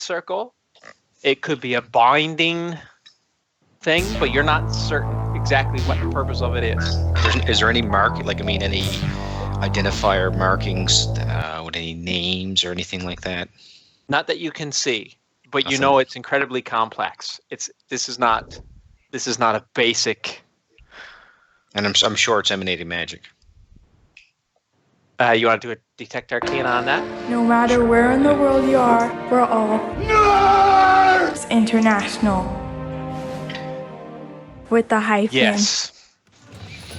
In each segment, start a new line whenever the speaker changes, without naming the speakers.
circle. It could be a binding thing, but you're not certain exactly what the purpose of it is.
Is there any any identifier markings with any names or anything like that?
Not that you can see, but
Nothing.
You know it's incredibly complex. This is not a basic.
And I'm sure it's emanating magic.
You want to do a detect arcana on that?
No matter where in the world you are, we're all nerds! International. With the hyphen.
Yes.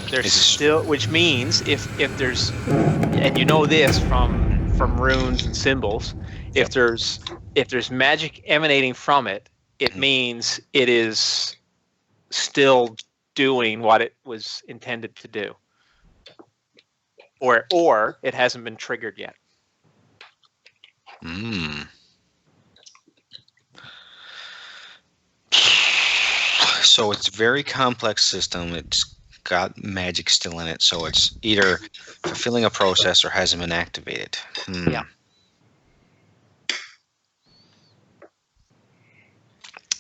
There's still, which means if there's, and you know this from runes and symbols, if there's magic emanating from it, it means it is still doing what it was intended to do. Or it hasn't been triggered yet.
So it's a very complex system. It's got magic still in it. So it's either fulfilling a process or hasn't been activated.
Yeah.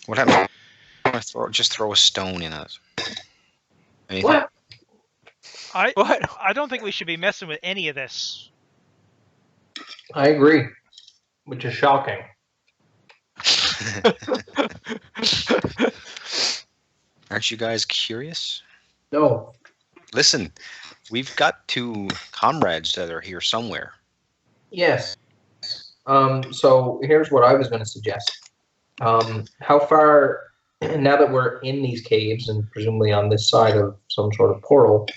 What happens? Just throw a stone in it. Anything?
What?
I don't think we should be messing with any of this.
I agree, which is shocking.
Aren't you guys curious?
No.
Listen, we've got two comrades that are here somewhere.
Yes. So here's what I was going to suggest. How far, now that we're in these caves and presumably on this side of some sort of portal,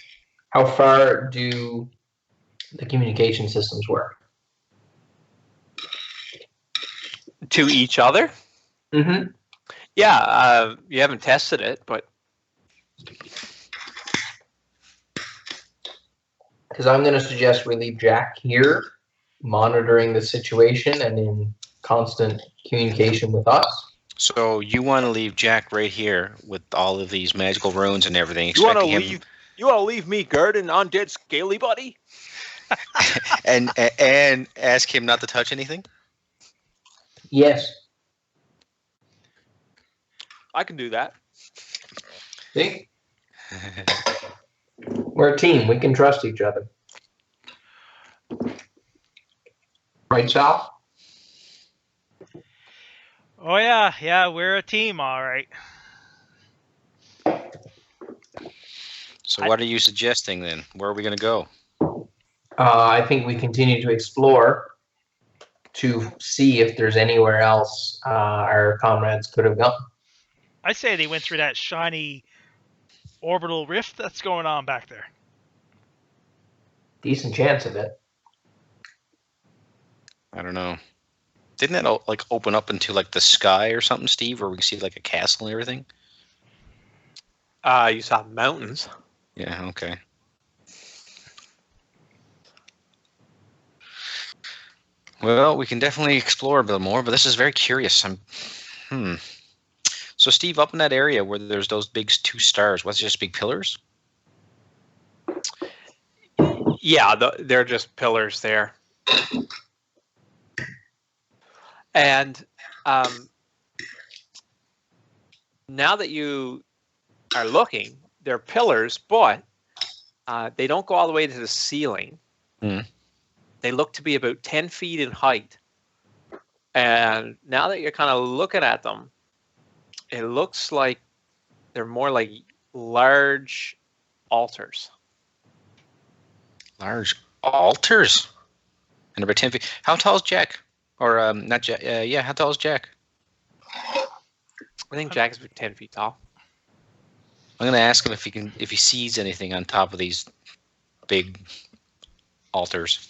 how far do the communication systems work?
To each other?
Mm-hmm.
Yeah, you haven't tested it, but...
Because I'm going to suggest we leave Jack here, monitoring the situation and in constant communication with us.
So you want to leave Jack right here with all of these magical runes and everything.
You want to leave me guarding undead scaly buddy?
and ask him not to touch anything?
Yes.
I can do that.
See? We're a team. We can trust each other. Right, Sal?
Oh yeah, we're a team, all right.
So what are you suggesting then? Where are we going to go?
I think we continue to explore to see if there's anywhere else our comrades could have gone.
I say they went through that shiny orbital rift that's going on back there.
Decent chance of it.
I don't know. Didn't that open up into the sky or something, Steve, where we can see a castle and everything?
You saw mountains.
Yeah, okay. Well, we can definitely explore a bit more, but this is very curious. So, Steve, up in that area where there's those big 2 stars, what's just big pillars?
Yeah, they're just pillars there. And now that you are looking, they're pillars, but they don't go all the way to the ceiling. They look to be about 10 feet in height. And now that you're kind of looking at them, it looks like they're more like large altars.
Large altars? And about 10 feet. How tall is Jack? Or, not Jack. Yeah, how tall is Jack?
I think Jack is about 10 feet tall.
I'm going to ask him if he sees anything on top of these big altars.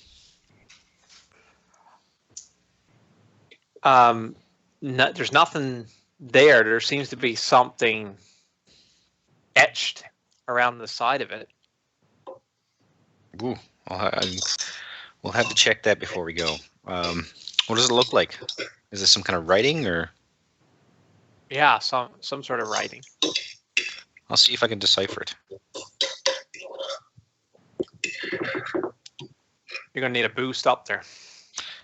There's nothing there. There seems to be something etched around the side of it.
Ooh, we'll have to check that before we go. What does it look like? Is this some kind of writing or?
Yeah, some sort of writing.
I'll see if I can decipher it.
You're gonna need a boost up there,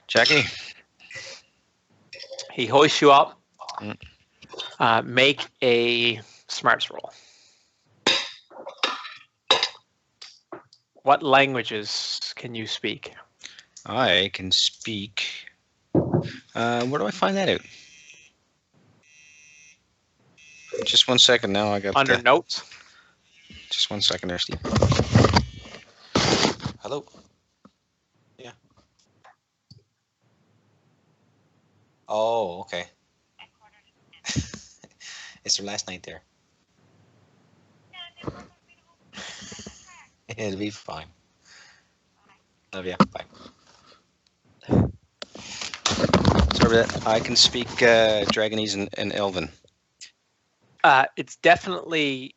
Jackie.
He hoists you up.
Mm.
Make a smarts roll. What languages can you speak?
I can speak. Where do I find that out? Just 1 second now. I got
Under notes.
Just 1 second there, Steve. Hello. Yeah. Oh, okay. It's their last night there. It'll be fine. Love ya. Bye. Sorry about that. I can speak Dragonese and Elven.
It's definitely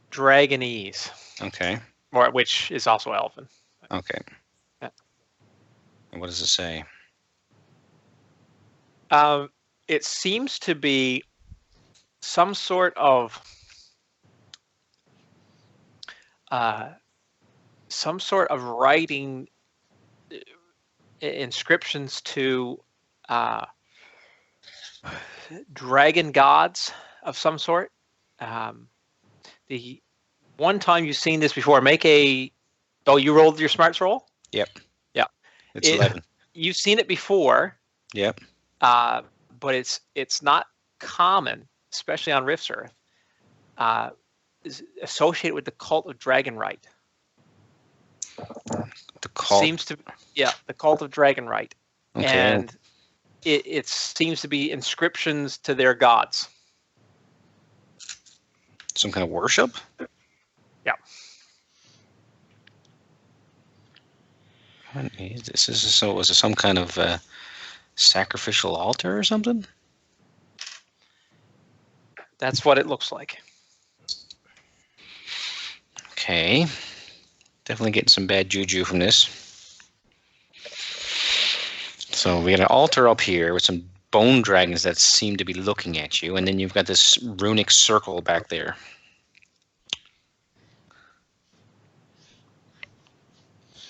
Dragonese,
Okay.
or which is also Elven.
Okay.
Yeah.
And what does it say?
It seems to be some sort of writing inscriptions to dragon gods of some sort. The one time you've seen this before, make a. Oh, you rolled your smarts roll?
Yep.
Yeah.
It's 11.
You've seen it before.
Yep.
But it's not common, especially on Rift's Earth. Is associated with the cult of Dragonrite.
The cult
seems to, the cult of Dragonrite,
Okay.
and it seems to be inscriptions to their gods.
Some kind of worship?
Yeah.
What is this? Was it some kind of sacrificial altar or something?
That's what it looks like.
Okay. Definitely getting some bad juju from this. So we got an altar up here with some bone dragons that seem to be looking at you, and then you've got this runic circle back there.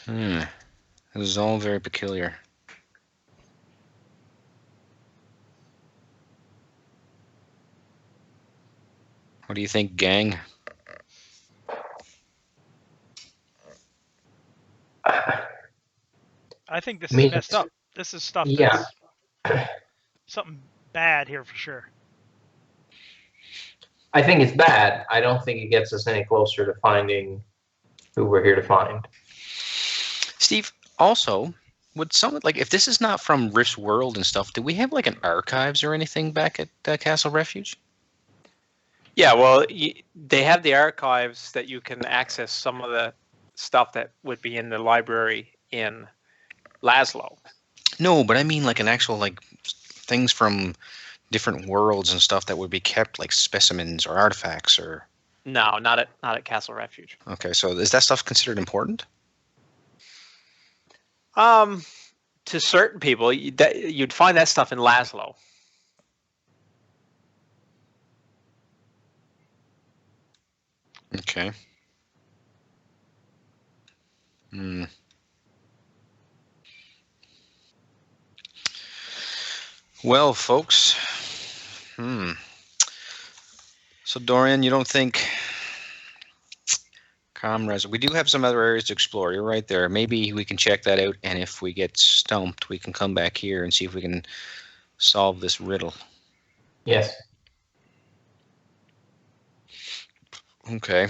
This is all very peculiar. What do you think, gang?
I think this
I mean,
is messed up. This is stuff
Yeah.
that's something bad here for sure.
I think it's bad. I don't think it gets us any closer to finding who we're here to find.
Steve, also, would someone, like, if this is not from Rift's World and stuff, do we have, like, an archives or anything back at Castle Refuge?
Yeah, well, they have the archives that you can access some of the stuff that would be in the library in Laszlo.
No, but I mean, like, an actual, like, things from different worlds and stuff that would be kept, like specimens or artifacts or...
No, not at Castle Refuge.
Okay, so is that stuff considered important?
To certain people, you'd find that stuff in Laszlo.
Okay. Well, folks. So, Dorian, you don't think... Comrades, we do have some other areas to explore. You're right there. Maybe we can check that out, and if we get stumped, we can come back here and see if we can solve this riddle.
Yes.
Okay.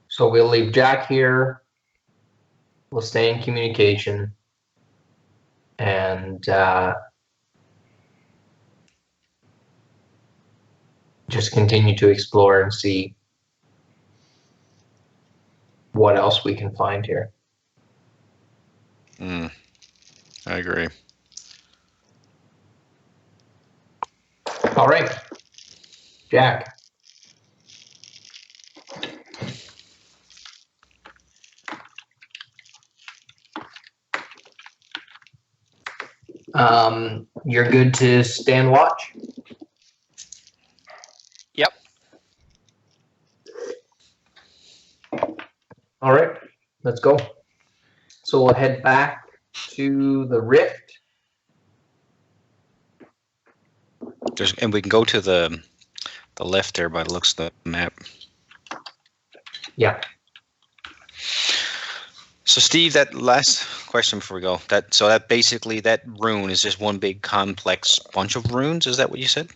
So we'll leave Jack here. We'll stay in communication. And just continue to explore and see what else we can find here.
I agree.
All right. Jack. You're good to stand watch?
Yep.
All right, let's go. So we'll head back to the rift.
And we can go to the left there by the looks of the map.
Yeah.
So Steve, that last question before we go, that basically that rune is just one big complex bunch of runes. Is that what you said?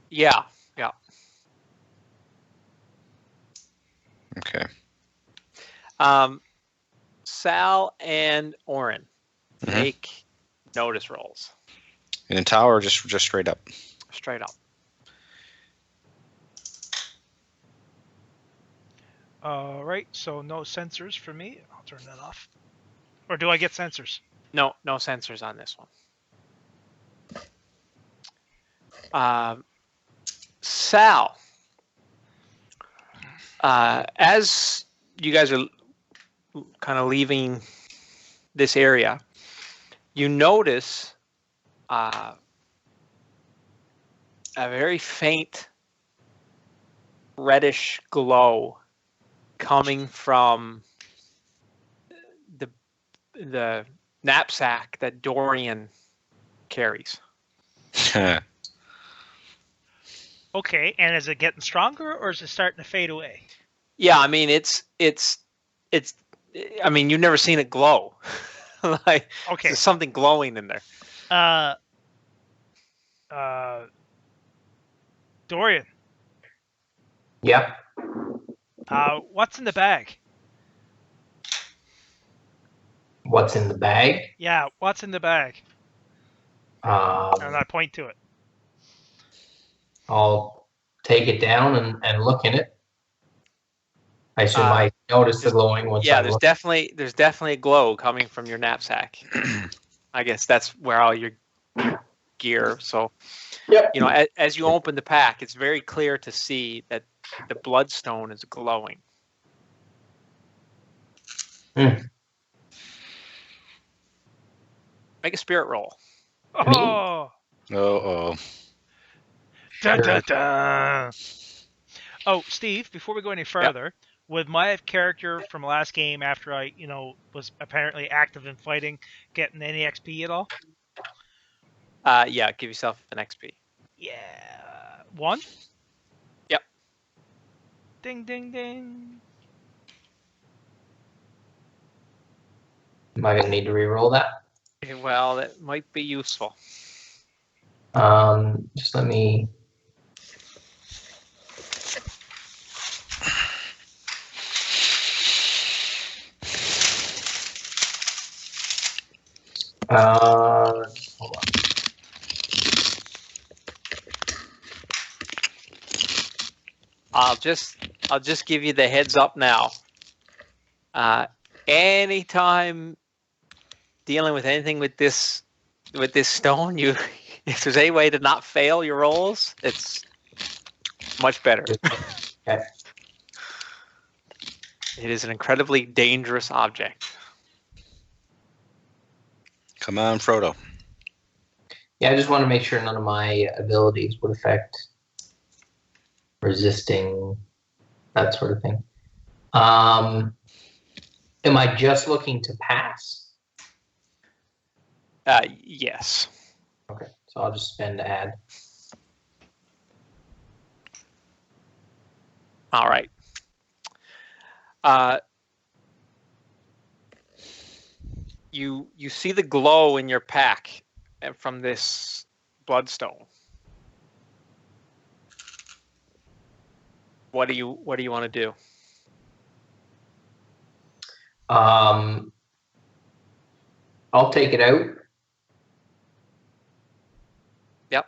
Yeah.
Okay.
Sal and Oren
Mhm.
make notice rolls.
In the tower, or just straight up.
Straight up.
All right, so no sensors for me. I'll turn that off. Or do I get sensors?
No sensors on this one. Sal, as you guys are kind of leaving this area, you notice a very faint reddish glow coming from the knapsack that Dorian carries.
Okay, and is it getting stronger or is it starting to fade away?
Yeah, I mean it's. I mean, you've never seen it glow. Like,
Okay.
there's something glowing in there.
Dorian,
Yeah.
what's in the bag?
What's in the bag?
Yeah, what's in the bag? And I point to it.
I'll take it down and look in it. I assume I notice the glowing once.
Yeah, there's definitely a glow coming from your knapsack. I guess that's where all your gear. So,
Yep.
you know, as you open the pack, it's very clear to see that the bloodstone is glowing.
Mm.
Make a spirit roll.
Oh.
Uh-oh.
Dun, dun, dun. Oh, Steve, before we go any further, would my character from last game, after I, was apparently active in fighting, getting any XP at all?
Yeah, give yourself an XP.
Yeah. 1?
Yep.
Ding, ding, ding.
Am I gonna need to re-roll that?
Well, that might be useful.
Just let me. Hold on.
I'll just give you the heads up now. Anytime dealing with anything with this stone, if there's any way to not fail your rolls, it's much better.
Okay.
It is an incredibly dangerous object.
Come on, Frodo.
Yeah, I just want to make sure none of my abilities would affect resisting, that sort of thing. Am I just looking to pass?
Yes.
Okay, so I'll just spend add.
All right. You see the glow in your pack from this bloodstone. What do you want to do?
I'll take it out.
Yep.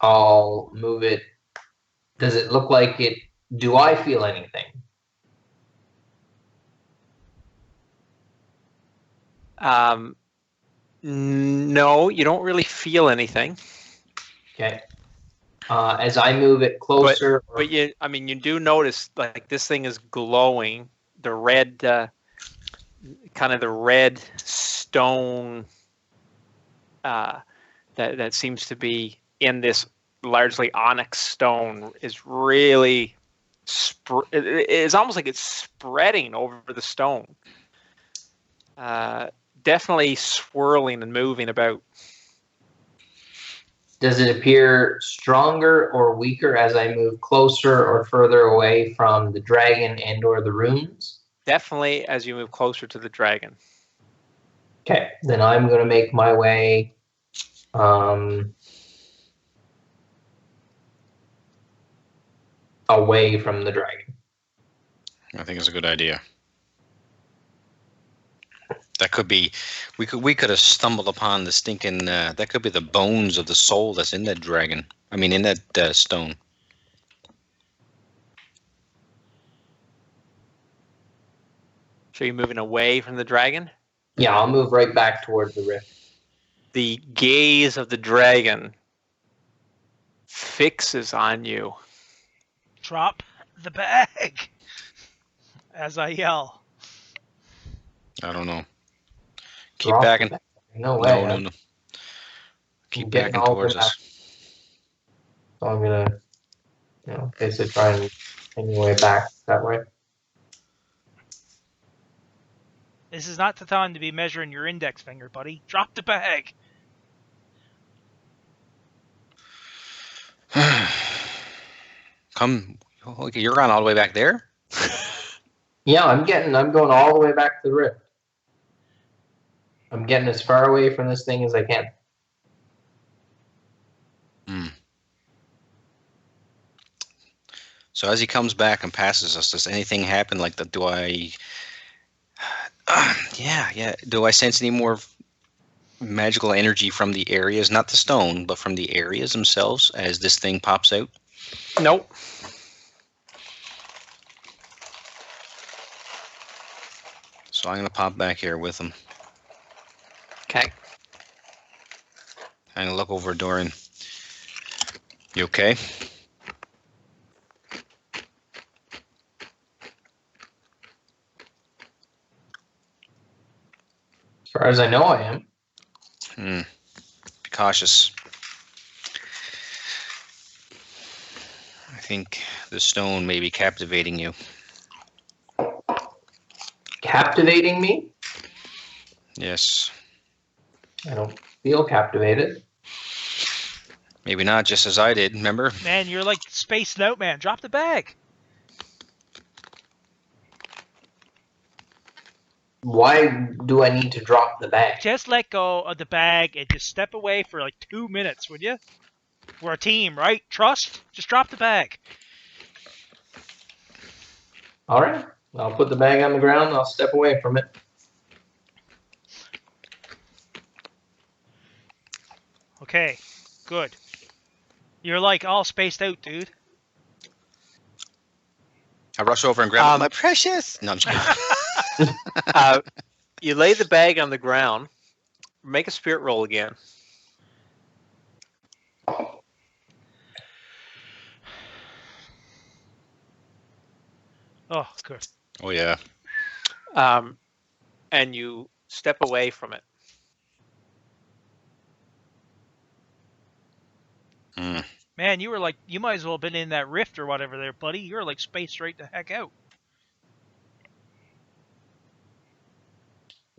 I'll move it. Does it look like it? Do I feel anything?
No, you don't really feel anything.
Okay. As I move it closer,
but you do notice like this thing is glowing. The red, kind of the red stone that seems to be in this largely onyx stone is really it's almost like it's spreading over the stone. Definitely swirling and moving about.
Does it appear stronger or weaker as I move closer or further away from the dragon and or the runes?
Definitely as you move closer to the dragon.
Okay, then I'm going to make my way away from the dragon.
I think it's a good idea. That could be, we could have stumbled upon the stinking. That could be the bones of the soul that's in that dragon. I mean, in that stone.
So you're moving away from the dragon?
Yeah, I'll move right back towards the rift.
The gaze of the dragon fixes on you.
Drop the bag as I yell.
I don't know. Keep
Drop
backing.
the bag. No way.
No. Keep
getting
backing
all
towards
the way
us.
So I'm gonna, basically try and make my way back that way.
This is not the time to be measuring your index finger, buddy. Drop the bag.
Come. Okay, you're on all the way back there?
Yeah, I'm going all the way back to the rift. I'm getting as far away from this thing as I can.
So as he comes back and passes us, does anything happen? Like, do I... yeah. Do I sense any more magical energy from the areas? Not the stone, but from the areas themselves as this thing pops out?
Nope.
So I'm going to pop back here with him.
Okay.
I'm going to look over at Dorian. You okay?
As far as I know, I am.
Be cautious. I think the stone may be captivating you.
Captivating me?
Yes.
I don't feel captivated.
Maybe not, just as I did, remember?
Man, you're like spaced out, man. Drop the bag.
Why do I need to drop the bag?
Just let go of the bag and just step away for like 2 minutes, would you? We're a team, right? Trust? Just drop the bag.
All right. I'll put the bag on the ground and I'll step away from it.
Okay, good. You're like all spaced out, dude.
I rush over and grab my precious. No, I'm just kidding.
You lay the bag on the ground. Make a spirit roll again.
Oh, good.
Oh, yeah.
And you step away from it.
Man, you were like, you might as well have been in that rift or whatever there, buddy. You're like spaced right the heck out.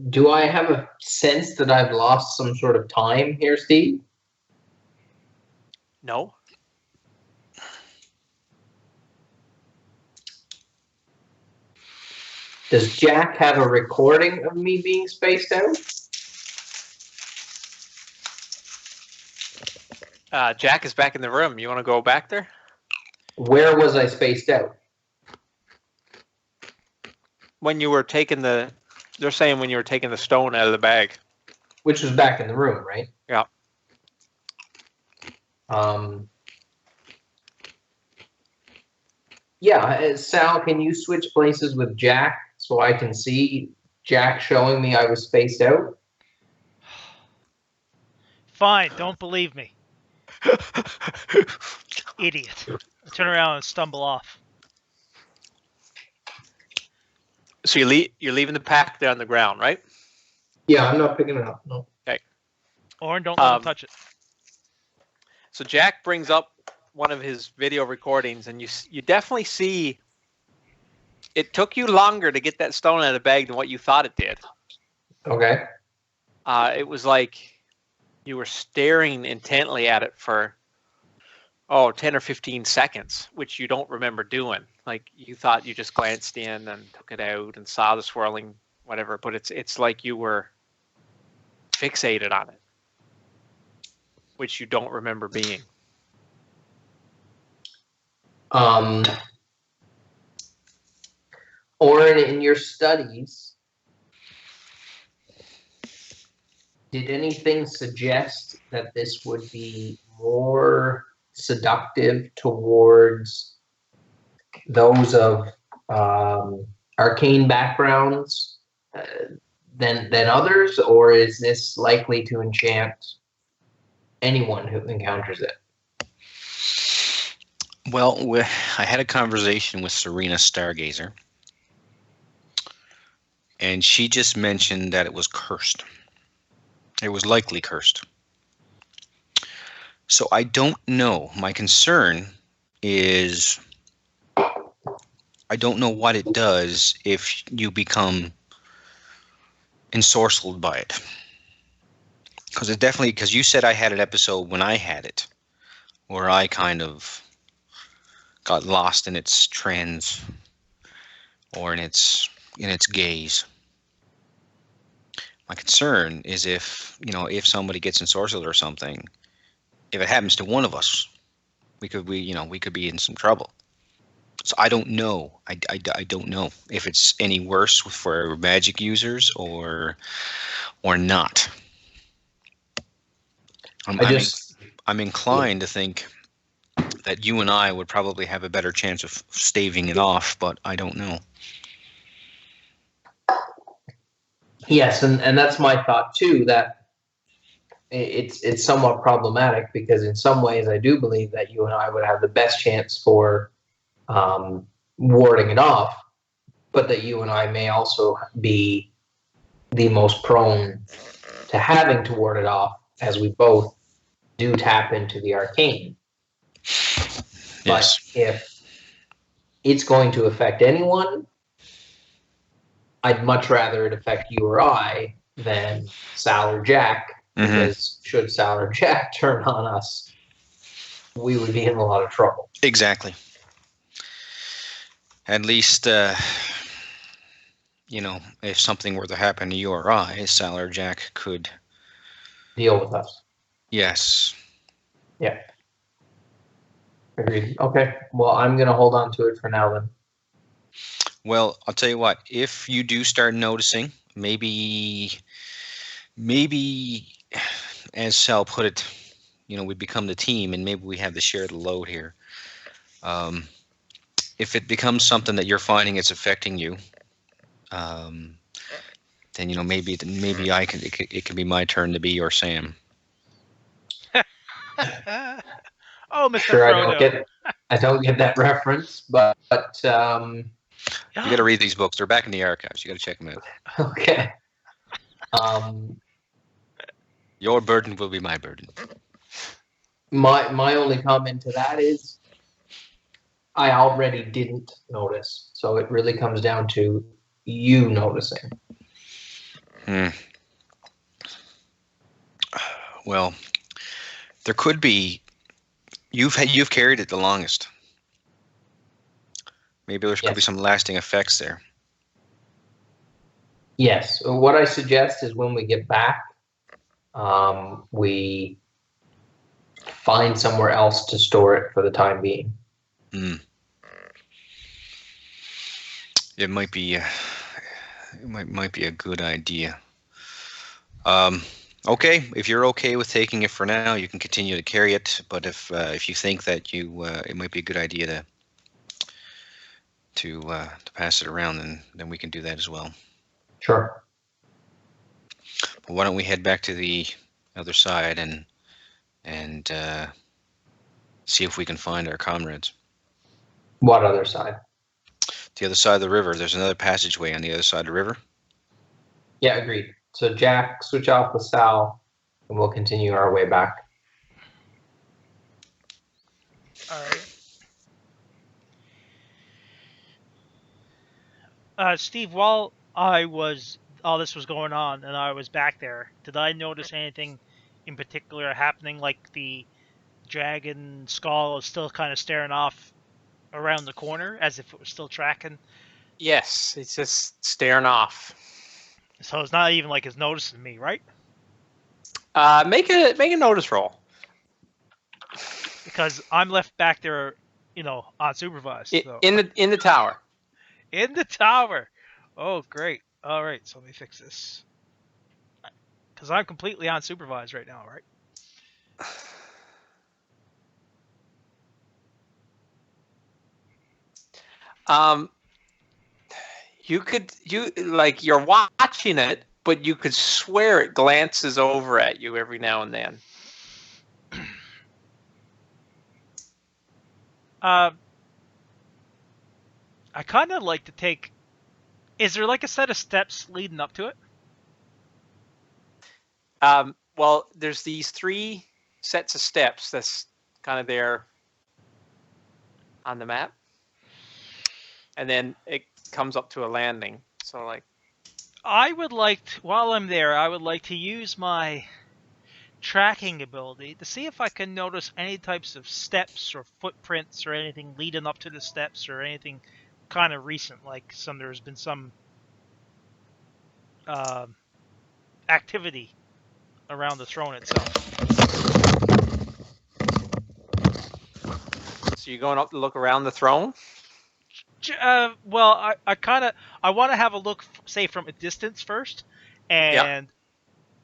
Do I have a sense that I've lost some sort of time here, Steve?
No.
Does Jack have a recording of me being spaced out?
Jack is back in the room. You want to go back there?
Where was I spaced out?
When you were taking the... They're saying when you were taking the stone out of the bag.
Which was back in the room, right?
Yeah.
Yeah, Sal, can you switch places with Jack so I can see Jack showing me I was spaced out?
Fine, don't believe me. Idiot. I turn around and stumble off.
So you're leaving the pack there on the ground, right?
Yeah, I'm not picking it up. No.
Okay.
Orin, don't let him touch it.
So Jack brings up one of his video recordings, and you definitely see it took you longer to get that stone out of the bag than what you thought it did.
Okay.
It was like you were staring intently at it for 10 or 15 seconds, which you don't remember doing. Like you thought you just glanced in and took it out and saw the swirling whatever, but it's like you were fixated on it, which you don't remember being.
Or in your studies, did anything suggest that this would be more seductive towards those of arcane backgrounds than others, or is this likely to enchant anyone who encounters it?
Well, I had a conversation with Serena Stargazer, and she just mentioned that it was cursed. It was likely cursed. So I don't know. My concern is I don't know what it does if you become ensorcelled by it. Because you said I had an episode when I had it, where I kind of got lost in its trance or in its gaze. My concern is if somebody gets ensorcelled or something, if it happens to one of us, we could be in some trouble. So I don't know. I don't know if it's any worse for magic users or not. I'm inclined to think that you and I would probably have a better chance of staving it off, but I don't know.
Yes, and that's my thought too, that it's somewhat problematic, because in some ways I do believe that you and I would have the best chance for warding it off, but that you and I may also be the most prone to having to ward it off, as we both do tap into the arcane.
Yes.
But if it's going to affect anyone, I'd much rather it affect you or I than Sal or Jack, because should Sal or Jack turn on us, we would be in a lot of trouble.
Exactly. At least, if something were to happen to you or I, Sal or Jack could
deal with us.
Yes.
Yeah. Agreed. Okay. Well, I'm going to hold on to it for now then.
Well, I'll tell you what, if you do start noticing, maybe as Sal put it, we become the team and maybe we have to share the load here. If it becomes something that you're finding it's affecting you, then maybe it can be my turn to be your Sam.
Oh, Mr.
Sure,
Frodo.
I don't get that reference, but
you got to read these books. They're back in the archives. You got to check them out.
Okay.
Your burden will be my burden.
My only comment to that is I already didn't notice, so it really comes down to you noticing.
Well, there could be. You've carried it the longest. Maybe there could be some lasting effects there.
Yes. What I suggest is when we get back, we find somewhere else to store it for the time being.
It might be. It might be a good idea. Okay, if you're okay with taking it for now, you can continue to carry it. But if you think that it might be a good idea to pass it around, then we can do that as well.
Sure.
But why don't we head back to the other side and see if we can find our comrades?
What other side?
The other side of the river. There's another passageway on the other side of the river.
Yeah, agreed. So Jack, switch off with Sal, and we'll continue our way back.
All right. Steve, while all this was going on and I was back there, did I notice anything in particular happening? Like the dragon skull is still kind of staring off around the corner as if it was still tracking.
Yes, it's just staring off.
So it's not even like it's noticing me, right?
Make a notice roll.
Because I'm left back there, unsupervised. So.
In the tower.
In the tower. Oh, great. All right, so let me fix this. Because I'm completely unsupervised right now, right?
You're watching it, but you could swear it glances over at you every now and then.
I kind of like to take. Is there like a set of steps leading up to it?
Well, there's these 3 sets of steps that's kind of there on the map, and then it comes up to a landing. So like,
I would like to, while I'm there, I would like to use my tracking ability to see if I can notice any types of steps or footprints or anything leading up to the steps or anything kind of recent, like there's been some activity around the throne itself.
So you're going up to look around the throne?
Well, I want to have a look, say, from a distance first, and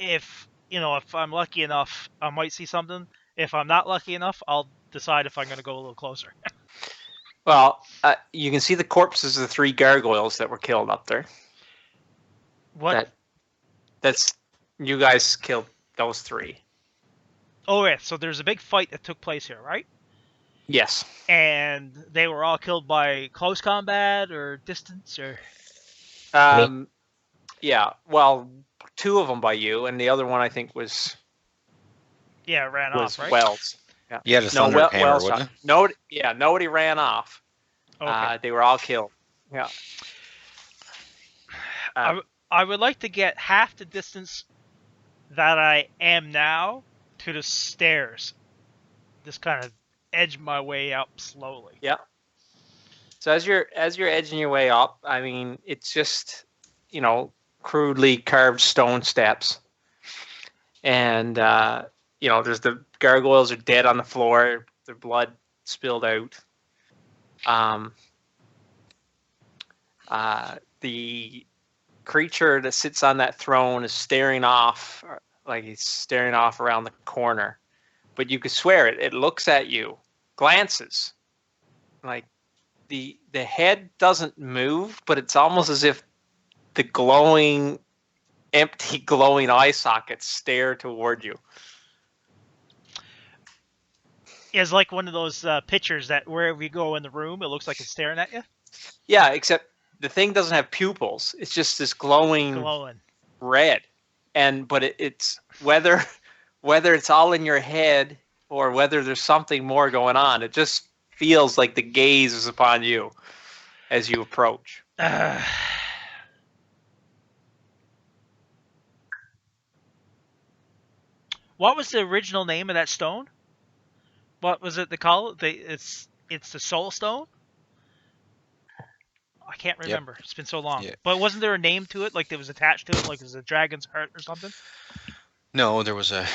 if I'm lucky enough, I might see something. If I'm not lucky enough, I'll decide if I'm going to go a little closer.
Well, you can see the corpses of the 3 gargoyles that were killed up there.
What?
That's you guys killed those 3.
Oh yeah, so there's a big fight that took place here, right?
Yes.
And they were all killed by close combat or distance or.
Yeah. Well, 2 of them by you, and the other one I think was.
Yeah, ran off, right?
Wells.
Yeah, the thunder hammer,
Wells
wasn't it?
Nobody ran off.
Okay.
They were all killed. Yeah.
I would like to get half the distance that I am now to the stairs. Just kind of edge my way up slowly.
Yeah. So as you're edging your way up, I mean, it's just, crudely carved stone steps, and there's the gargoyles are dead on the floor, their blood spilled out. The creature that sits on that throne is staring off, like he's staring off around the corner, but you could swear it looks at you, glances, like the head doesn't move, but it's almost as if the empty glowing eye sockets stare toward you.
It's like one of those pictures that wherever you go in the room, it looks like it's staring at you.
Yeah, except the thing doesn't have pupils. It's just this glowing red. But it's whether it's all in your head or whether there's something more going on. It just feels like the gaze is upon you as you approach.
What was the original name of that stone? What was it they call it? It's the soul stone? I can't remember. Yep. It's been so long. Yep. But wasn't there a name to it? Like that was attached to it? Like it was a dragon's heart or something?
No, there was a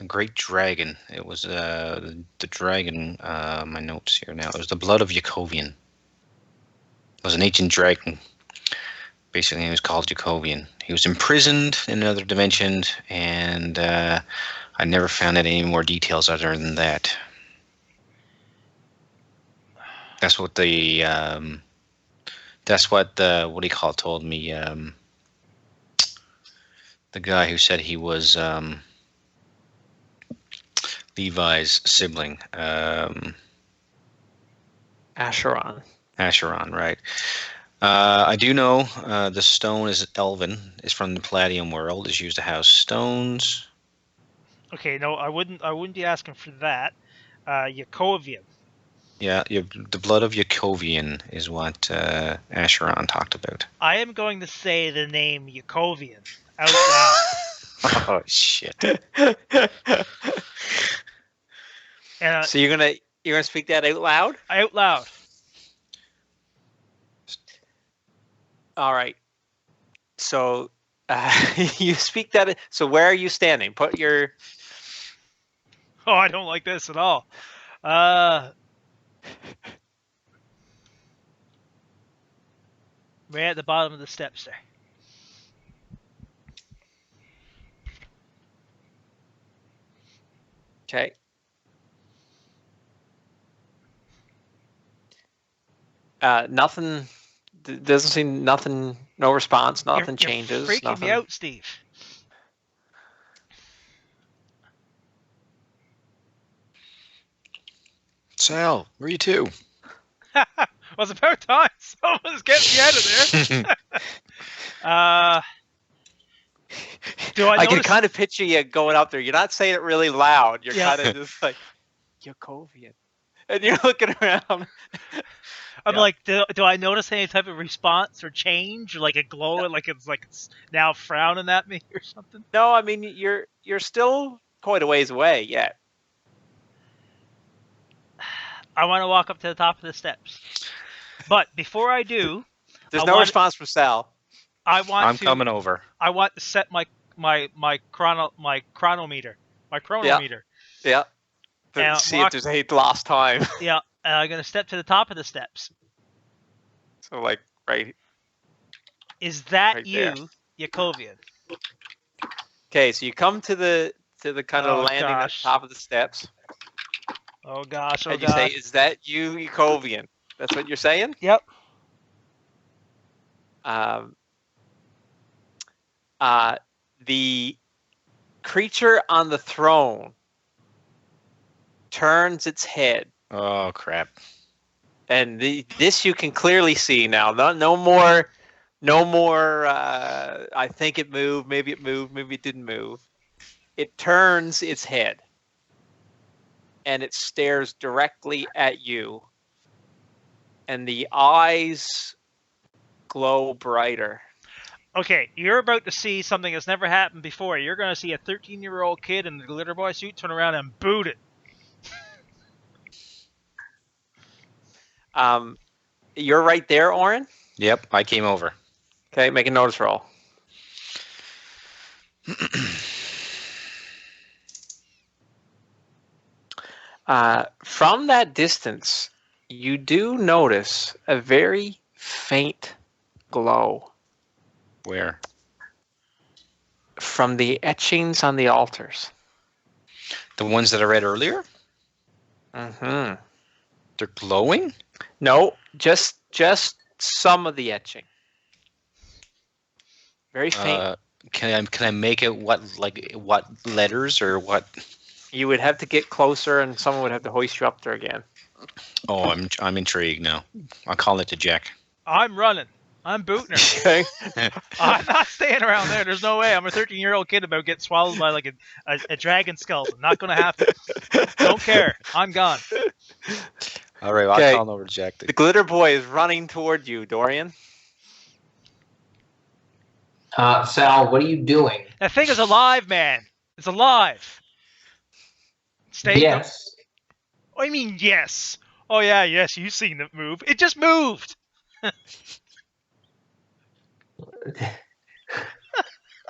great dragon. It was the dragon, my notes here now. It was the blood of Yakovian. It was an ancient dragon. Basically, he was called Yakovian. He was imprisoned in another dimension, and I never found out any more details other than that. That's what the what do you call it told me. The guy who said he was Levi's sibling.
Acheron.
Acheron, right. I do know the stone is elven. It's from the Palladium world. It's used to house stones.
Okay, no, I wouldn't be asking for that. Yakovian.
Yeah, the blood of Yakovian is what Acheron talked about.
I am going to say the name Yakovian out loud.
Oh shit!
And
So you're gonna speak that out loud?
out loud.
All right. So you speak that. So where are you standing? Put your.
Oh, I don't like this at all. Right at the bottom of the steps there.
Okay. Nothing. Doesn't seem nothing. No response. Nothing
You're
changes.
freaking
Nothing.
me out, Steve.
Sal, where are you to?
Well, it's about time someone's getting me out of there. Do I
I can
notice?
kind of picture you going up there. You're not saying it really loud. You're
Yeah.
kind of just like Yakovian, and you're looking around.
I'm
Yeah.
like, do I notice any type of response or change, or like a glow, like it's now frowning at me or something?
No, I mean you're still quite a ways away yet.
I want to walk up to the top of the steps, but before I do,
There's
I
no
want-
response from Sal.
I want
I'm
to.
coming over.
I want to set my chronometer.
Yeah.
And
See
walk-
if there's any lost time.
Yeah, and I'm gonna step to the top of the steps.
So like right.
Is that
Right
you,
there.
Yakovian?
Okay, so you come to the kind of
Oh,
landing at
gosh.
the top of the steps,
Oh gosh, oh
and you say,
gosh.
"Is that you, Yakovian?" That's what you're saying.
Yep.
The creature on the throne turns its head,
Oh crap!
and this you can clearly see now. No more. I think it moved. Maybe it didn't move. It turns its head, and it stares directly at you, and the eyes glow brighter.
Okay, you're about to see something that's never happened before. You're going to see a 13-year-old kid in the glitter boy suit turn around and boot it.
You're right there, Oren.
Yep, I came over.
Okay, make a notice roll. From that distance, you do notice a very faint glow
Where?
from the etchings on the altars.
The ones that I read earlier?
Mm-hmm.
They're glowing?
No, just some of the etching. Very faint.
Can I make it what letters or what?
You would have to get closer, and someone would have to hoist you up there again.
Oh, I'm intrigued now. I'll call it to Jack.
I'm running. I'm booting her.
Okay.
I'm not staying around there. There's no way. I'm a 13-year-old kid about to get swallowed by like a dragon skeleton. Not going to happen. Don't care. I'm gone.
All right, well,
Okay.
I'll call over to Jack.
The glitter boy is running toward you, Dorian.
Sal, what are you doing?
That thing is alive, man. It's alive. Stay.
Yes.
I mean, yes. Oh yeah, yes. You've seen it move. It just moved.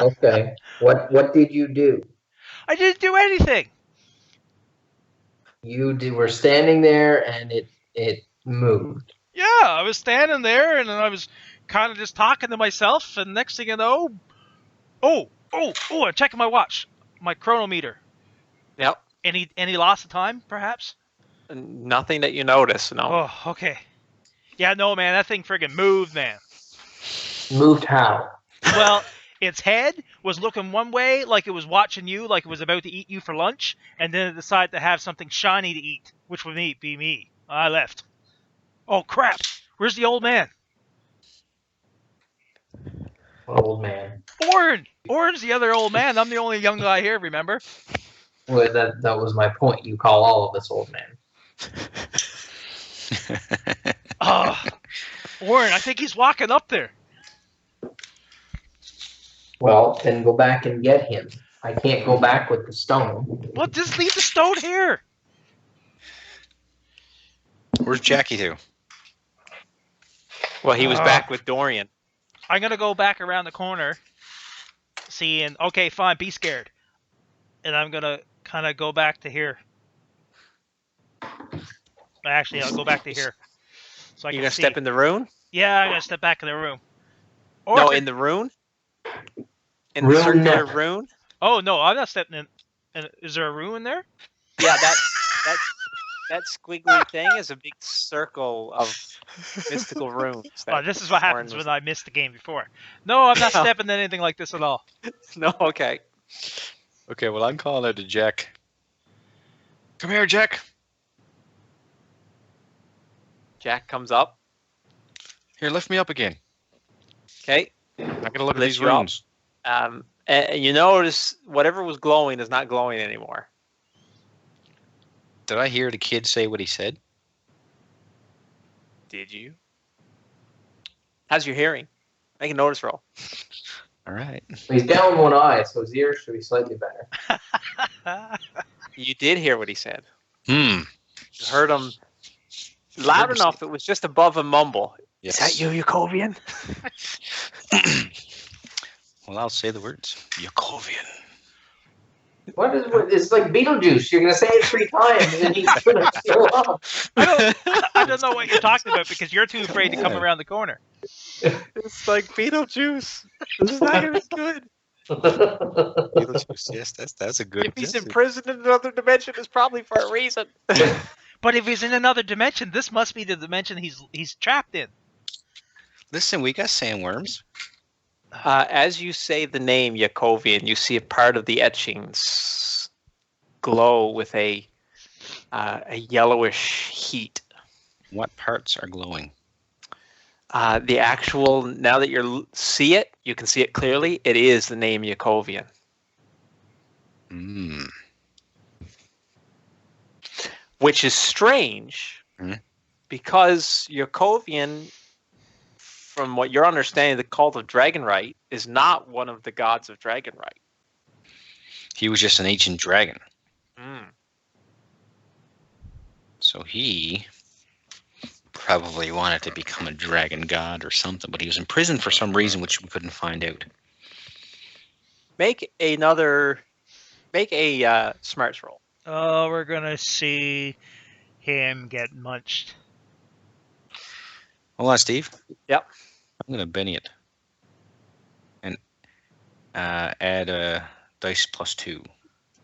Okay. What did you do?
I didn't do anything.
Were standing there and it moved.
Yeah, I was standing there and then I was kind of just talking to myself, and next thing you know, I'm checking my watch, my chronometer.
Yep.
Any loss of time, perhaps?
Nothing that you notice. No.
Oh, okay. Yeah, no, man, that thing friggin' moved, man.
Moved how?
Well, its head was looking one way, like it was watching you, like it was about to eat you for lunch, and then it decided to have something shiny to eat, which would be me. I left. Oh, crap. Where's the old man?
Old man.
Orin! Orin's the other old man. I'm the only young guy here, remember?
Well, that was my point. You call all of us old man.
Oh, Warren, I think he's walking up there.
Well, then go back and get him. I can't go back with the stone.
What? Just leave the stone here.
Where's Jackie to?
Well, he was back with Dorian.
I'm gonna go back around the corner, seeing. Okay, fine. Be scared, and I'm gonna kind of go back to here. Actually, I'll go back to here. So I
You're
can
gonna
see.
step in the rune?
Yeah, I'm gonna step back in the room. Or
No,
if
in the rune? In
Rune
the circular
neck.
rune?
Oh no, I'm not stepping in. Is there a room in there?
Yeah, that squiggly thing is a big circle of mystical runes.
Oh, this is what happens
Warren
when I missed the game before. No, I'm not stepping in anything like this at all.
No, okay.
Okay, well, I'm calling out to Jack. Come here, Jack.
Jack comes up.
Here, lift me up again.
Okay.
I'm going to look at
Lift
these
you up.
runes.
And you notice whatever was glowing is not glowing anymore.
Did I hear the kid say what he said?
Did you? How's your hearing? Make a notice roll.
All right.
He's down one eye, so his ears should be slightly better.
You did hear what he said.
Hmm.
You heard him loud enough. It was just above a mumble.
Yes.
Is that you, Yakovian?
Well, I'll say the words. Yakovian.
What is it's like Beetlejuice. You're gonna say it 3 times and he's gonna show up.
I don't know what you're talking about because you're too afraid to come around the corner.
It's like Beetlejuice. This is not going to be good.
Beetlejuice. Yes, that's a good.
If he's imprisoned in another dimension, it's probably for a reason.
But if he's in another dimension, this must be the dimension he's trapped in.
Listen, we got sandworms.
As you say the name Yakovian, you see a part of the etchings glow with a yellowish heat.
What parts are glowing?
The actual, now that you see it, you can see it clearly. It is the name Yakovian.
Hmm.
Which is strange, because Yakovian, from what you're understanding, the cult of Dragonrite is not one of the gods of Dragonrite.
He was just an ancient dragon.
Mm.
So he probably wanted to become a dragon god or something, but he was in prison for some reason which we couldn't find out.
Make a smarts roll.
Oh, we're gonna see him get munched.
Hold on, Steve.
Yep.
I'm gonna Benny it and add a dice +2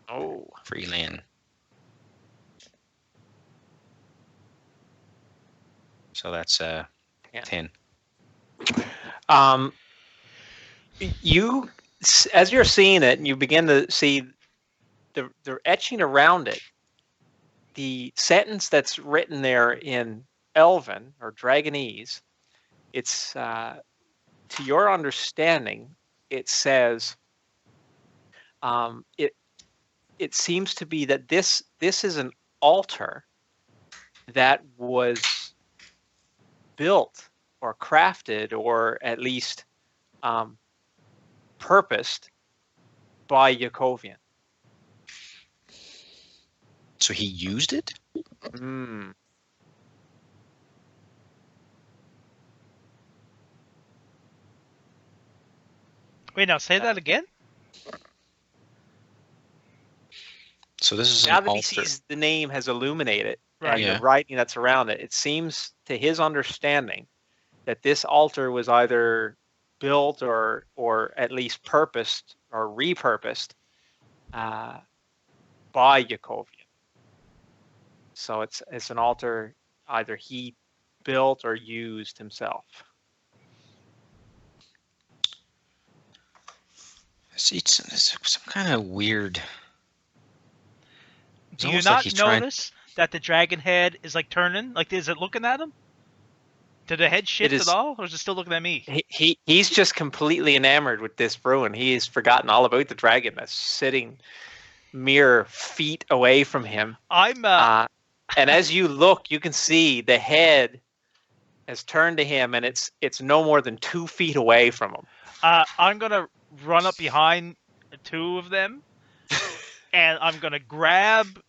Oh.
for Elan. So that's 10.
You, as you're seeing it, and you begin to see the etching around it. The sentence that's written there in Elven or Dragonese, it's to your understanding, it says it seems to be that this is an altar that was built or crafted or at least purposed by Yakovian.
So he used it?
Mm.
Wait, now say that again?
So this is
Now
an
that he
altar.
sees the name has illuminated
Right.
and
Yeah.
the writing that's around it, it seems to his understanding that this altar was either built or at least purposed or repurposed by Yakovian. So it's an altar either he built or used himself.
See, it's some kind of weird. It's
Do you
almost like
not
he's trying-
notice that the dragon head is like turning? Like, is it looking at him? Did the head shift
is-
at all, or is it still looking at me?
He's just completely enamored with this ruin. He's forgotten all about the dragon that's sitting mere feet away from him.
I'm
And as you look, you can see the head has turned to him, and it's no more than 2 feet away from him.
I'm gonna run up behind 2 of them, and I'm gonna grab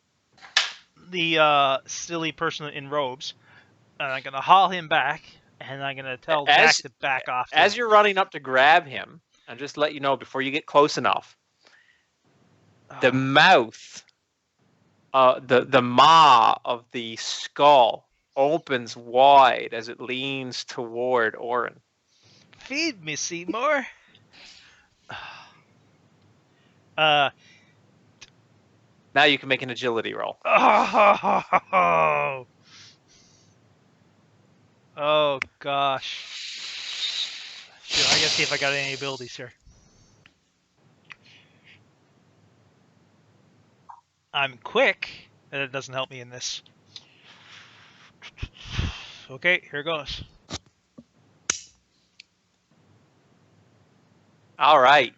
the silly person in robes, and I'm gonna haul him back, and I'm gonna tell Jack to back off.
As you're running up to grab him, and just to let you know before you get close enough, the mouth, the maw of the skull opens wide as it leans toward Orin.
Feed me, Seymour.
Now you can make an agility roll.
Oh gosh. Shoot, I gotta see if I got any abilities here. I'm quick, and it doesn't help me in this. Okay, here goes.
All right.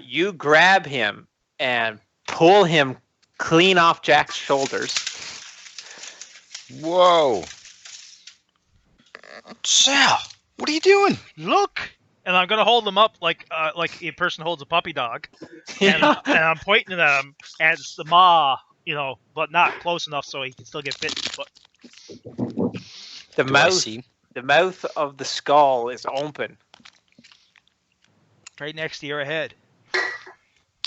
You grab him and pull him clean off Jack's shoulders.
Whoa. Sal, what are you doing?
Look! And I'm gonna hold him up like a person holds a puppy dog, and I'm pointing at him as the maw, but not close enough so he can still get bitten. But
the mouth of the skull is open,
right next to your head.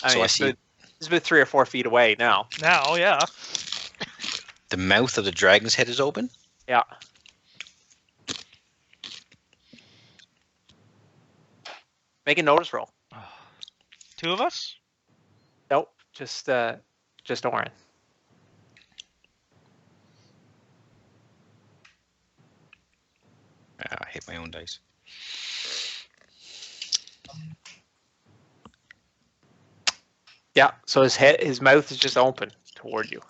I see.
It's about 3 or 4 feet away now.
Now, yeah.
The mouth of the dragon's head is open?
Yeah. Make a notice roll.
2 of us?
Nope, just Orin.
I hate my own dice.
Yeah, so his mouth is just open toward you.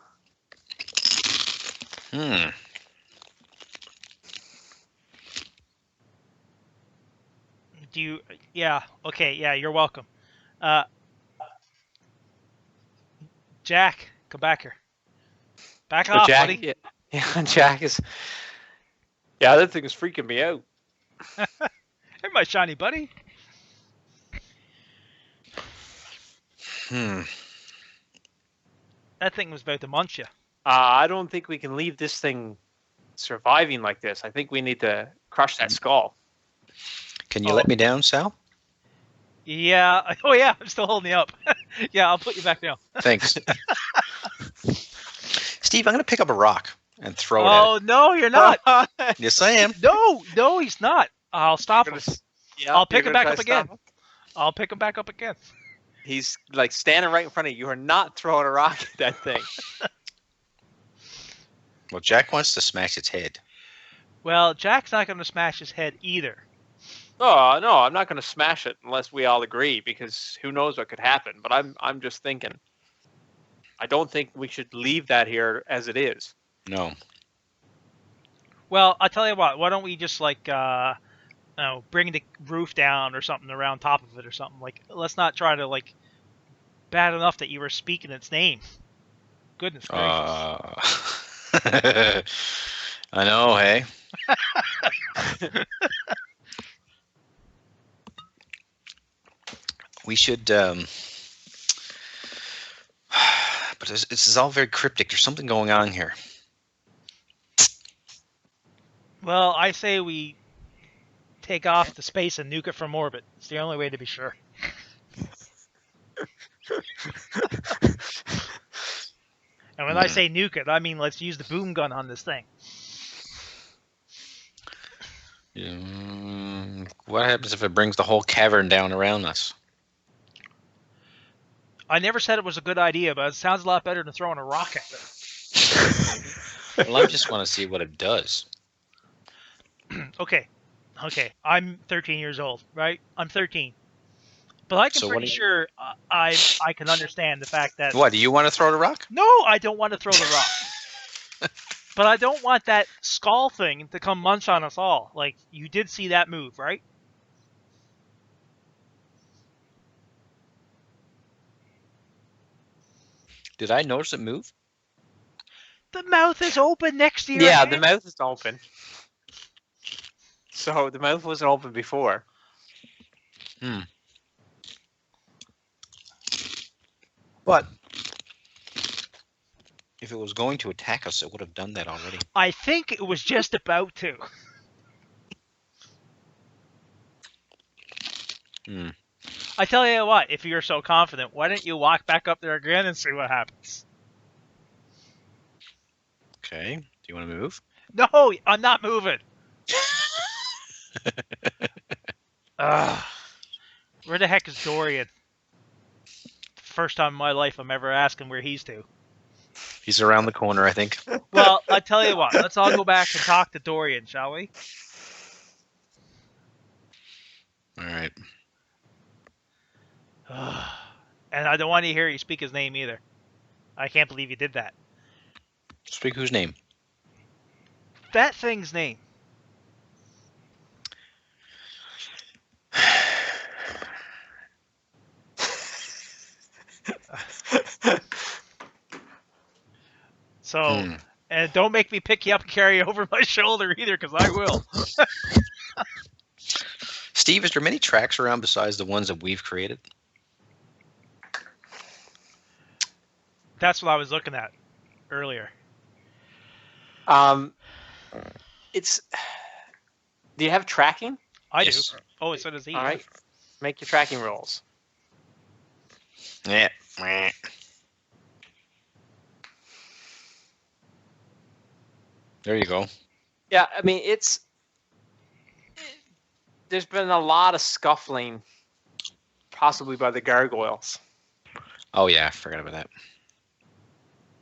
Do you? Yeah. Okay. Yeah. You're welcome. Jack, come back here. Back off,
Jack,
buddy.
Yeah, Jack is. Yeah, that thing is freaking me out.
Hey, my shiny buddy. That thing was about to munch you.
I don't think we can leave this thing surviving like this. I think we need to crush that skull.
Can you let me down, Sal?
Yeah. Oh, yeah. I'm still holding you up. Yeah, I'll put you back down.
Thanks. Steve, I'm going to pick up a rock and throw it at
Oh, no, you're not.
Yes, I am.
No, he's not. I'll stop him.
Yeah,
I'll pick him back up again. I'll pick him back up again.
He's like standing right in front of you. You are not throwing a rock at that thing.
Well, Jack wants to smash its head.
Well, Jack's not going to smash his head either.
Oh, no, I'm not going to smash it unless we all agree, because who knows what could happen. But I'm just thinking. I don't think we should leave that here as it is.
No.
Well, I'll tell you what. Why don't we just bring the roof down or something around top of it or something. Let's not try to bad enough that you were speaking its name. Goodness gracious.
I know, hey. We should, but this is all very cryptic. There's something going on here.
Well, I say we take off to space and nuke it from orbit. It's the only way to be sure. And when I say nuke it, I mean let's use the boom gun on this thing.
What happens if it brings the whole cavern down around us?
I never said it was a good idea, but it sounds a lot better than throwing a rock at it.
Well, I just want to see what it does.
Okay. I'm 13 years old, right? I'm 13. But I can pretty sure I can understand the fact that...
What, do you want to throw the rock?
No, I don't want to throw the rock. But I don't want that skull thing to come munch on us all. You did see that move, right?
Did I notice it move?
The mouth is open next to your
Yeah,
head.
the mouth is open. So the mouth wasn't open before.
But if it was going to attack us, it would have done that already.
I think it was just about to. I tell you what, if you're so confident, why don't you walk back up there again and see what happens?
Okay. Do you want to move?
No, I'm not moving. Ugh. Where the heck is Dorian? First time in my life I'm ever asking where he's to.
He's around the corner, I think.
Well, I tell you what, let's all go back and talk to Dorian, shall we?
All right.
And I don't want to hear you speak his name either. I can't believe you did that.
Speak whose name?
That thing's name. So, and don't make me pick you up and carry you over my shoulder either, because I will.
Steve, is there many tracks around besides the ones that we've created?
That's what I was looking at earlier.
It's. Do you have tracking?
I
Yes.
do. Oh, so does he.
All right. Make your tracking rolls.
Yeah. There you go.
Yeah, I mean there's been a lot of scuffling, possibly by the gargoyles,
Oh yeah, I forgot about that.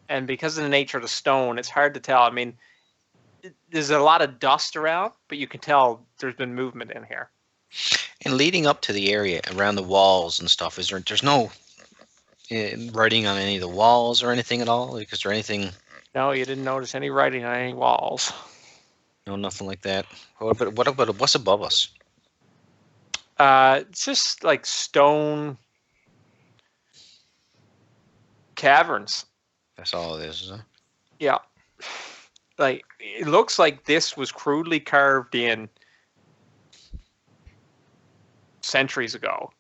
and because of the nature of the stone, it's hard to tell. I mean, there's a lot of dust around, but you can tell there's been movement in here.
And leading up to the area around the walls and stuff, there's no writing on any of the walls or anything at all? Like, is there anything?
No, you didn't notice any writing on any walls.
No, nothing like that. What about what's above us?
It's just like stone caverns.
That's all it is, huh?
Yeah. Like, it looks like this was crudely carved in centuries ago.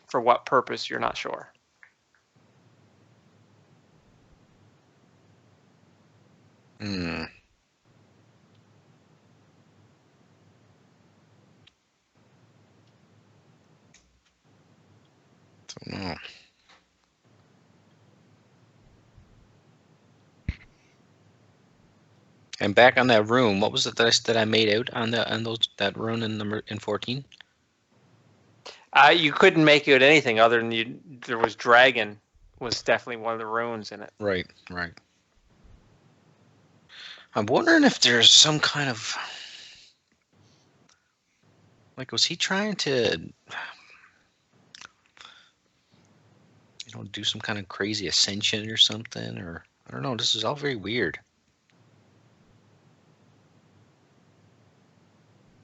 For what purpose, you're not sure.
Don't know. And back on that room, what was it that I made out on that rune in 14?
You couldn't make out anything other than there was dragon was definitely one of the runes in it.
Right. I'm wondering if there's some kind of, like, was he trying to, do some kind of crazy ascension or something? Or I don't know. This is all very weird.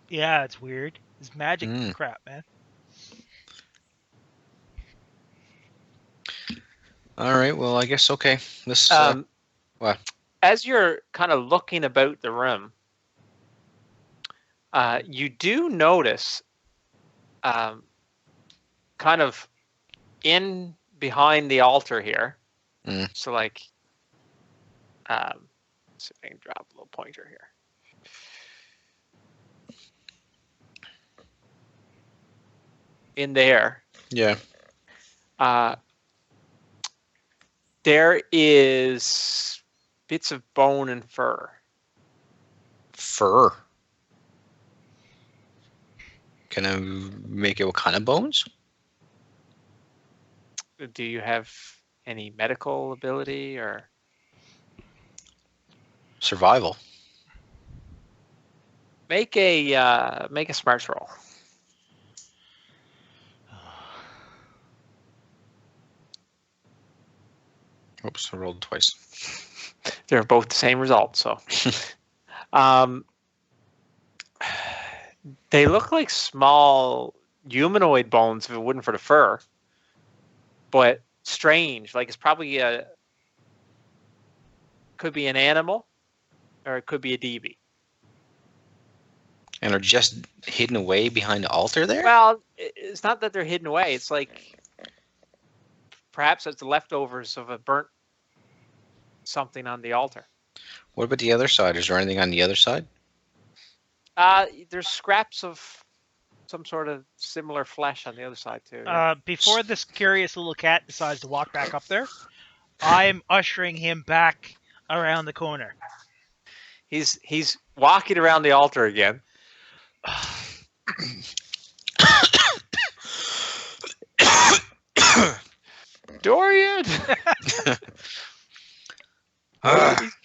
Yeah, it's weird. It's magic crap, man.
All right. Well, I guess okay. This. What?
As you're kind of looking about the room, you do notice, kind of in behind the altar here. So, like, let's see if I can drop a little pointer here. In there.
Yeah.
There is bits of bone and fur.
Fur. Can I make it what kind of bones?
Do you have any medical ability or
Survival.
make a smarts roll?
Oops, I rolled twice.
They're both the same result, so. They look like small humanoid bones if it wasn't for the fur, but strange. Like it's probably could be an animal, or it could be a DB.
And are just hidden away behind the altar there?
Well, it's not that they're hidden away. It's like perhaps it's the leftovers of a burnt something on the altar.
What about the other side? Is there anything on the other side?
There's scraps of some sort of similar flesh on the other side too.
Before this curious little cat decides to walk back up there, I'm ushering him back around the corner.
He's walking around the altar again. Dorian! He's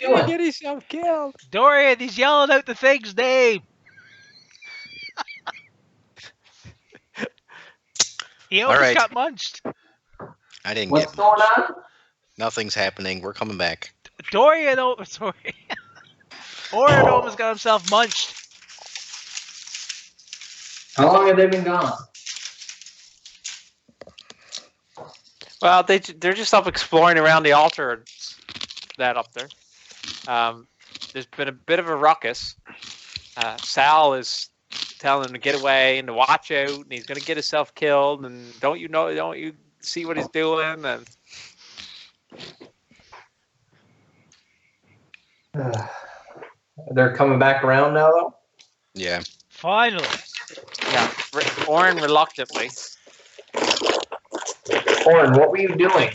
gonna get himself killed.
Dorian, he's yelling out the thing's name. He almost
right.
got munched.
I didn't
What's
get
going
much.
on?
Nothing's happening. We're coming back.
Dorian, sorry. Dorian almost got himself munched.
How long have they been gone?
Well, they're just up exploring around the altar. That up there. There's been a bit of a ruckus. Sal is telling him to get away and to watch out, and he's going to get himself killed. And don't you see what he's doing? And
They're coming back around now, though?
Yeah.
Finally.
yeah, Orin reluctantly.
Orin, what were you doing?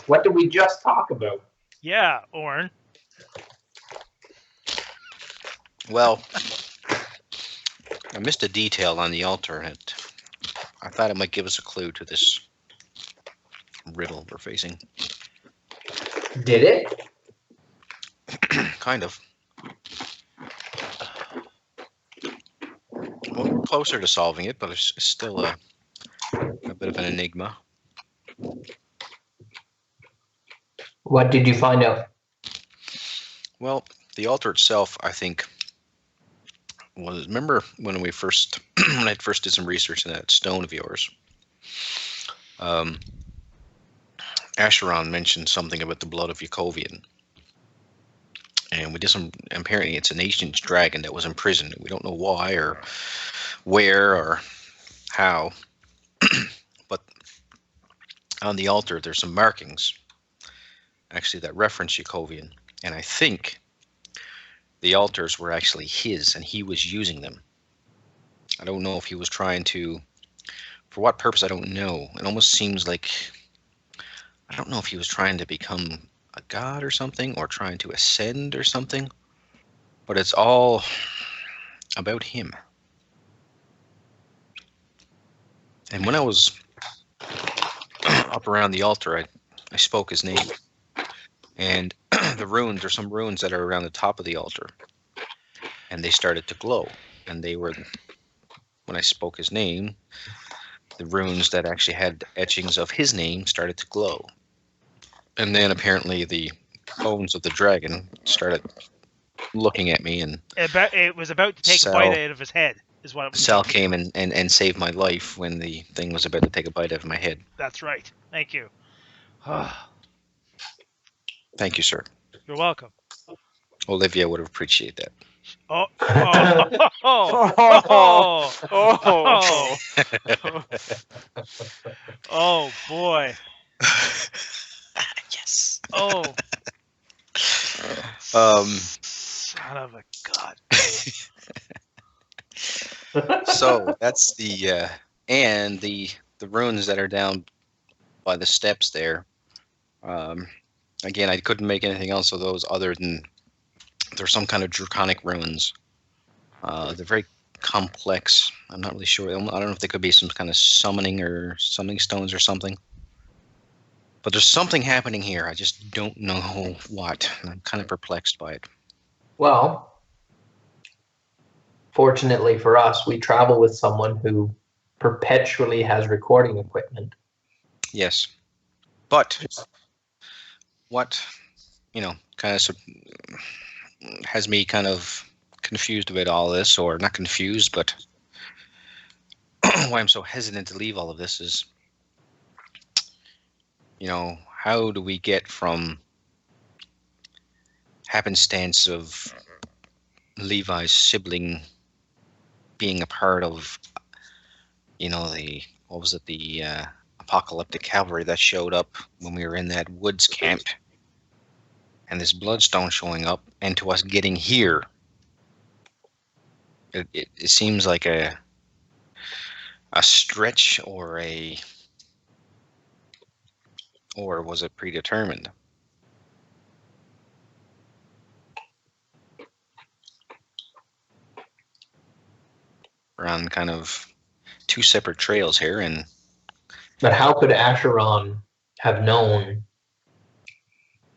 What did we just talk about?
Yeah, Orin.
Well, I missed a detail on the altar, and I thought it might give us a clue to this riddle we're facing.
Did it?
Kind of. Well, we're closer to solving it, but it's still a bit of an enigma.
What did you find out?
Well, the altar itself, I think, was. Remember when we first, when I first did some research in that stone of yours? Acheron mentioned something about the blood of Yakovian. And we did some. Apparently, it's an ancient dragon that was imprisoned. We don't know why or where or how. But on the altar, there's some markings, actually, that reference Yakovian. And I think the altars were actually his, and he was using them. I don't know if he was trying to. For what purpose, I don't know. It almost seems like. I don't know if he was trying to become a god or something, or trying to ascend or something, but it's all about him. And when I was up around the altar, I spoke his name, and the runes, there's some runes that are around the top of the altar, and they started to glow, and they were, when I spoke his name, the runes that actually had etchings of his name started to glow. And then apparently the bones of the dragon started looking at me, and
It was about to take a bite out of his head, is what it was.
Sal came and saved my life when the thing was about to take a bite out of my head.
That's right. Thank you.
Thank you, sir.
You're welcome.
Olivia would have appreciated that.
Oh, oh boy.
Yes.
Oh. Son of a god.
So that's the and the runes that are down by the steps there. Again, I couldn't make anything else of those other than they're some kind of draconic runes. They're very complex. I'm not really sure. I don't know if they could be some kind of summoning stones or something. But there's something happening here. I just don't know what. And I'm kind of perplexed by it.
Well, fortunately for us, we travel with someone who perpetually has recording equipment.
Yes. But what, kind of has me kind of confused about all this, or not confused, but why I'm so hesitant to leave all of this is, how do we get from happenstance of Levi's sibling being a part of, the apocalyptic cavalry that showed up when we were in that woods camp, and this bloodstone showing up, and to us getting here. It seems like a stretch, or was it predetermined? We're on kind of two separate trails here, and
But how could Acheron have known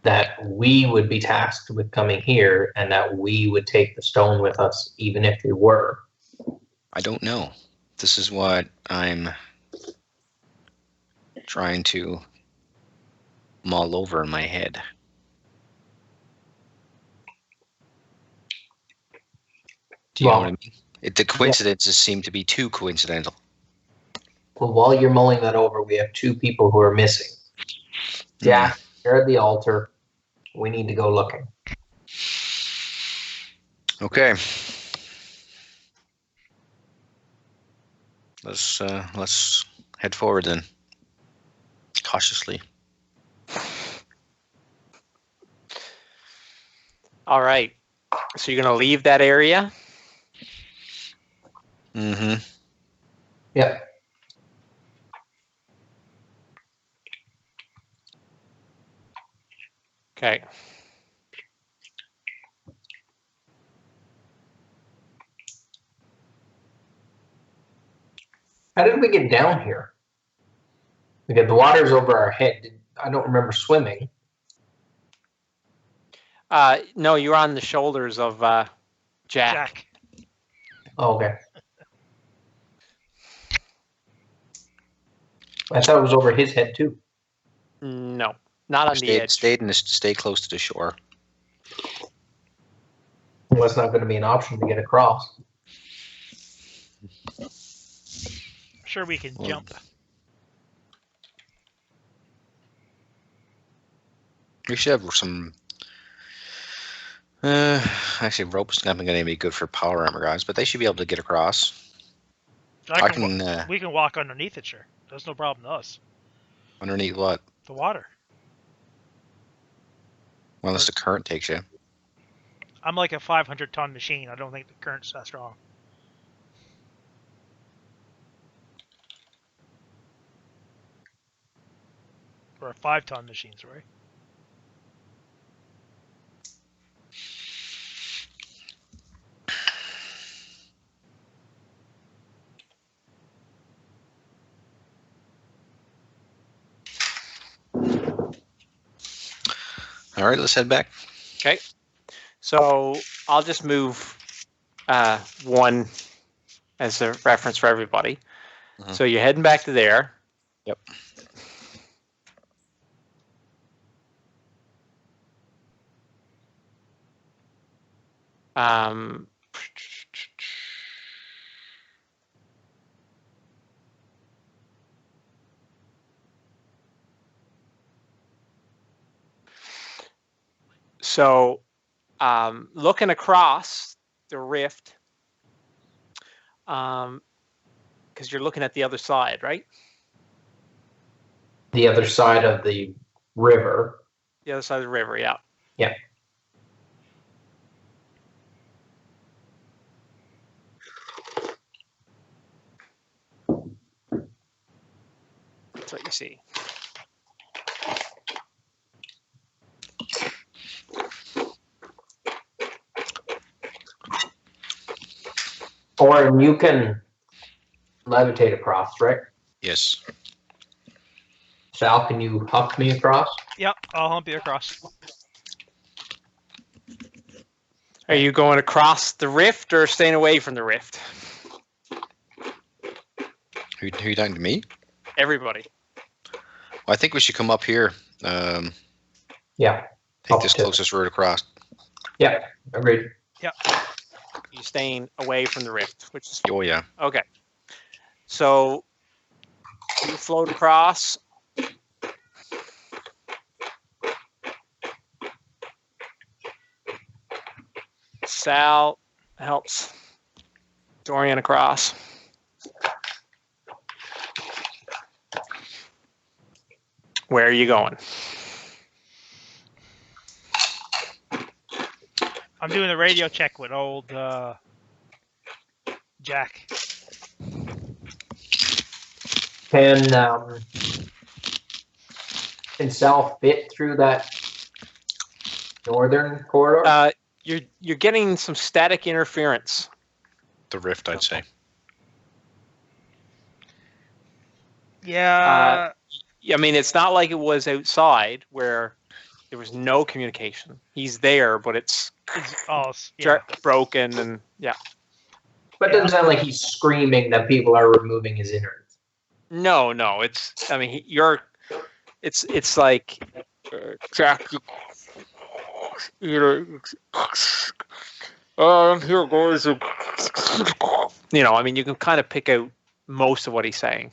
that we would be tasked with coming here and that we would take the stone with us, even if we were?
I don't know. This is what I'm trying to mull over in my head. Do you know what I mean? The coincidences seem to be too coincidental.
Well, while you're mulling that over, we have two people who are missing. Jack, you're at the altar. We need to go looking.
Okay. Let's head forward then. Cautiously.
All right. So you're going to leave that area?
Mm-hmm.
Yep.
Okay.
How did we get down here? Because the water's over our head. I don't remember swimming.
No, you're on the shoulders of Jack.
Oh, okay. I thought it was over his head too.
No, not on the edge.
Stay close to the shore.
Well, that's not going to be an option to get across.
Sure, we can jump.
We should have some. Actually, rope's not going to be good for power armor guys, but they should be able to get across.
We can walk underneath it, sure. There's no problem to us.
Underneath what?
The water.
Well, unless the current takes you.
I'm like a 500-ton machine. I don't think the current's that strong. Or a 5-ton machine, sorry.
All right, let's head back.
Okay. So I'll just move one as a reference for everybody.
Uh-huh.
So you're heading back to there.
Yep.
So looking across the rift, because you're looking at the other side, right?
The other side of the river.
The other side of the river, yeah.
Yeah.
That's what you see.
Or you can levitate across, right?
Yes.
Sal, can you huck me across?
Yep, I'll hump you across.
Are you going across the rift or staying away from the rift?
Who you talking to me?
Everybody.
Well, I think we should come up here.
Yeah.
Take this closest route across.
Yeah, agreed.
Yep.
You staying away from the rift, which is
Oh yeah.
okay. So you float across. Sal helps Dorian across. Where are you going?
I'm doing a radio check with old Jack.
Can Sal fit through that northern corridor?
You're getting some static interference.
The rift, I'd say.
Yeah.
I mean, it's not like it was outside where there was no communication. He's there, but it's broken and yeah.
But it doesn't sound like he's screaming that people are removing his innards.
No. It's. I mean, It's like Jack. Here goes. I mean, you can kind of pick out most of what he's saying.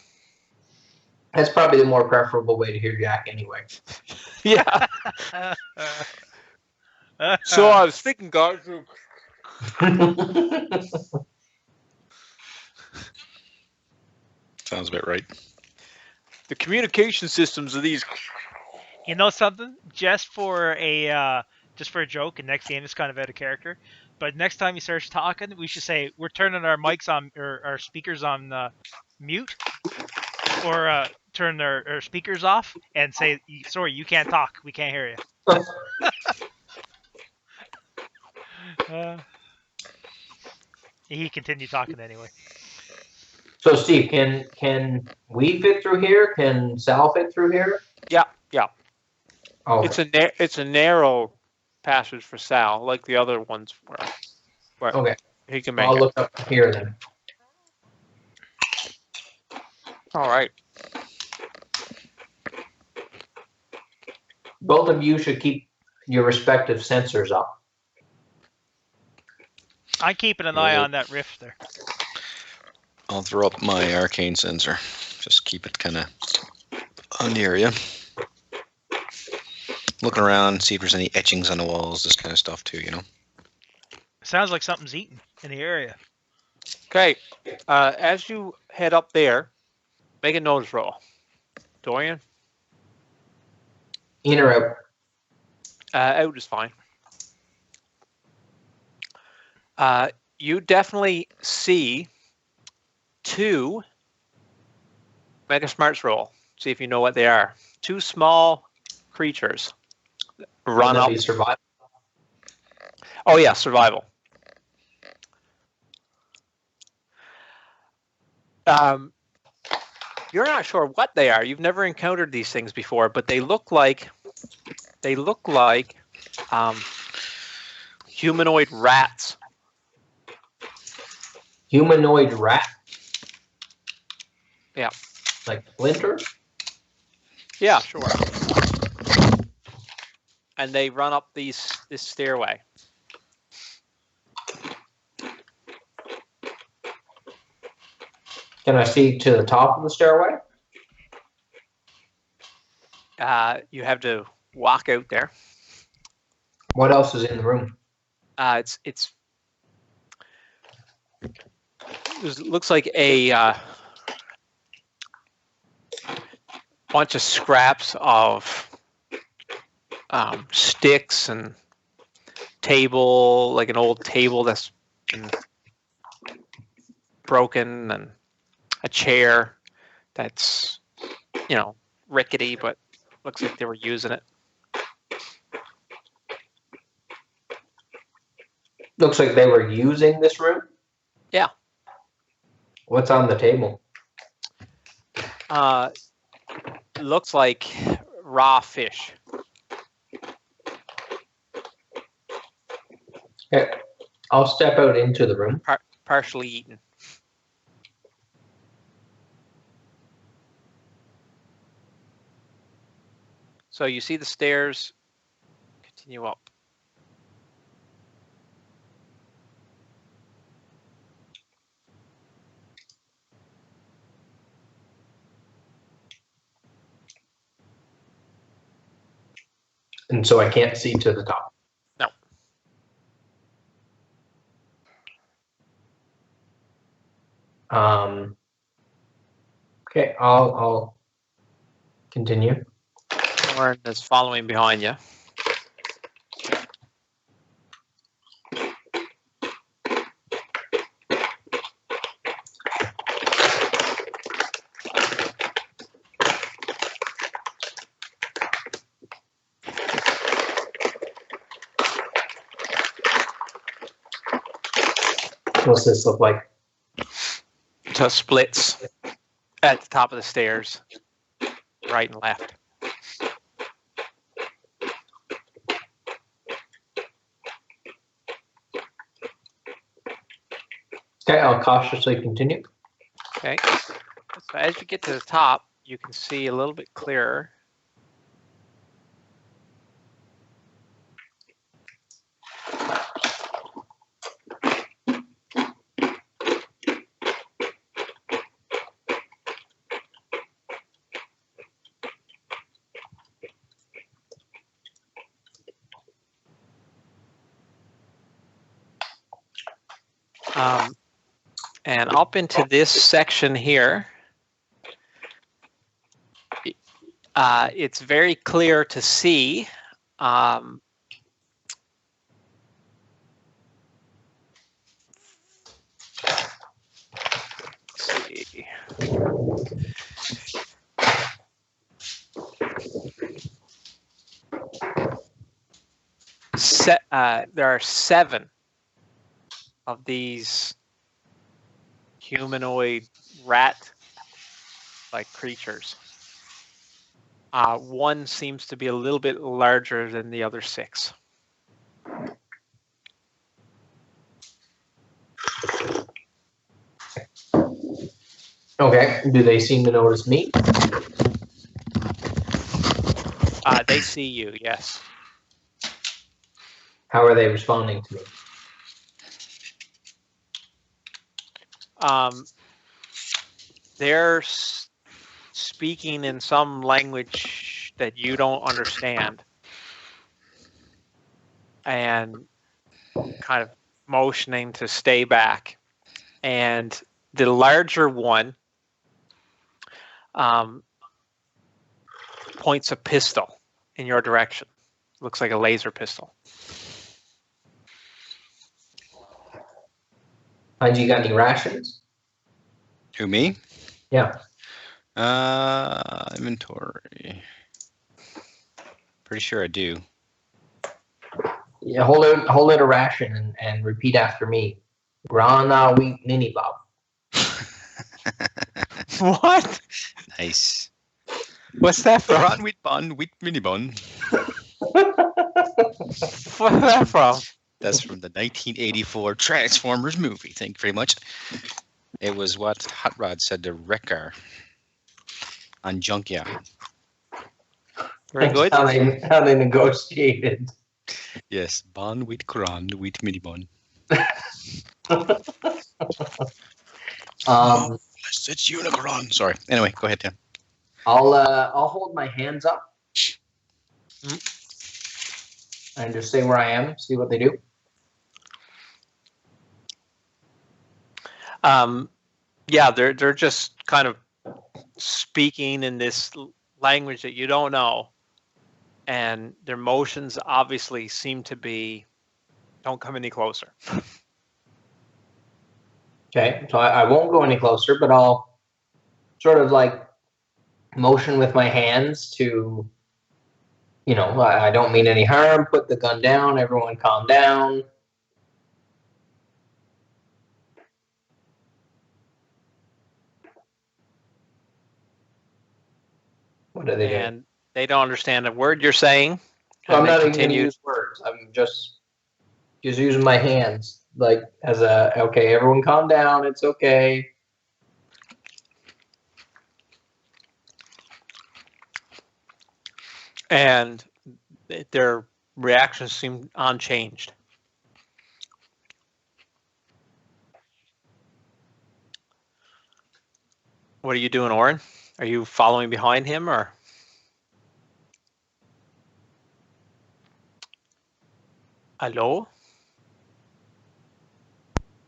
That's probably the more preferable way to hear Jack anyway.
Yeah. So I was thinking, guys.
Sounds a bit right.
The communication systems of these.
You know something? Just for a joke, and next game is kind of out of character. But next time he starts talking, we should say we're turning our mics on or our speakers on mute, or turn our speakers off and say, "Sorry, you can't talk. We can't hear you." He continued talking anyway.
So, Steve, can we fit through here? Can Sal fit through here?
Yeah.
Oh,
It's a narrow passage for Sal, like the other ones were.
okay.
He can make
I'll
it.
look up here then.
All right.
Both of you should keep your respective sensors up.
I'm keeping an eye on that rift there.
I'll throw up my arcane sensor. Just keep it kind of on the area. Looking around, see if there's any etchings on the walls, this kind of stuff too,
Sounds like something's eating in the area.
Okay. As you head up there, make a notice roll. Dorian?
In or out?
Out is fine. You definitely see two. Make a smarts roll. See if you know what they are. Two small creatures. Run up.
Survival.
Oh yeah, survival. You're not sure what they are. You've never encountered these things before, but they look like humanoid rats.
Humanoid rat?
Yeah.
Like Splinter?
Yeah, sure. And they run up this stairway.
Can I see to the top of the stairway?
You have to walk out there.
What else is in the room?
It looks like a bunch of scraps of sticks and table, like an old table that's been broken, and a chair that's rickety, but looks like they were using it.
Looks like they were using this room?
Yeah.
What's on the table?
Looks like raw fish.
Okay. I'll step out into the room.
Partially eaten. So you see the stairs continue up.
And so I can't see to the top.
No.
Okay, I'll continue.
Orin is following behind you.
What's this look like?
Just splits at the top of the stairs, right and left.
Okay, I'll cautiously continue.
Okay. So as you get to the top, you can see a little bit clearer. And up into this section here, it's very clear to see. Let's see. There are 7 of these humanoid rat-like creatures. One seems to be a little bit larger than the other 6.
Okay, do they seem to notice me?
They see you, yes.
How are they responding to me?
They're speaking in some language that you don't understand, and kind of motioning to stay back. And the larger one points a pistol in your direction. Looks like a laser pistol.
And you got any rations?
Who, me?
Yeah.
Inventory. Pretty sure I do.
Yeah, hold out a ration and repeat after me. Grana wheat mini bob.
What?
Nice.
What's that from?
Ron wheat bun, wheat mini bun.
What's that from?
That's from the 1984 Transformers movie. Thank you very much. It was what Hot Rod said to Wrecker on Junkyard.
Very good.
How they negotiated.
Yes, Bon wheat Kran, wheat mini bun. It's Unicron. Sorry. Anyway, go ahead, Tim.
I'll hold my hands up and just say where I am. See what they do.
Yeah, they're just kind of speaking in this language that you don't know, and their motions obviously seem to be, don't come any closer.
Okay, so I won't go any closer, but I'll sort of like motion with my hands to, I don't mean any harm. Put the gun down. Everyone calm down. What are they doing?
And they don't understand a word you're saying.
So I'm
they
not even going to
continue.
use words. I'm just using my hands, like as a, okay, everyone calm down. It's okay.
And their reactions seem unchanged. What are you doing, Oren? Are you following behind him, or? Hello?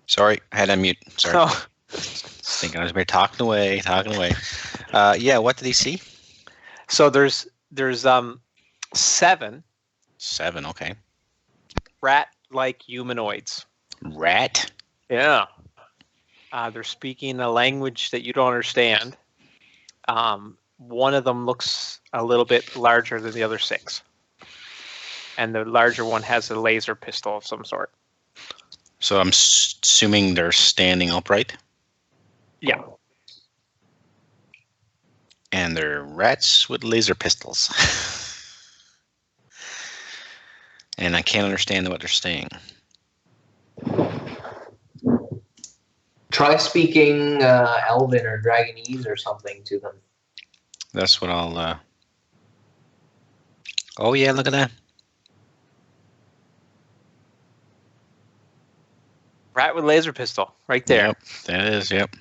Sorry, I had on mute. Sorry.
Oh,
thinking I was talking away. Yeah, what did he see?
So there's 7
7, okay.
rat-like humanoids.
Rat?
Yeah. They're speaking a language that you don't understand. One of them looks a little bit larger than the other 6. And the larger one has a laser pistol of some sort.
So I'm assuming they're standing upright?
Yeah.
And they're rats with laser pistols. And I can't understand what they're saying.
Try speaking Elven or Dragonese or something to them.
That's what I'll... Oh, yeah, look at that.
Rat with laser pistol, right there.
Yep, that is, yep.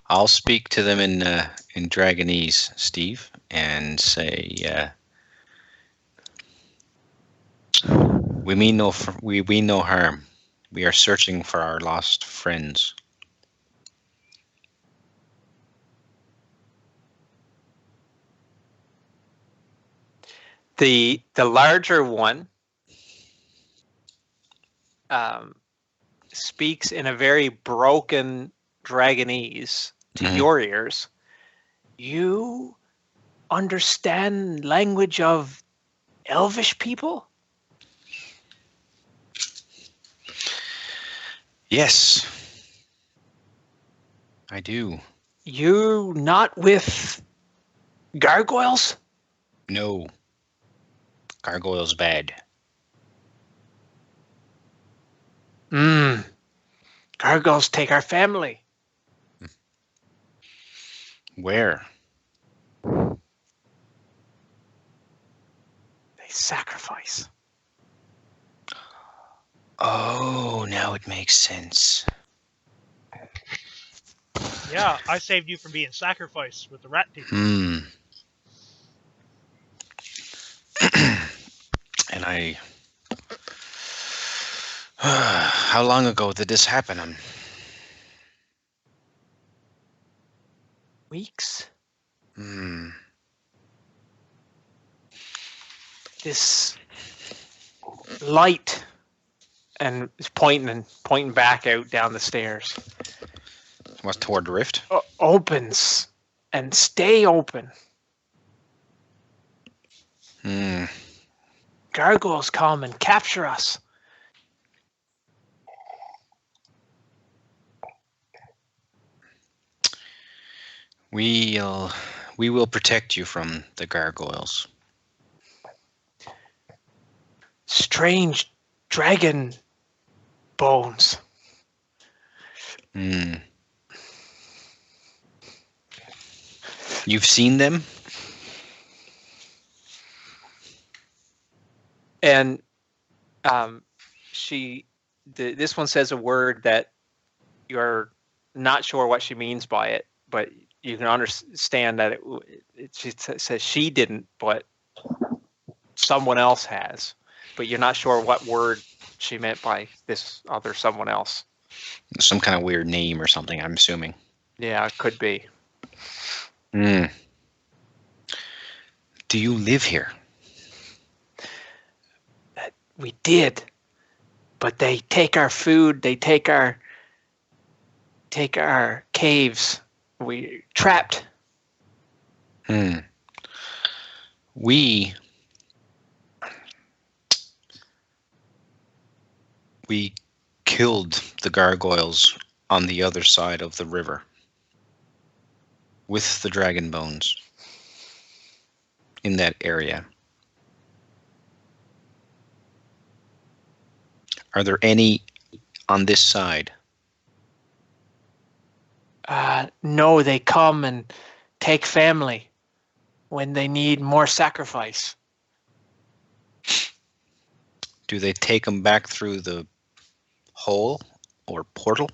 I'll speak to them in Dragonese, Steve, and say, we mean no harm. We are searching for our lost friends.
The larger one speaks in a very broken Dragonese to your ears. You understand language of Elvish people?
Yes, I do.
You not with gargoyles?
No. Gargoyle's bad.
Gargoyles take our family.
Where?
They sacrifice.
Oh, now it makes sense.
Yeah, I saved you from being sacrificed with the rat people.
And I... How long ago did this happen?
Weeks? This light, and it's pointing back out down the stairs.
What's toward the rift?
Opens and stay open. Gargoyles come and capture us.
We will protect you from the gargoyles.
Strange dragon bones.
You've seen them?
And this one says a word that you're not sure what she means by it, but you can understand that she says she didn't, but someone else has. But you're not sure what word she meant by this other someone else.
Some kind of weird name or something, I'm assuming.
Yeah, it could be.
Do you live here?
We did, but they take our food. They take our caves. We trapped.
We killed the gargoyles on the other side of the river with the dragon bones in that area. Are there any on this side?
No, they come and take family when they need more sacrifice.
Do they take them back through the hole or portal?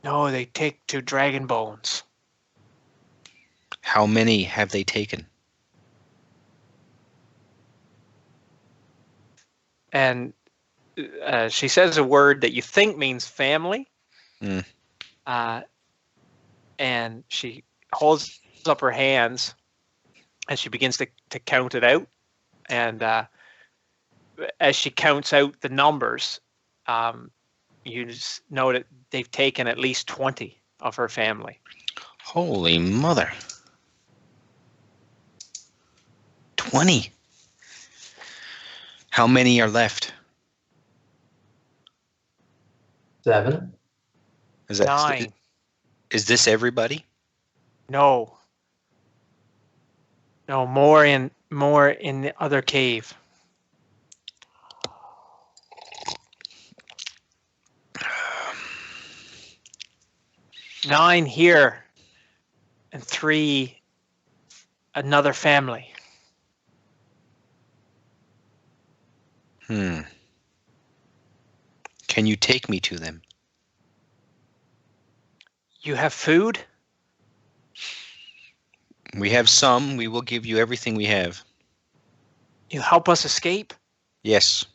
No, they take to dragon bones.
How many have they taken?
And she says a word that you think means family, and she holds up her hands, and she begins to count it out. And as she counts out the numbers, you just know that they've taken at least 20 of her family.
Holy mother. 20. How many are left?
7.
Is that
9.
Is this everybody?
No. No, more in the other cave. 9 here, and 3 another family.
Can you take me to them?
You have food?
We have some. We will give you everything we have.
You help us escape?
Yes.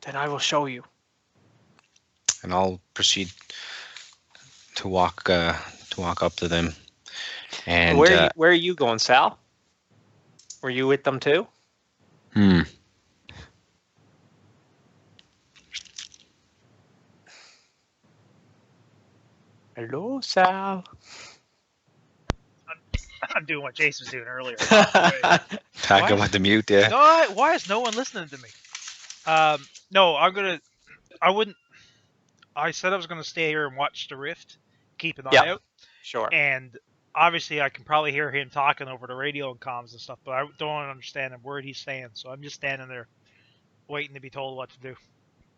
Then I will show you.
And I'll proceed to walk up to them. And
where are you going, Sal? Were you with them too? Hello, Sal.
I'm doing what Jason was doing earlier.
Talking about the mute, yeah.
No, why is no one listening to me? No, I wouldn't. I said I was gonna stay here and watch the rift, keep an eye out.
Sure.
And obviously, I can probably hear him talking over the radio and comms and stuff, but I don't understand a word he's saying. So I'm just standing there, waiting to be told what to do.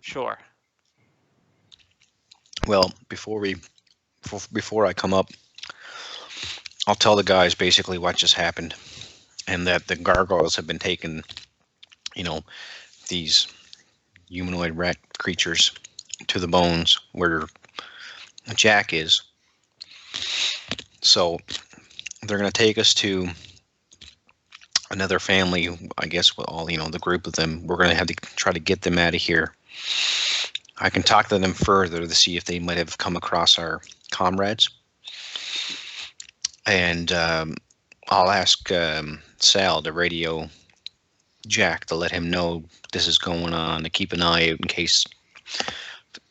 Sure.
Well, before I come up, I'll tell the guys basically what just happened, and that the gargoyles have been taking, these humanoid rat creatures to the bones where Jack is. So they're going to take us to another family, I guess, with all, the group of them. We're going to have to try to get them out of here. I can talk to them further to see if they might have come across our comrades. And I'll ask Sal to radio Jack to let him know this is going on, to keep an eye out in case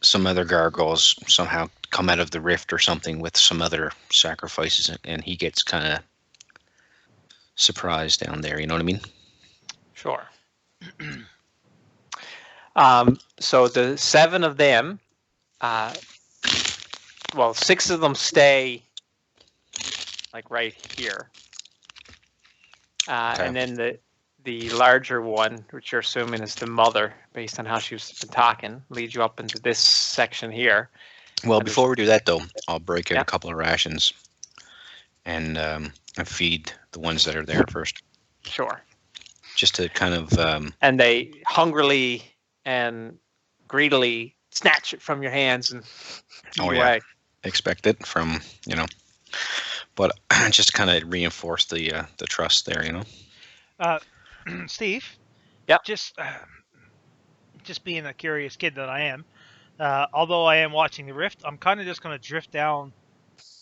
some other gargoyles somehow come out of the rift or something with some other sacrifices, and he gets kind of surprised down there. You know what I mean?
Sure. So the 7 of them, 6 of them stay like right here.
Okay.
And then the larger one, which you're assuming is the mother, based on how she's been talking, leads you up into this section here.
Well, before we do that, though, I'll break out a couple of rations and feed the ones that are there first.
Sure.
Just to kind of...
and they hungrily and greedily snatch it from your hands and away.
Expect it from, but just kind of reinforce the trust there,
Steve.
Yeah.
Just being a curious kid that I am, although I am watching the rift, I'm kind of just going to drift down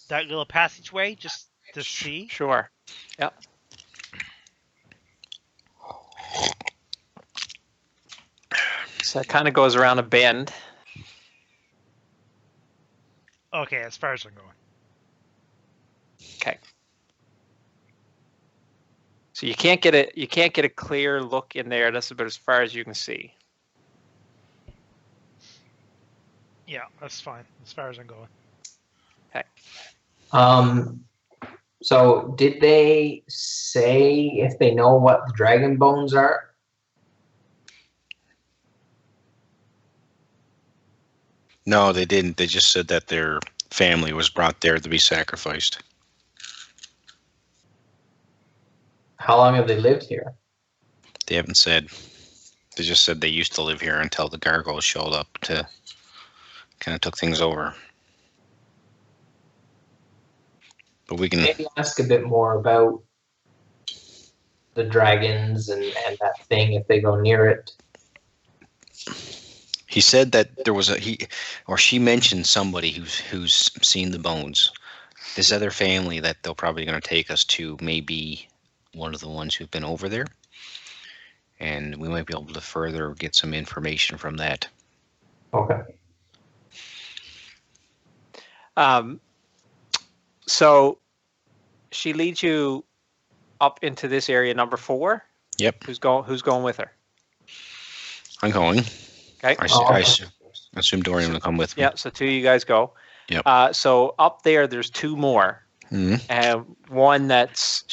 that little passageway just to see.
Sure. Yep. So it kind of goes around a bend.
Okay, as far as I'm going.
Okay. So you can't get a clear look in there. That's about as far as you can see.
Yeah, that's fine. As far as I'm going.
Okay.
So did they say if they know what the dragon bones are?
No, they didn't. They just said that their family was brought there to be sacrificed.
How long have they lived here?
They haven't said. They just said they used to live here until the gargoyles showed up to kind of took things over. But we can
maybe ask a bit more about the dragons and that thing if they go near it.
He said that there was she mentioned somebody who's seen the bones. This other family that they're probably going to take us to may be one of the ones who've been over there, and we might be able to further get some information from that.
Okay.
So she leads you up into this area number 4.
Yep.
Who's going with her?
I'm going.
Okay.
I assume Dorian will come with me.
Yeah. So 2 of you guys go.
Yep.
So up there's 2 more,
Mm-hmm.
and one that's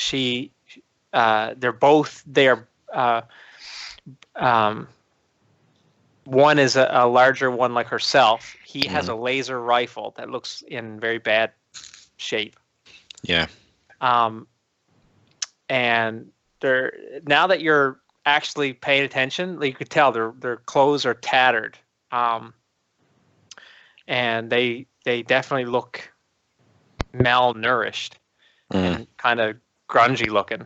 they're both there. One is a larger one like herself. He has a laser rifle that looks in very bad shape.
Yeah.
And now that you're actually paying attention, you could tell their clothes are tattered. And they definitely look malnourished and kind of grungy looking.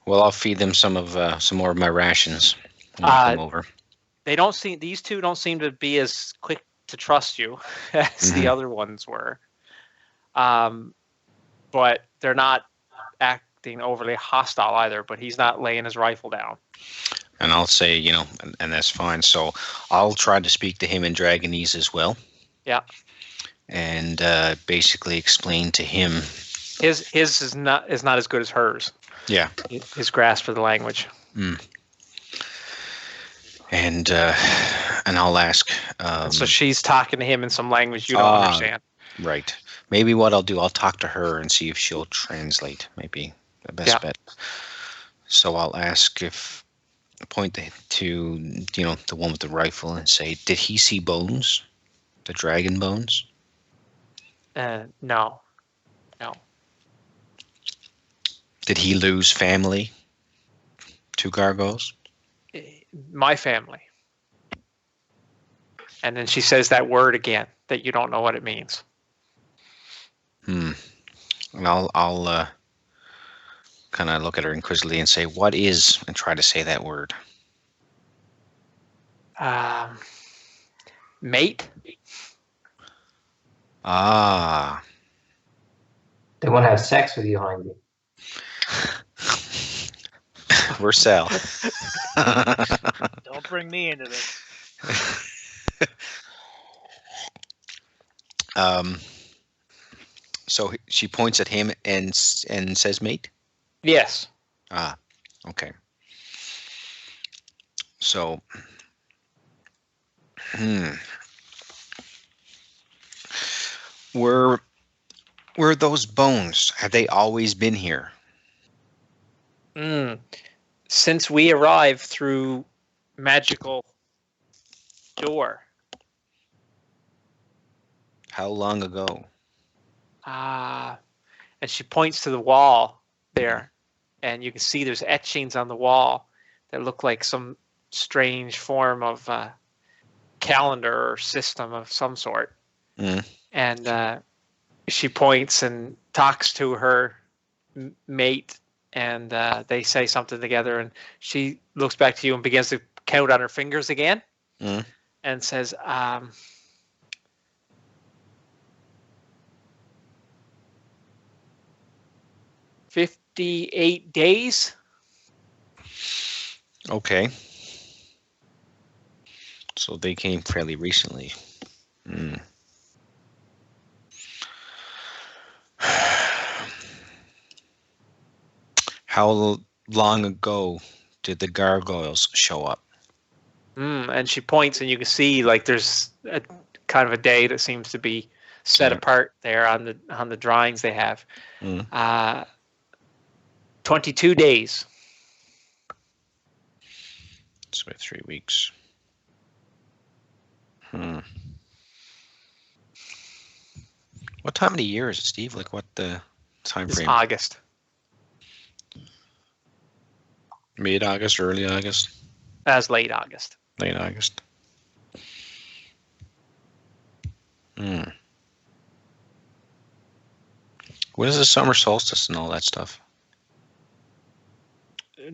Well, I'll feed them some more of my rations when they come over.
These 2 don't seem to be as quick to trust you as the other ones were. But they're not acting overly hostile either, but he's not laying his rifle down.
And I'll say, and that's fine. So I'll try to speak to him in Dragonese as well.
Yeah.
And basically explain to him.
His is not as good as hers.
Yeah.
His grasp for the language.
And I'll ask.
So she's talking to him in some language you don't understand.
Right. Maybe what I'll do, I'll talk to her and see if she'll translate. Maybe the best bet. So I'll ask point to the one with the rifle and say, did he see bones? The dragon bones?
No.
Did he lose family to gargoyles?
My family. And then she says that word again that you don't know what it means.
And I'll kind of look at her inquisitively and say, what is, and try to say that word.
Mate?
Ah.
They want to have sex with you, Heinrich.
We're Sal.
Don't bring me into this.
So she points at him and says, mate?
Yes.
Ah, okay. So, were those bones, have they always been here?
Since we arrived through magical door.
How long ago?
And she points to the wall there, and you can see there's etchings on the wall that look like some strange form of calendar or system of some sort. And she points and talks to her mate, and they say something together, and she looks back to you and begins to count on her fingers again and says, 58 days.
Okay. So they came fairly recently. How long ago did the gargoyles show up?
And she points, and you can see like there's a kind of a day that seems to be set apart there on the drawings they have. 22 days.
It's about 3 weeks. What time of the year is it, Steve? Like what the time frame?
It's August.
Mid-August, early August?
As late August.
Late August. When is the summer solstice and all that stuff?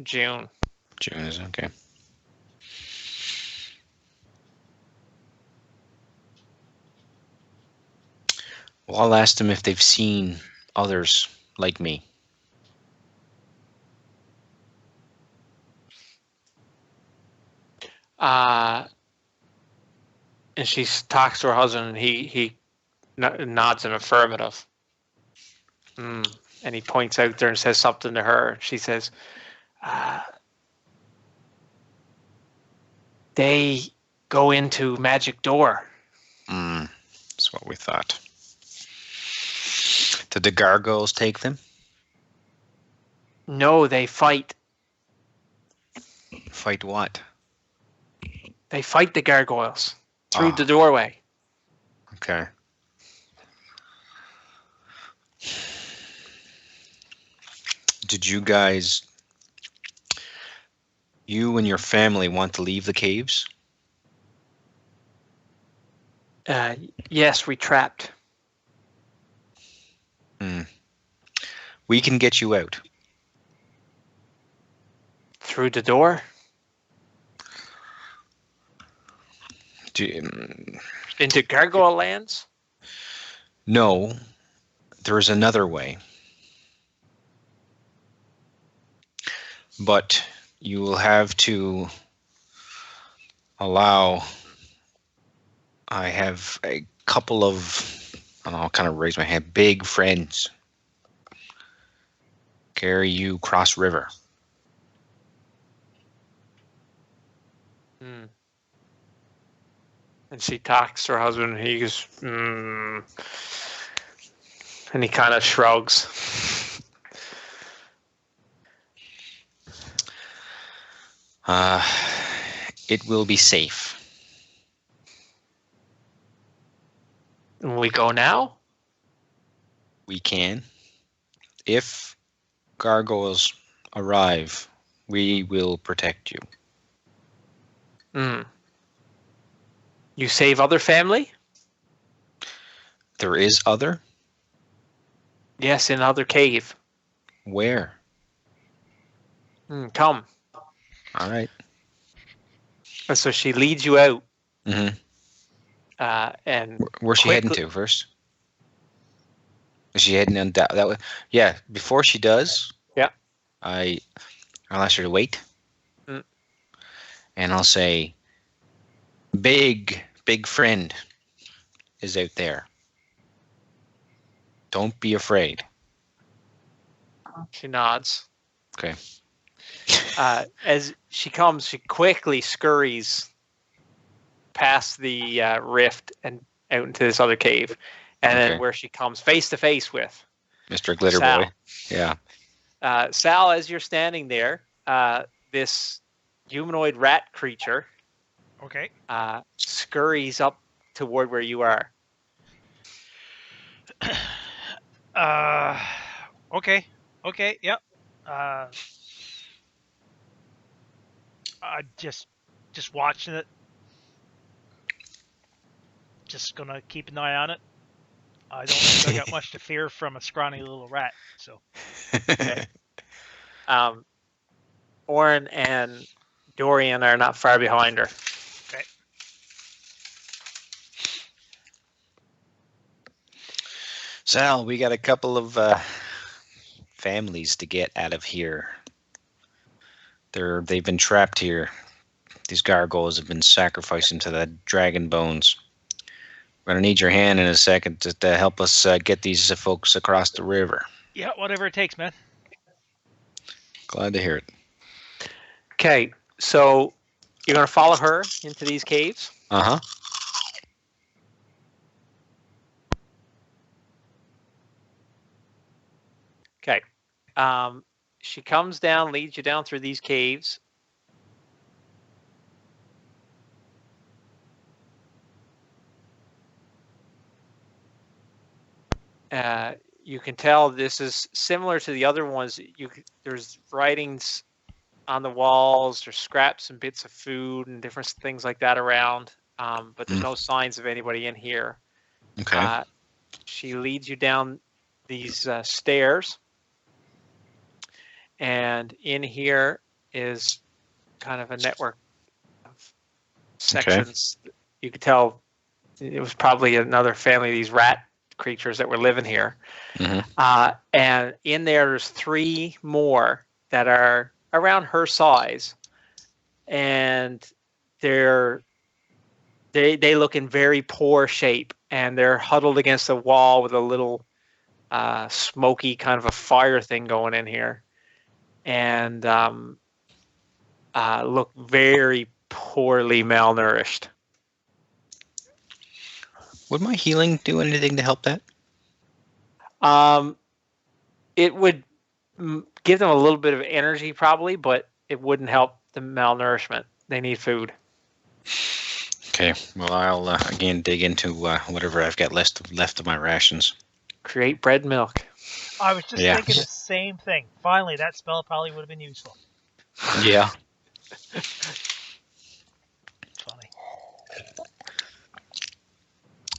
June.
June is okay. Well, I'll ask them if they've seen others like me.
And she talks to her husband, and he nods an affirmative. And he points out there and says something to her. She says, they go into magic door.
That's what we thought. Did the gargoyles take them?
No, they fight.
Fight what?
They fight the gargoyles through the doorway.
Okay. Did you guys, you and your family, want to leave the caves?
Yes, we trapped.
We can get you out.
Through the door? Into gargoyle lands?
No, there's another way. But you will have to allow. I have a couple of, and I'll kind of raise my hand, big friends carry you cross river.
And she talks to her husband, and he goes, and he kind of shrugs.
It will be safe.
And we go now?
We can. If gargoyles arrive, we will protect you.
You save other family?
There is other?
Yes, in other cave.
Where?
Come.
All right.
And so she leads you out.
Mm-hmm.
And
where's she heading to first? Is she heading on that way? Yeah. Before she does,
yeah,
I'll ask her to wait, and I'll say, "Big friend is out there. Don't be afraid."
She nods.
Okay.
As she comes, she quickly scurries past the rift and out into this other cave, and then where she comes face to face with
Mr. Glitter
Sal.
Boy. Yeah.
Sal, as you're standing there, this humanoid rat creature scurries up toward where you are.
Okay, yep. Just watching it. Just gonna keep an eye on it. I don't think I got much to fear from a scrawny little rat. So.
Okay. Oren and Dorian are not far behind her.
Okay.
Sal, we got a couple of families to get out of here. They've been trapped here. These gargoyles have been sacrificing to the dragon bones. We're gonna need your hand in a second to help us get these folks across the river.
Yeah, whatever it takes, man.
Glad to hear it.
Okay, so you're gonna follow her into these caves?
Uh-huh.
Okay. She comes down, leads you down through these caves. You can tell this is similar to the other ones. There's writings on the walls, there's scraps and bits of food and different things like that around, but there's no signs of anybody in here.
Okay.
She leads you down these stairs, and in here is kind of a network of sections. Okay. You could tell it was probably another family of these rat creatures that were living here.
Mhm.
And in there's 3 more that are around her size, and they look in very poor shape, and they're huddled against a wall with a little smoky kind of a fire thing going in here, and look very poorly malnourished.
Would my healing do anything to help that?
It would give them a little bit of energy probably, but it wouldn't help the malnourishment. They need food.
Okay. Well, I'll again dig into whatever I've got left of my rations.
Create bread and milk.
I was just
Yeah.
thinking the same thing. Finally, that spell probably would have been useful.
Yeah.
Funny.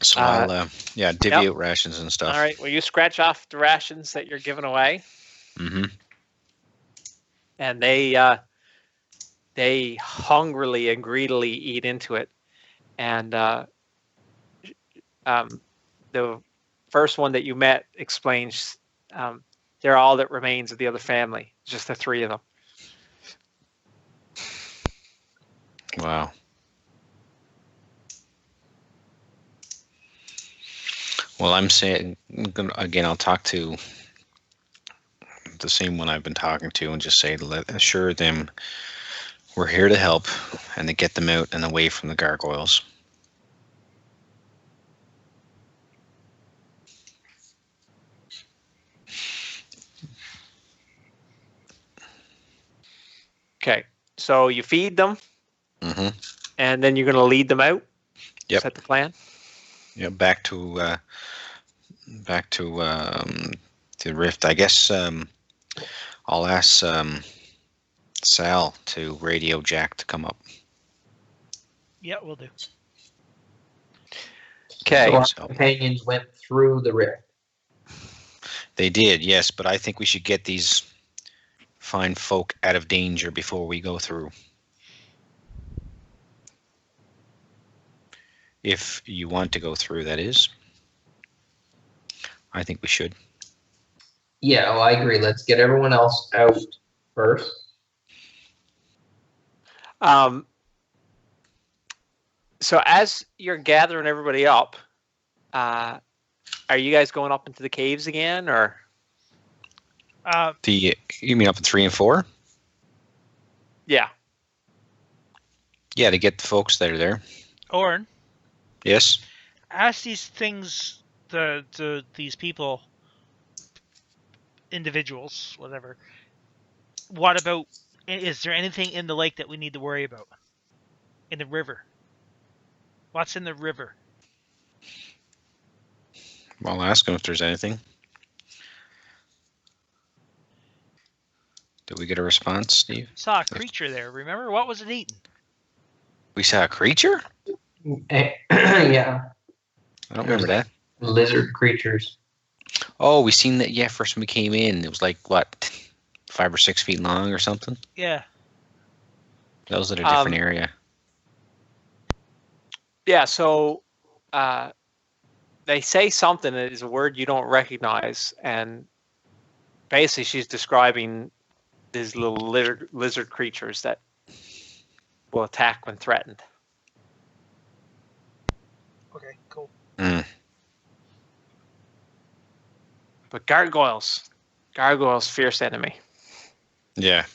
So I'll divvy out rations and stuff.
All right. Well, you scratch off the rations that you're giving away,
Mm-hmm.
and they hungrily and greedily eat into it. And the first one that you met explains they're all that remains of the other family, just the 3 of them.
Wow. Well, I'm saying again. I'll talk to the same one I've been talking to and just say, assure them we're here to help and to get them out and away from the gargoyles.
Okay. So you feed them,
Mm-hmm.
and then you're going to lead them out.
Yep.
Is that the plan?
Yeah. Back to the rift. I guess I'll ask Sal to radio Jack to come up.
Yeah, we'll do.
Okay.
So our
So-
companions went through the rift.
They did, yes, but I think we should get these fine folk out of danger before we go through. If you want to go through, that is. I think we should.
Yeah, well, I agree. Let's get everyone else out first.
So as you're gathering everybody up, are you guys going up into the caves again, or?
You mean up in 3 and 4?
Yeah.
Yeah, to get the folks that are there.
Oren,
Yes.
ask these things to these people, individuals, whatever. What about? Is there anything in the lake that we need to worry about? In the river. What's in the river?
I'll ask them if there's anything. Did we get a response, Steve?
Saw a creature there. Remember, what was it eating?
We saw a creature?
Yeah,
I don't remember that.
lizard creatures.
Oh, we seen that, yeah, first when we came in. It was like, what, 5 or 6 feet long or something?
Yeah.
That was at a different area.
Yeah. So they say something that is a word you don't recognize, and basically she's describing these little lizard creatures that will attack when threatened.
Okay, cool.
Mm.
But gargoyles, fierce enemy.
Yeah.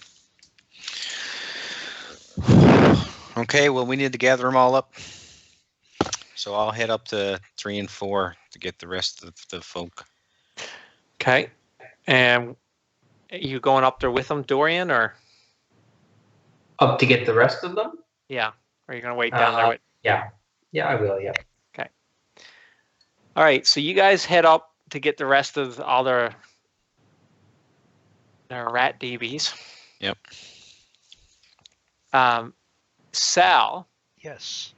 Okay, well, we need to gather them all up. So I'll head up to 3 and 4 to get the rest of the folk.
Okay. And are you going up there with them, Dorian, or?
Up to get the rest of them?
Yeah. Or are you going to wait down there with?
Yeah. Yeah, I will, yeah.
All right. So you guys head up to get the rest of all their rat DBs.
Yep.
Sal,
Yes.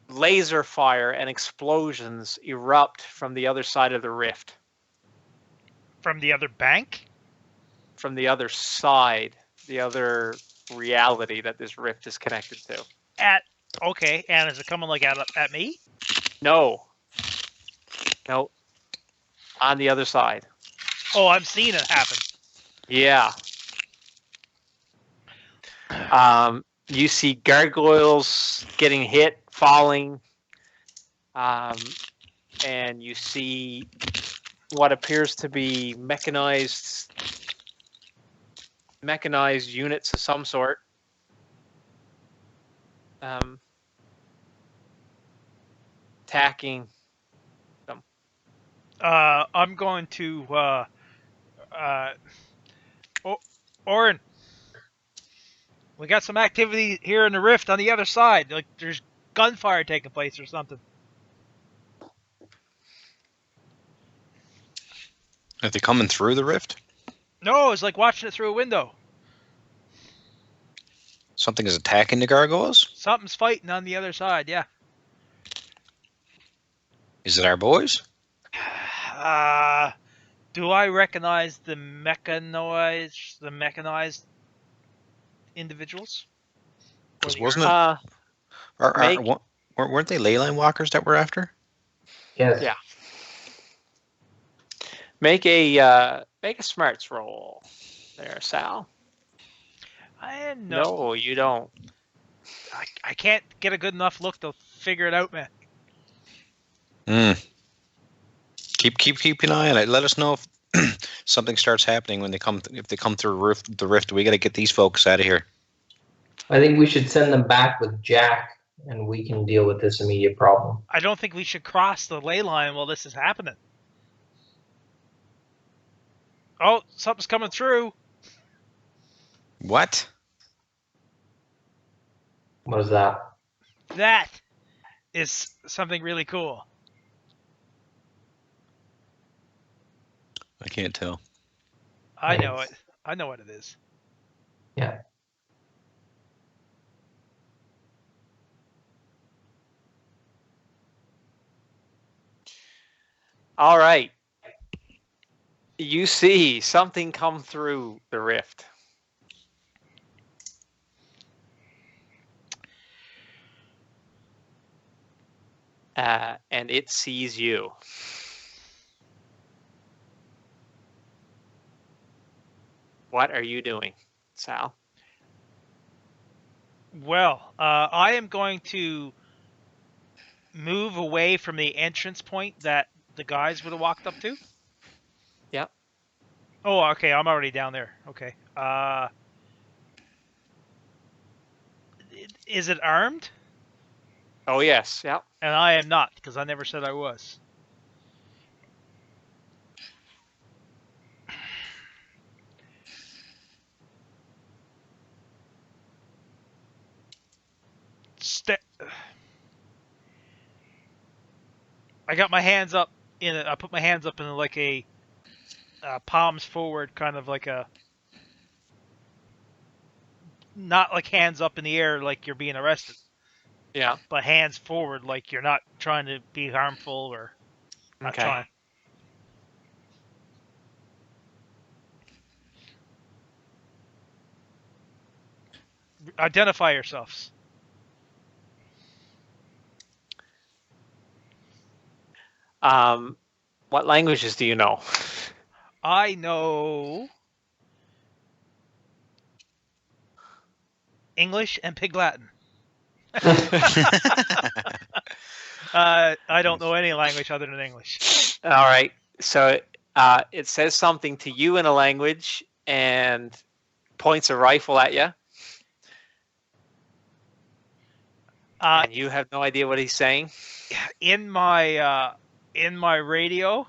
laser fire and explosions erupt from the other side of the rift.
From the other bank?
From the other side, the other reality that this rift is connected to.
Okay, and is it coming like at me?
No. No, on the other side.
Oh, I'm seeing it happen.
Yeah. You see gargoyles getting hit, falling, and you see what appears to be mechanized units of some sort. Attacking them.
I'm going to Orin. We got some activity here in the rift on the other side. Like there's gunfire taking place or something.
Are they coming through the rift?
No, it's like watching it through a window.
Something is attacking the gargoyles?
Something's fighting on the other side, yeah.
Is it our boys?
Do I recognize the mechanized individuals?
Because wasn't it? Weren't they ley line walkers that we're after?
Yes.
Yeah. Make a smarts roll there, Sal. No, you don't.
I can't get a good enough look to figure it out, man.
Keep an eye on it. Let us know if something starts happening when they come. If they come through the rift, we got to get these folks out of here.
I think we should send them back with Jack, and we can deal with this immediate problem.
I don't think we should cross the ley line while this is happening. Oh, something's coming through.
What?
What is that?
That is something really cool.
I can't tell.
I know it. I know what it is.
Yeah.
All right. You see something come through the rift. And it sees you. What are you doing, Sal?
Well, I am going to move away from the entrance point that the guys would have walked up to.
Yep.
Oh, okay. I'm already down there. Okay. Is it armed?
Oh, yes. Yep.
And I am not, because I never said I was. I got my hands up I put my hands up in like a palms forward, kind of like a, not like hands up in the air like you're being arrested.
Yeah.
But hands forward like you're not trying to be harmful or not trying. Identify yourselves.
What languages do you know?
I know English and Pig Latin. I don't know any language other than English.
All right. So it says something to you in a language and points a rifle at you. And you have no idea what he's saying?
In my radio,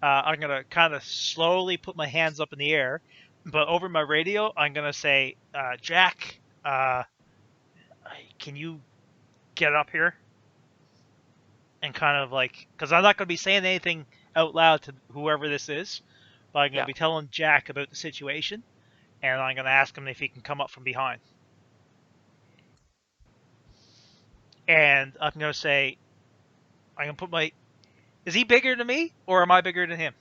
I'm going to kind of slowly put my hands up in the air. But over my radio, I'm going to say, Jack, can you get up here? And kind of like, because I'm not going to be saying anything out loud to whoever this is, but I'm going to be telling Jack about the situation, and I'm going to ask him if he can come up from behind. And I'm going to say, I'm going to put my... Is he bigger than me, or am I bigger than him?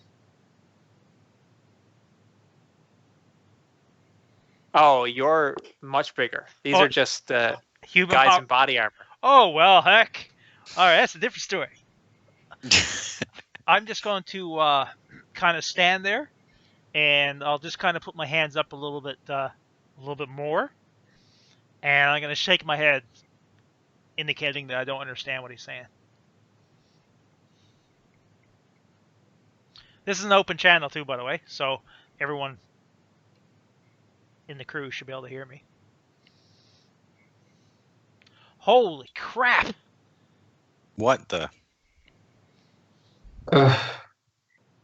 Oh, you're much bigger. These are just
human
guys in body armor.
Oh, well, heck. All right, that's a different story. I'm just going to kind of stand there, and I'll just kind of put my hands up a little bit more, and I'm going to shake my head, indicating that I don't understand what he's saying. This is an open channel too, by the way, so everyone in the crew should be able to hear me. Holy crap!
What the?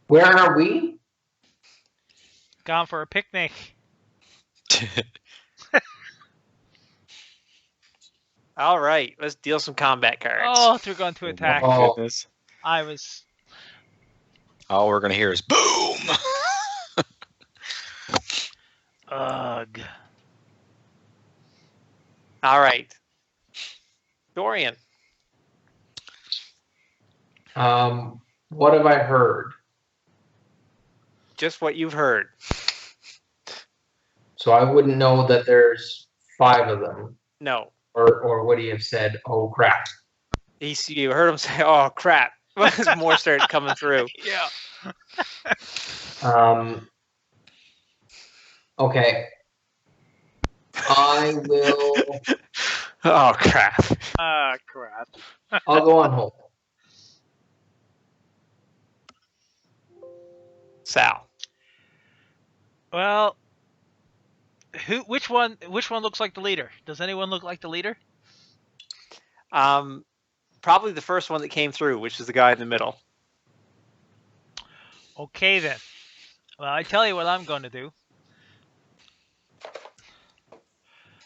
Where are we?
Gone for a picnic.
All right, let's deal some combat cards.
Oh, they're going to attack.
Oh.
Goodness.
I was...
All we're gonna hear is boom.
Ugh.
All right, Dorian.
What have I heard?
Just what you've heard.
So I wouldn't know that there's 5 of them.
No,
Or would he have said, "Oh crap"?
you heard him say, "Oh crap!" As more started coming through.
Yeah.
Okay. I will.
Oh crap!
Crap.
I'll go on hold.
Sal.
Well, which one looks like the leader? Does anyone look like the leader?
Probably the first one that came through, which is the guy in the middle.
Okay then. Well, I tell you what I'm going to do.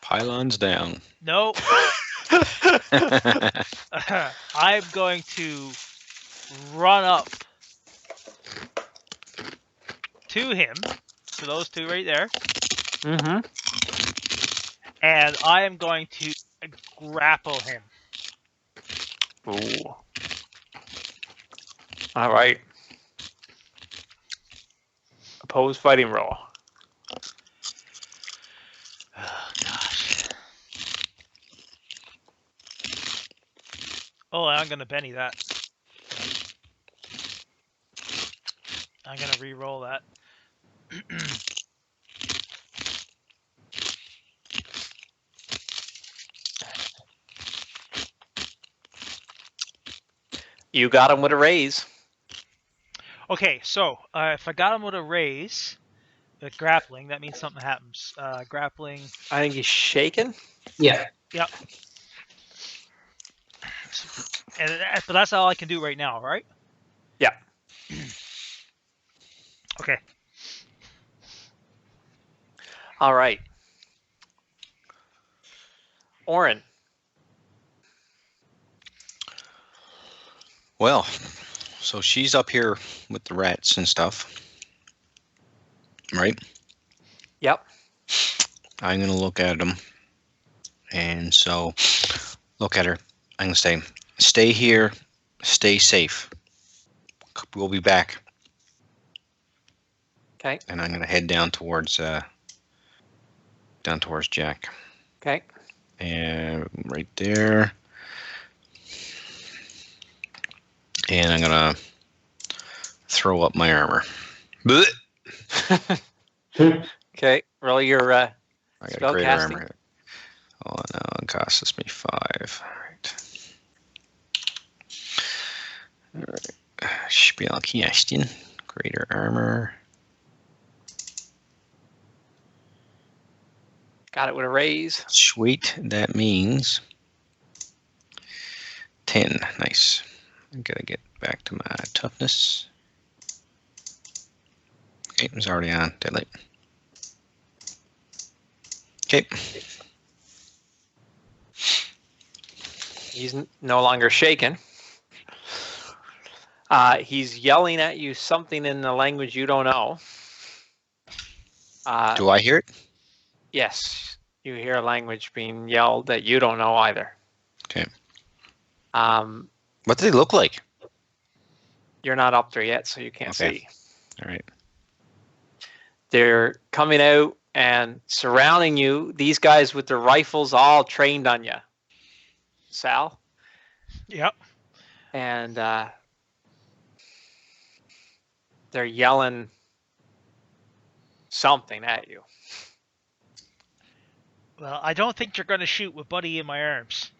Pylons down.
No. I'm going to run up to him, to those two right there,
Mm-hmm.
and I am going to grapple him.
Ooh. All right. Opposed fighting roll.
Oh, gosh. Oh, I'm going to Benny that. I'm going to re-roll that.
You got him with a raise.
Okay, so if I got him with a raise, grappling, that means something happens. Grappling.
I think he's shaken.
Yeah.
Yep. But that's all I can do right now, right?
Yeah.
Okay.
All right. Oren.
Well, so she's up here with the rats and stuff, right?
Yep.
I'm gonna look at them, and so look at her. I'm gonna stay here, stay safe. We'll be back.
Okay.
And I'm gonna head down towards Jack.
Okay.
And right there. And I'm gonna throw up my armor.
Okay. Roll your
I got
spell
greater
casting.
armor. Oh no, it costs me 5. All right. Spellcasting. Greater armor.
Got it with a raise.
Sweet. That means 10. Nice. I gotta get back to my toughness. Okay, it was already on. Deadly. Okay.
He's no longer shaken. He's yelling at you something in the language you don't know.
Do I hear it?
Yes, you hear a language being yelled that you don't know either.
Okay. What do they look like?
You're not up there yet, so you can't
Okay.
see.
All right.
They're coming out and surrounding you. These guys with their rifles all trained on you. Sal?
Yep.
And they're yelling something at you.
Well, I don't think you're going to shoot with Buddy in my arms.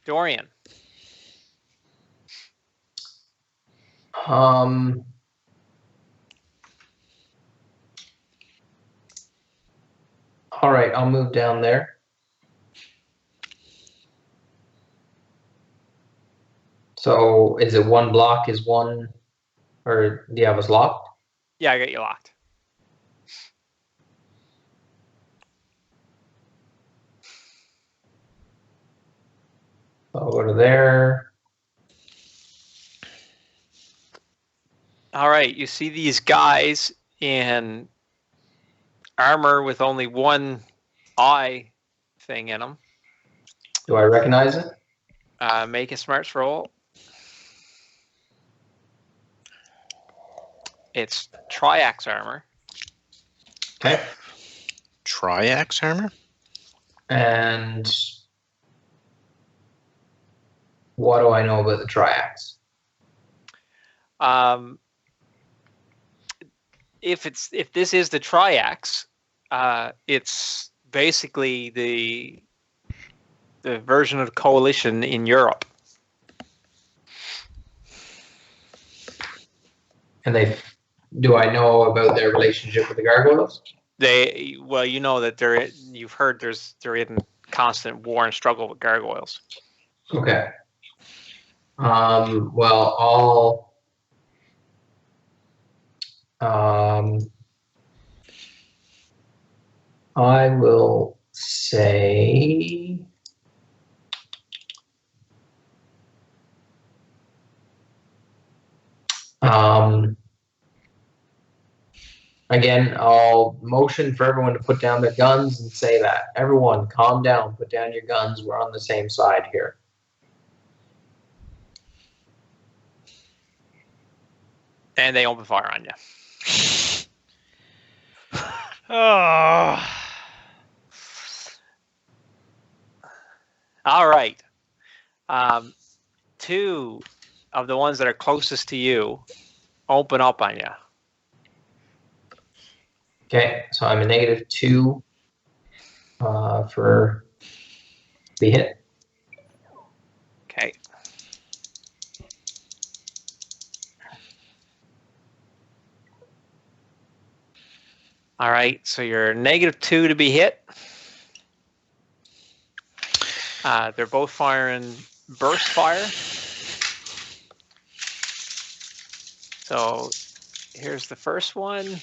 Dorian.
All right, I'll move down there. So is it one block is one, or do you have us locked?
Yeah, I got you locked.
I'll go to there.
All right, you see these guys in armor with only one eye thing in them.
Do I recognize it?
Make a smarts roll. It's triax armor.
Okay.
Triax armor?
And what do I know about the triax?
If this is the triax, it's basically the version of the coalition in Europe.
And do I know about their relationship with the gargoyles?
You know that you've heard they're in constant war and struggle with gargoyles.
Okay. Well, I will say again, I'll motion for everyone to put down their guns and say that. Everyone, calm down. Put down your guns. We're on the same side here.
And they open fire on you.
Oh.
All right. Two of the ones that are closest to you open up on you.
Okay, so I'm a -2 for the hit.
Okay. All right, so you're -2 to be hit. They're both firing burst fire. So here's the first one.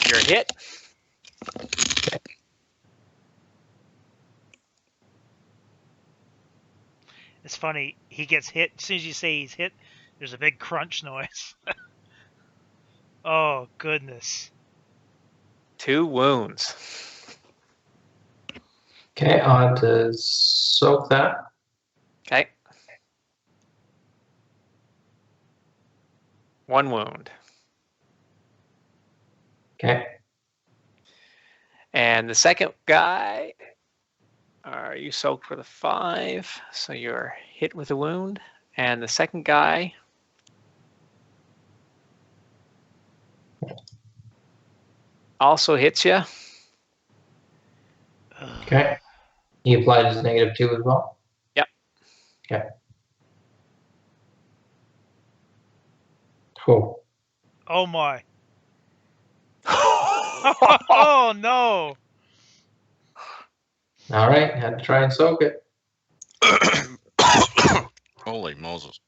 You're hit.
It's funny, he gets hit. As soon as you say he's hit, there's a big crunch noise. Oh, goodness.
2 wounds.
Okay, I'll have to soak that.
Okay. 1 wound.
Okay.
And the second guy, are you soaked for the 5? So you're hit with a wound. And the second guy, also hits you.
Okay. He applied his -2 as well?
Yep.
Okay. Cool.
Oh, my. Oh, no.
All right, had to try and soak it.
Holy Moses.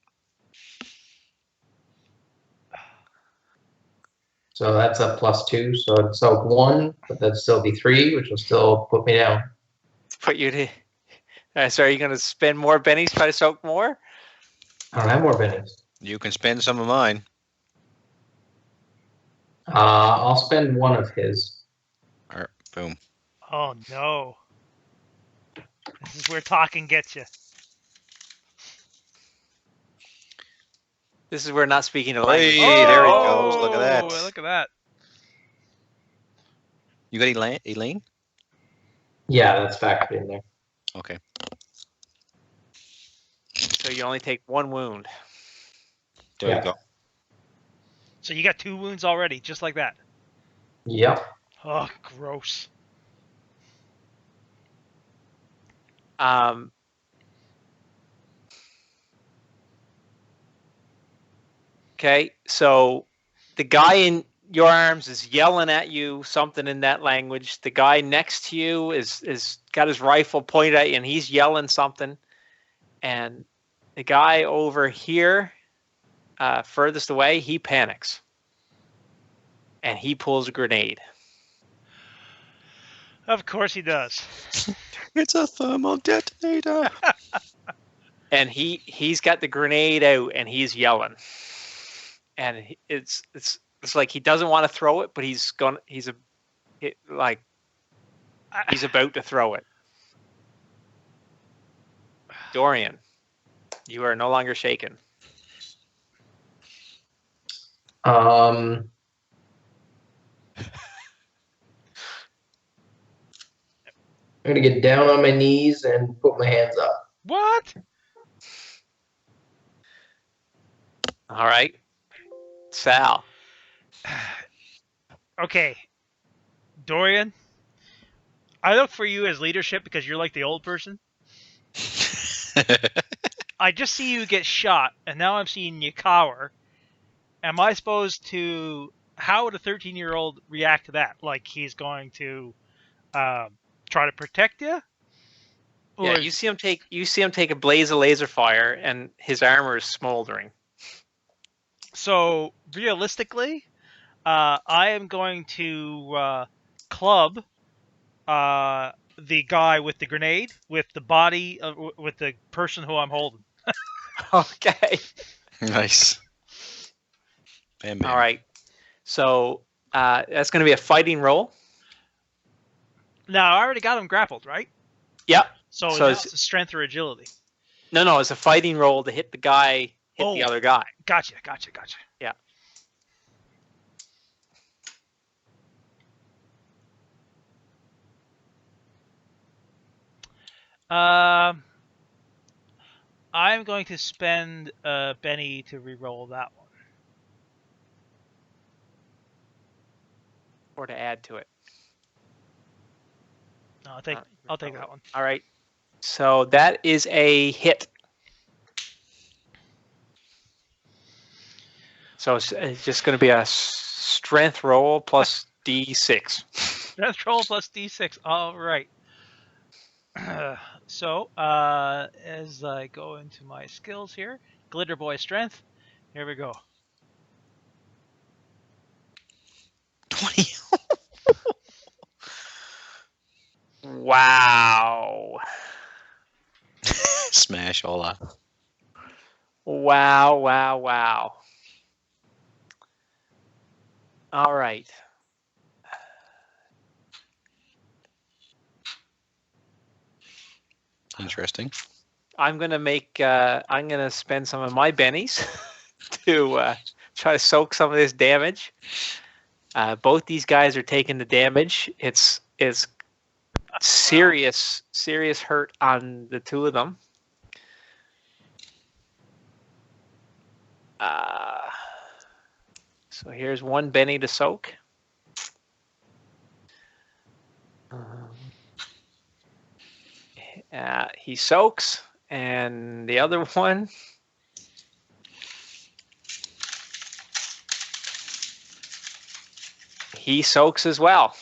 So that's a +2, so it'd soak 1, but that'd still be 3, which will still put me down.
Put you to. So are you going to spend more bennies try to soak more?
I don't have more bennies.
You can spend some of mine.
I'll spend 1 of his.
All right, boom.
Oh, no. This is where talking gets you.
This is where not speaking a
Hey,
language.
there he goes. Look at that.
Look at that.
You got Elaine?
Yeah, that's factored in there.
Okay.
So you only take 1 wound.
There
Yeah.
you go.
So you got 2 wounds already, just like that.
Yep.
Oh, gross.
Okay, so the guy in your arms is yelling at you something in that language. The guy next to you is got his rifle pointed at you, and he's yelling something. And the guy over here, furthest away, he panics, and he pulls a grenade.
Of course he does.
It's a thermal detonator.
And he's got the grenade out, and he's yelling. And it's like he doesn't want to throw it, but he's about to throw it. Dorian, you are no longer shaken.
I'm gonna get down on my knees and put my hands up.
What?
All right, Sal.
Okay, Dorian, I look for you as leadership because you're like the old person. I just see you get shot, and now I'm seeing you cower. Am I supposed to... How would a 13-year-old react to that? Like he's going to try to protect you?
Yeah, you see him take a blaze of laser fire, and his armor is smoldering.
So realistically, I am going to club the guy with the grenade with the body with the person who I'm holding.
Okay.
Nice. Bam, bam.
All right. So that's going to be a fighting roll.
Now I already got him grappled, right?
Yep.
So
So
now
it's-
it's a strength or agility.
No, it's a fighting roll to hit the guy, the other guy.
Gotcha.
Yeah.
I'm going to spend Benny to re-roll that one.
Or to add to it.
No, I'll take that one.
All right. So that is a hit. So it's just going to be a strength roll plus D6.
Strength roll plus D6. All right. So, as I go into my skills here, Glitter Boy Strength. Here we go.
20.
Wow.
Smash all that.
Wow. All right.
Interesting.
I'm gonna spend some of my bennies to try to soak some of this damage. Both these guys are taking the damage. It's serious hurt on the two of them. So here's one Benny to soak. He soaks, and the other one. He soaks as well.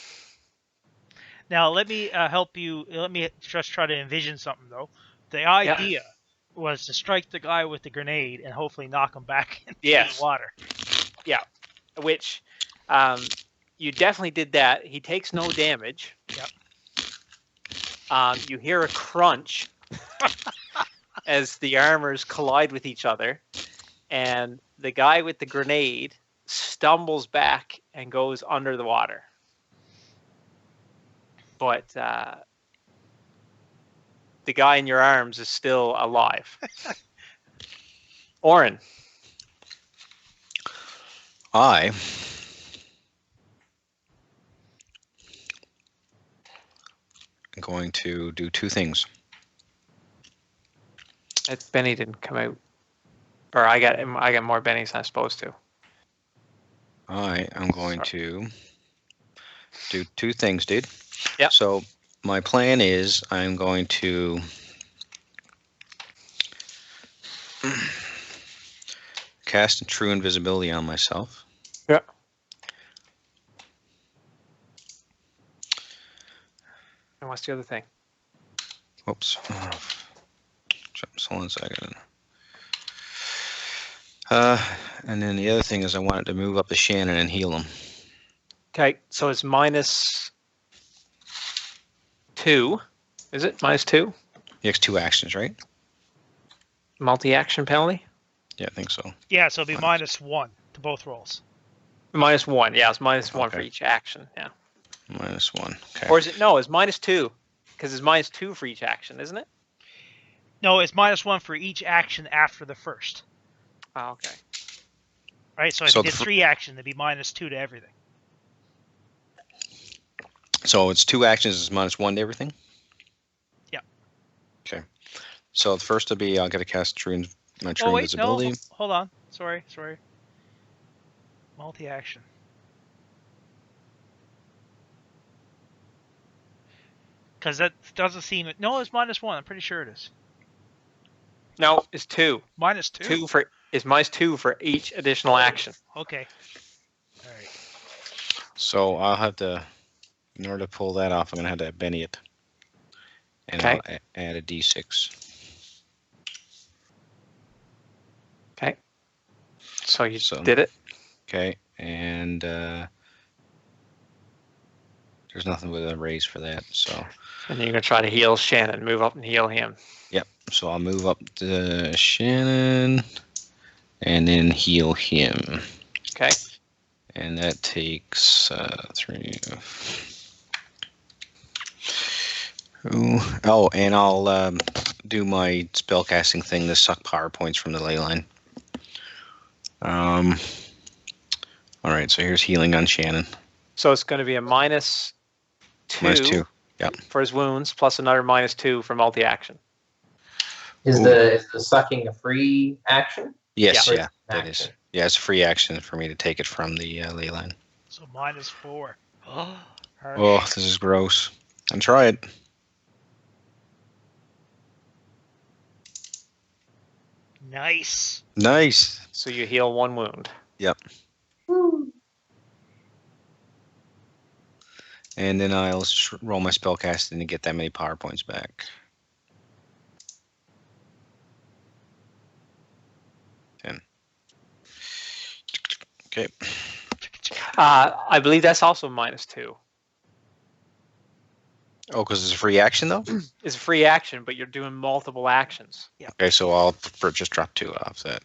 Now, let me help you. Let me just try to envision something, though. The idea was to strike the guy with the grenade and hopefully knock him back into the water.
Yeah, which you definitely did that. He takes no damage.
Yep.
You hear a crunch as the armors collide with each other, and the guy with the grenade stumbles back and goes under the water. But the guy in your arms is still alive. Oren.
I am going to do two things.
That Benny didn't come out. Or I got more Bennies than I'm supposed to.
I am going to do two things, dude.
Yeah.
So my plan is I'm going to cast True Invisibility on myself.
Yeah. And what's the other thing?
Whoops. Just 1 second. And then the other thing is I wanted to move up to Shannon and heal him.
Okay, so it's -2. Is it -2?
He has 2 actions, right?
Multi-action penalty?
Yeah, I think so.
Yeah, so it'll be -1 to both rolls.
-1. Yeah, it's -1 for
Okay.
each action. Yeah.
-1. Okay.
Or is it? No, it's -2. Because it's -2 for each action, isn't it?
No, it's -1 for each action after the first.
Oh, okay.
Right? So if
So
you
the
did
fir-
3 actions, it'd be -2 to everything.
So it's 2 actions is -1 to everything?
Yeah.
Okay. So the first will be I'll get to cast my True
Oh, wait, no.
Invisibility.
Hold on. Sorry. Multi-action. Because that doesn't seem... No, it's -1. I'm pretty sure it is.
No, it's 2.
-2?
It's -2 for each additional action.
Okay. All right.
So I'll have to, in order to pull that off, I'm going to have to Benny it. And
Okay.
I'll add a D6.
Okay. So you
So-
did it.
Okay. And there's nothing with a raise for that. So
And you're going to try to heal Shannon. Move up and heal him.
So I'll move up to Shannon and then heal him.
Okay.
And that takes 3. Oh, and I'll do my spellcasting thing to suck power points from the ley line. All right, so here's healing on Shannon.
So it's going to be a -2.
-2.
For his wounds, plus another -2 for multi-action.
Is
Ooh.
the sucking a free action?
Yes,
Yeah.
yeah, that is. Yeah, it's a free action for me to take it from the ley line.
So -4. Oh,
Oh, this is gross. I'll try it.
Nice.
Nice.
So you heal 1 wound.
And then I'll roll my spellcasting to get that many power points back. 10. Okay.
I believe that's also -2.
Oh, because it's a free action though.
It's a free action, but you're doing multiple actions.
Okay, so I'll just drop 2 off that.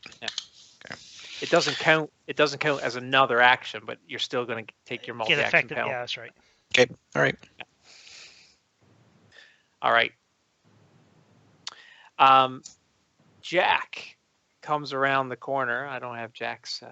It doesn't count. It doesn't count as another action, but you're still going to take your
Get
multi-action
affected.
penalty.
Yeah, that's right.
Okay, all right.
All right. Jack comes around the corner. I don't have Jack's.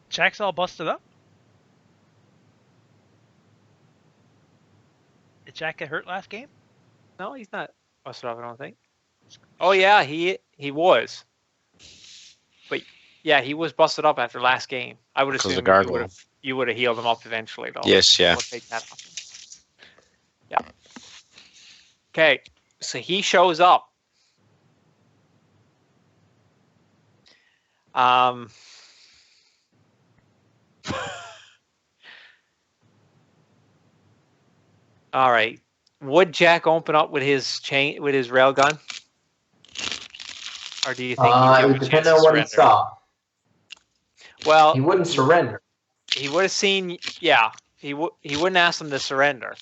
Jack's all busted up. Did Jack get hurt last game?
No, he's not busted up. I don't think. Oh yeah, he was. But yeah, he was busted up after last game. I would
Because of
assume
the gargoyle.
you would have healed him up eventually, though.
Yes, yeah.
We'll take that off. Yeah. Okay, so he shows up. All right. Would Jack open up with his railgun? Or do you think he'd
It
give him
would
a chance
depend
to
on what he
surrender?
saw.
Well,
He wouldn't surrender.
he would have seen. Yeah, he wouldn't ask them to surrender.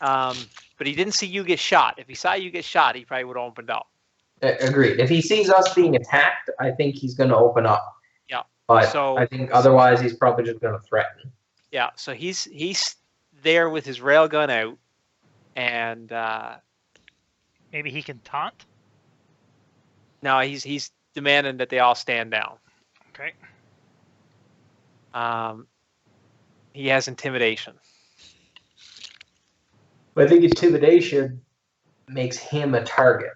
But he didn't see you get shot. If he saw you get shot, he probably would have opened up.
Agreed. If he sees us being attacked, I think he's going to open up.
Yeah.
But
So-
I think otherwise he's probably just going to threaten.
Yeah. So he's there with his railgun out, and
Maybe he can taunt.
no, he's demanding that they all stand down.
Okay.
He has intimidation.
I think intimidation makes him a target.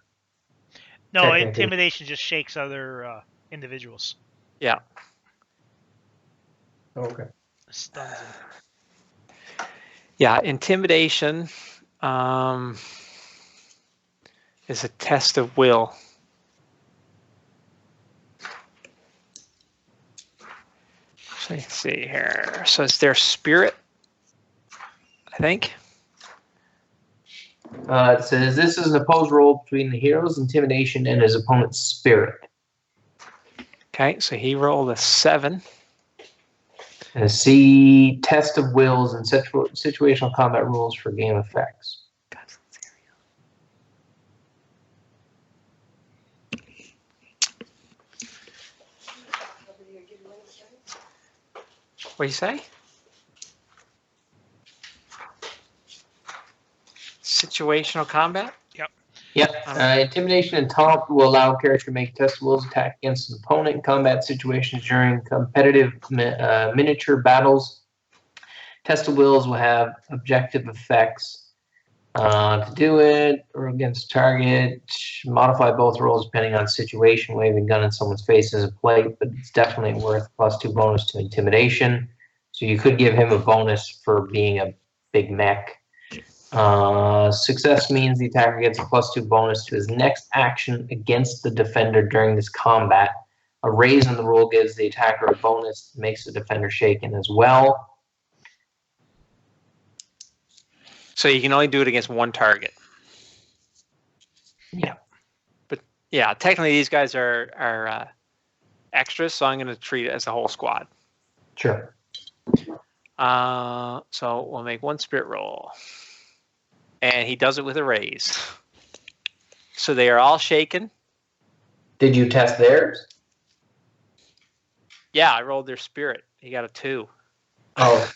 No,
Technically.
intimidation just shakes other individuals.
Yeah.
Okay.
Stuns them.
Yeah, intimidation is a test of will. So let's see here. So it's their spirit, I think.
It says this is an opposed roll between the hero's intimidation and his opponent's spirit.
Okay, so he rolled a 7.
And see test of wills and situational combat rules for game effects.
What do you say? Situational combat?
Yep. Intimidation and taunt will allow a character to make a test of wills attack against an opponent in combat situations during competitive miniature battles. Test of wills will have objective effects to do it or against target. Modify both rolls depending on situation. Waving gun in someone's face is a plate, but it's definitely worth +2 bonus to intimidation. So you could give him a bonus for being a big mech. Success means the attacker gets a +2 bonus to his next action against the defender during this combat. A raise in the roll gives the attacker a bonus, makes the defender shaken as well.
So you can only do it against one target.
Yeah.
But yeah, technically these guys are extras, so I'm going to treat it as a whole squad.
Sure.
So we'll make one spirit roll. And he does it with a raise. So they are all shaken.
Did you test theirs?
Yeah, I rolled their spirit. He got a 2.
Oh,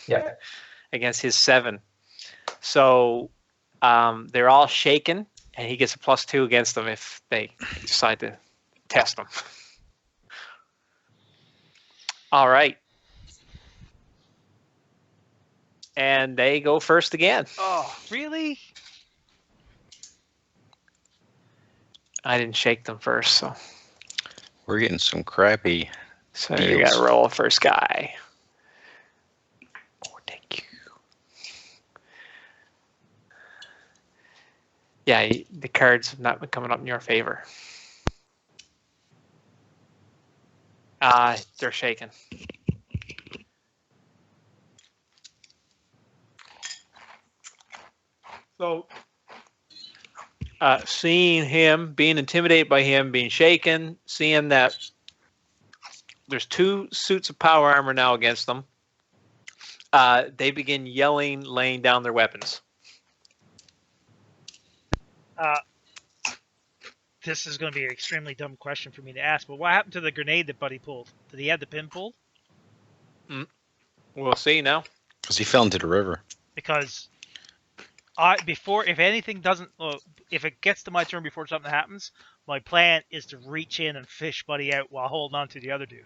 yeah.
Against his 7. So they're all shaken, and he gets a +2 against them if they decide to test them. All right. And they go first again.
Oh, really?
I didn't shake them first, so
We're getting some crappy.
you got to roll the first guy. Oh, thank you. Yeah, the cards have not been coming up in your favor. They're shaken. So, seeing him, being intimidated by him, being shaken, seeing that there's 2 suits of power armor now against them, they begin yelling, laying down their weapons.
This is going to be an extremely dumb question for me to ask, but what happened to the grenade that Buddy pulled? Did he have the pin pulled?
We'll see now.
Because he fell into the river.
Because if it gets to my turn before something happens, my plan is to reach in and fish Buddy out while holding on to the other dude.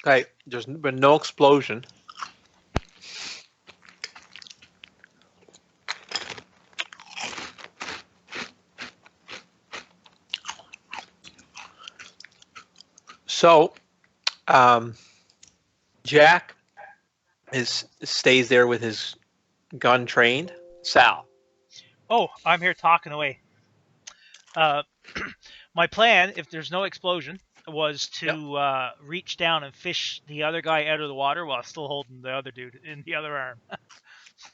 Okay, there's been no explosion. So, Jack stays there with his gun trained. Sal.
Oh, I'm here talking away. My plan, if there's no explosion, was to reach down and fish the other guy out of the water while still holding the other dude in the other arm.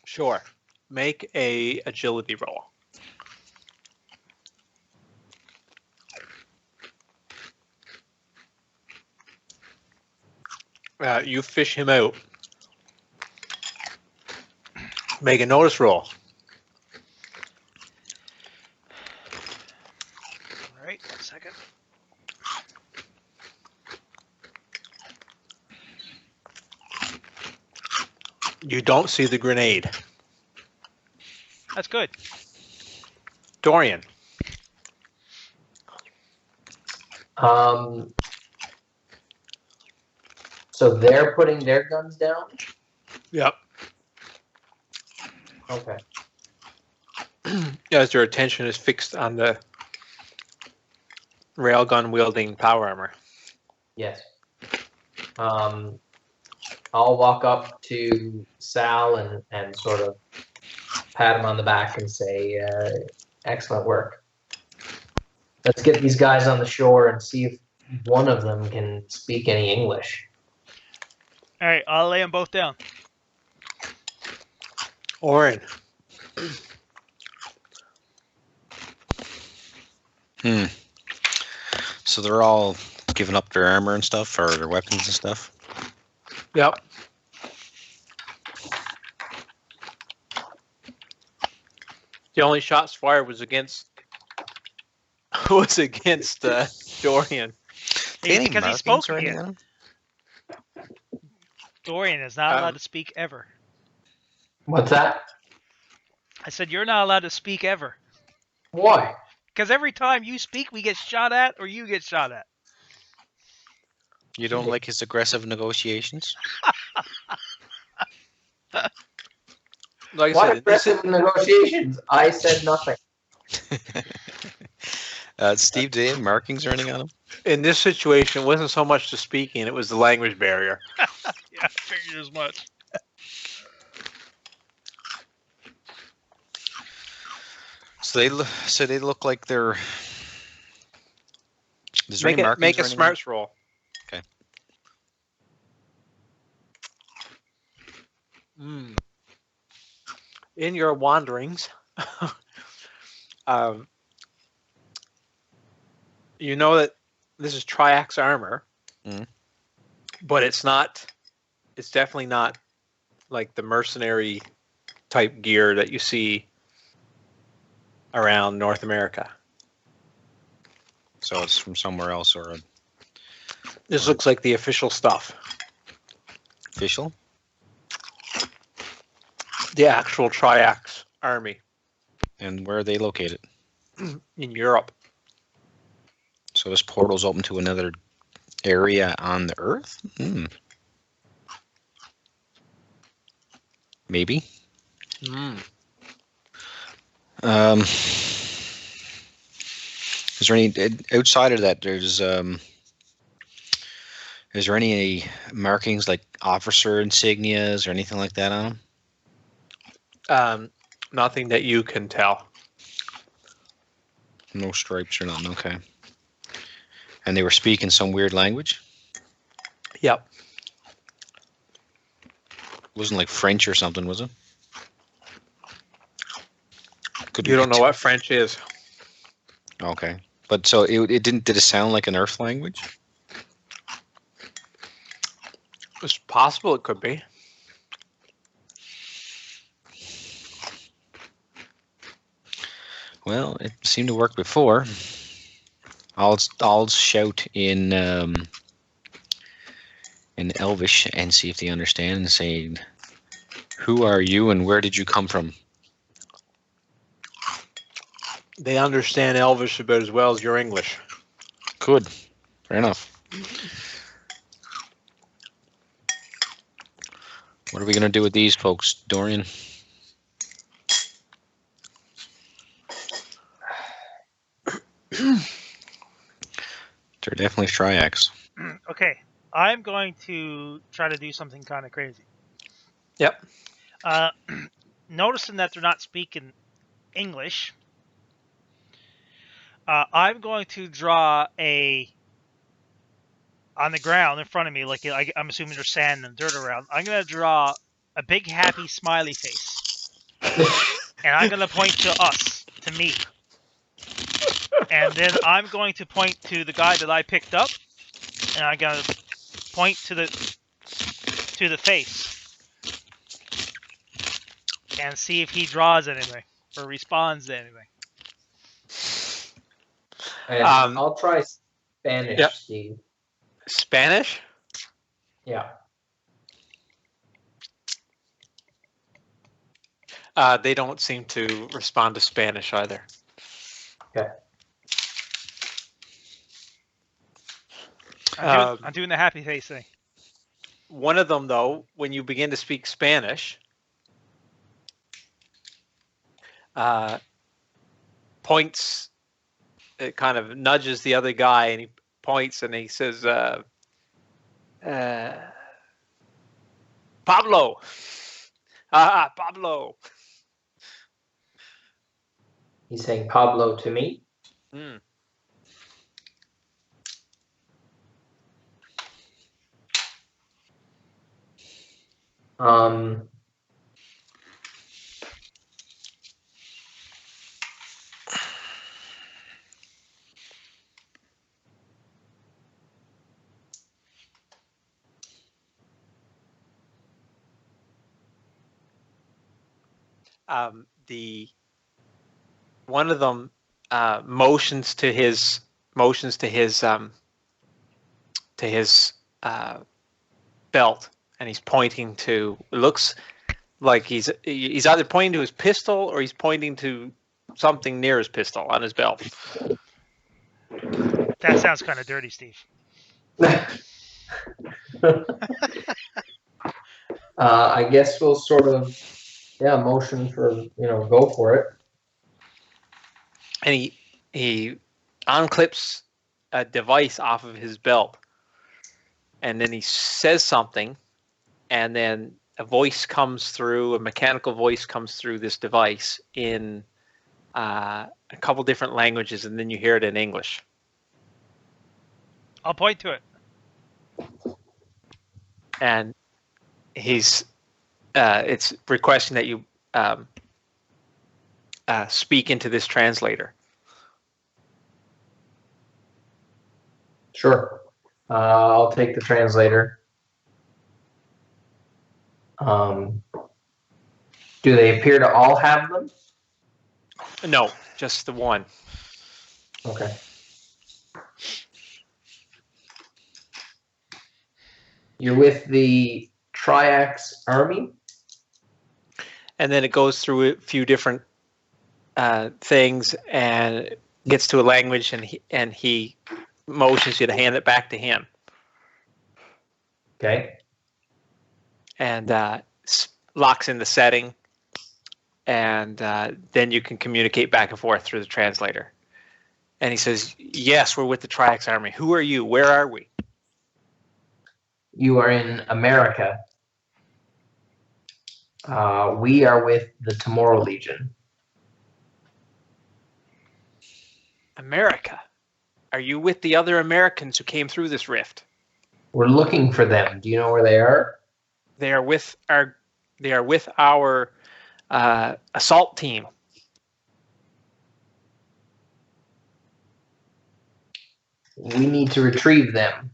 Sure. Make a agility roll. You fish him out. Make a notice roll.
All right, 1 second.
You don't see the grenade.
That's good.
Dorian.
So they're putting their guns down?
Yep.
Okay.
As their attention is fixed on the railgun wielding power armor.
Yes. I'll walk up to Sal and sort of pat him on the back and say, excellent work. Let's get these guys on the shore and see if one of them can speak any English.
All right, I'll lay them both down.
Orin.
So they're all giving up their armor and stuff, or their weapons and stuff?
Yep. The only shots fired was against Dorian.
Any
Because he
markings
spoke
or anything
again.
on them?
Dorian is not allowed to speak ever.
What's that?
I said you're not allowed to speak ever.
Why?
Because every time you speak, we get shot at or you get shot at.
You don't like his aggressive negotiations?
Like I
What
said,
aggressive negotiations? I said nothing.
Steve, do you have markings or anything on him?
in this situation, it wasn't so much the speaking; it was the language barrier.
Yeah, I figured as much.
So they look like they're. Is there any markings
Make
or
a
anything?
smarts roll.
Okay.
In your wanderings, you know that this is triax armor, but it's not. It's definitely not like the mercenary type gear that you see around North America.
So it's from somewhere else or
This looks like the official stuff.
official?
The actual triax army
And where are they located?
in Europe.
So this portal's open to another area on the Earth? Maybe. Is there any outside of that? Is there any markings like officer insignias or anything like that on them?
Nothing that you can tell.
No stripes or nothing. Okay. And they were speaking some weird language.
Yep.
It wasn't like French or something, was it?
You don't know what French is.
Okay, but so it didn't. Did it sound like an Earth language?
It's possible it could be.
Well, it seemed to work before. I'll shout in Elvish and see if they understand and say, "Who are you and where did you come from?"
They understand Elvish about as well as your English.
Good, fair enough. What are we gonna do with these folks, Dorian? They're definitely triax.
Okay, I'm going to try to do something kind of crazy.
Yep.
Noticing that they're not speaking English, I'm going to draw on the ground in front of me, like I'm assuming there's sand and dirt around. I'm going to draw a big happy smiley face, and I'm going to point to us, to me. And then I'm going to point to the guy that I picked up, and I'm going to point to the face and see if he draws anything or responds to anything.
And I'll try Spanish,
Yep.
Steve.
Spanish?
Yeah.
They don't seem to respond to Spanish either.
Okay.
I'm doing the happy face thing.
One of them, though, when you begin to speak Spanish, points, it kind of nudges the other guy, and he points and he says, Pablo. Pablo.
He's saying Pablo to me.
Mm. The one of them motions to his belt, and he's pointing to. It looks like he's either pointing to his pistol or he's pointing to something near his pistol on his belt.
That sounds kind of dirty, Steve.
I guess we'll sort of, motion for, go for it.
And he unclips a device off of his belt, and then he says something, and then a mechanical voice comes through this device in a couple different languages, and then you hear it in English.
I'll point to it.
And it's requesting that you speak into this translator.
Sure. I'll take the translator. Do they appear to all have them?
No, just the one.
Okay. You're with the Triax army?
And then it goes through a few different things and gets to a language, and he motions you to hand it back to him.
Okay.
And locks in the setting, and then you can communicate back and forth through the translator. And he says, yes, we're with the Triax army. Who are you? Where are we?
You are in America. We are with the Tomorrow Legion.
America? Are you with the other Americans who came through this rift?
We're looking for them. Do you know where they are?
They are with our assault team.
We need to retrieve them.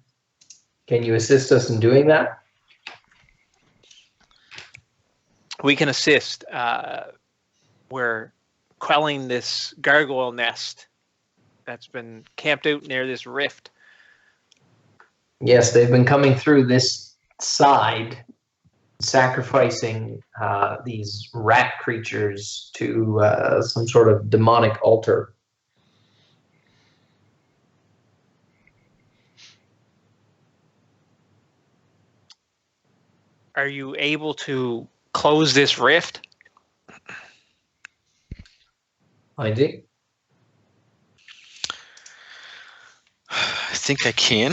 Can you assist us in doing that?
We can assist. We're quelling this gargoyle nest that's been camped out near this rift.
Yes, they've been coming through this side, sacrificing these rat creatures to some sort of demonic altar.
Are you able to close this rift?
I do.
I think I can.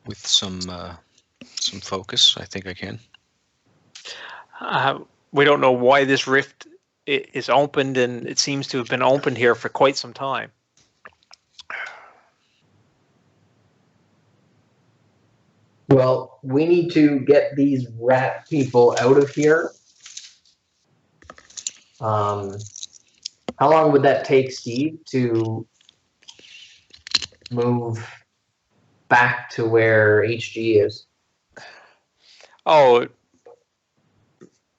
With some focus, I think I can.
We don't know why this rift is opened, and it seems to have been opened here for quite some time.
Well, we need to get these rat people out of here. How long would that take, Steve, to move back to where HG is?
Oh,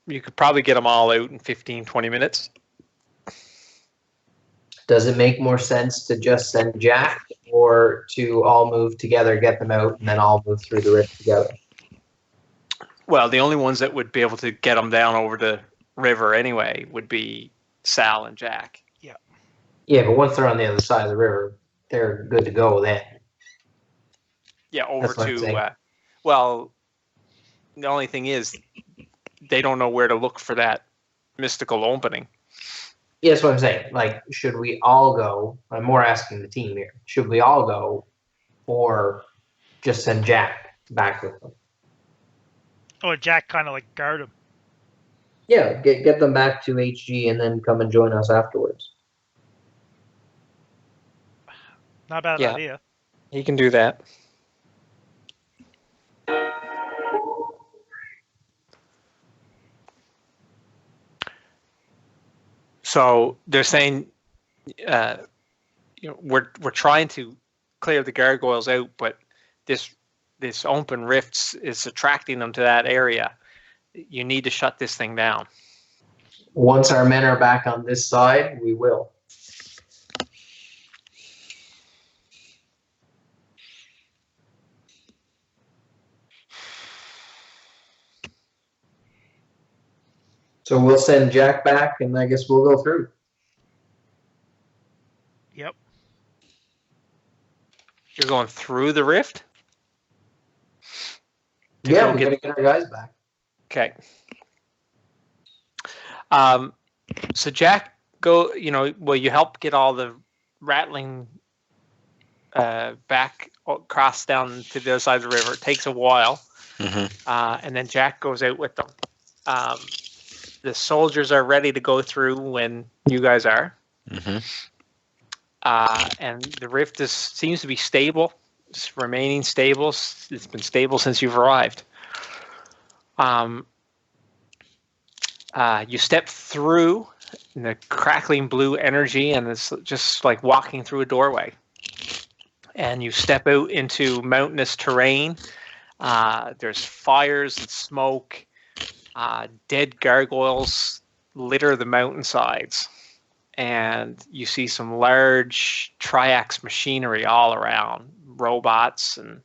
you could probably get them all out in 15, 20 minutes.
Does it make more sense to just send Jack, or to all move together, get them out, and then all move through the rift together?
Well, the only ones that would be able to get them down over the river anyway would be Sal and Jack.
Yeah, but once they're on the other side of the river, they're good to go then.
Yeah, over
That's what I'm saying.
to. Well, the only thing is, they don't know where to look for that mystical opening.
Yeah, that's what I'm saying. Like, should we all go? I'm more asking the team here. Should we all go, or just send Jack back with them?
Oh, Jack kind of like guard him.
Yeah, get them back to HG and then come and join us afterwards.
Not a bad
Yeah.
idea.
He can do that. So they're saying, we're trying to clear the gargoyles out, but this open rifts is attracting them to that area. You need to shut this thing down.
Once our men are back on this side, we will. So we'll send Jack back, and I guess we'll go through.
Yep.
You're going through the rift?
Yeah, we gotta get our guys back.
Okay. So Jack, will you help get all the rattling back across down to the other side of the river? It takes a while. And then Jack goes out with them. The soldiers are ready to go through when you guys are. And the rift seems to be stable. It's remaining stable. It's been stable since you've arrived. You step through the crackling blue energy, and it's just like walking through a doorway. And you step out into mountainous terrain. There's fires and smoke. Dead gargoyles litter the mountainsides. And you see some large Triax machinery all around. Robots and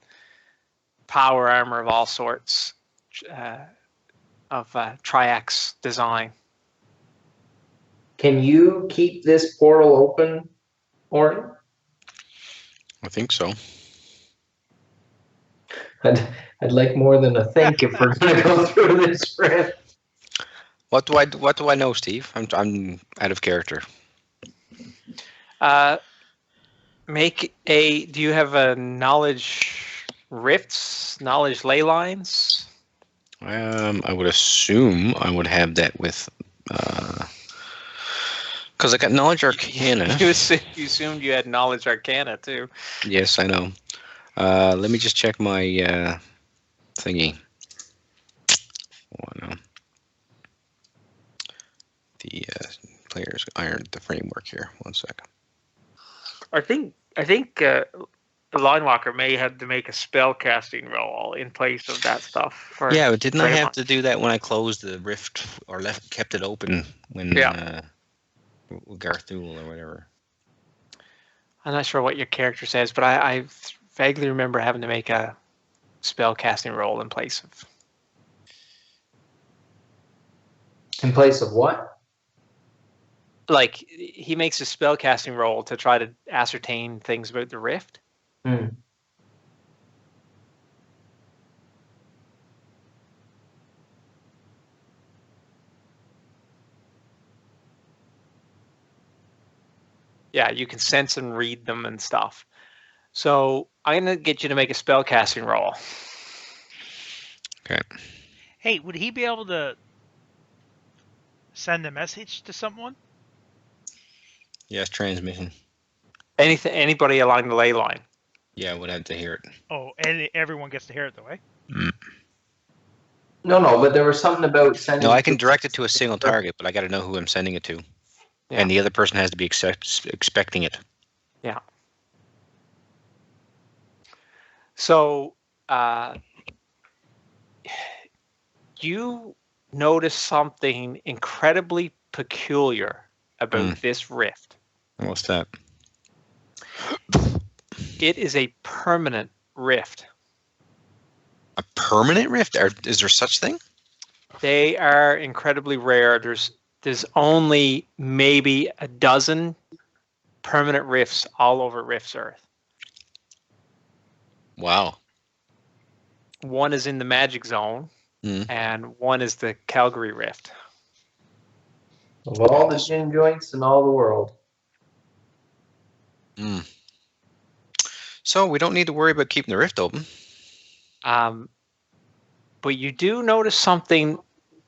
power armor of all sorts of Triax design.
Can you keep this portal open, Orton?
I think so.
I'd like more than a think if we're gonna go through this rift.
What do I know, Steve? I'm out of character.
Do you have a knowledge rifts, knowledge ley lines?
I would assume I would have that with, because I got knowledge arcana.
You assumed you had knowledge arcana too.
Yes, I know. Let me just check my thingy. Oh, no. The players ironed the framework here. 1 second.
I think the line walker may have to make a spell casting roll in place of that stuff.
Yeah, but didn't I have to do that when I closed the rift or kept it open when Garthul or whatever?
I'm not sure what your character says, but I vaguely remember having to make a spell casting roll in place of.
In place of what?
Like, he makes a spell casting roll to try to ascertain things about the rift. Yeah, you can sense and read them and stuff. So I'm going to get you to make a spell casting roll.
Okay.
Hey, would he be able to send a message to someone?
Yes, transmission.
Anybody along the ley line.
Yeah, I would have to hear it.
Oh, and everyone gets to hear it, though, eh?
No, but there was something about sending.
No, I can direct it to a single target, but I got to know who I'm sending it to. Yeah. And the other person has to be expecting it.
Yeah. So, you notice something incredibly peculiar about this rift.
What's that?
It is a permanent rift.
A permanent rift? Is there such thing?
They are incredibly rare. There's only maybe a dozen permanent rifts all over Rift's Earth.
Wow.
One is in the Magic Zone, and one is the Calgary Rift.
Of all the gin joints in all the world.
So we don't need to worry about keeping the rift open.
But you do notice something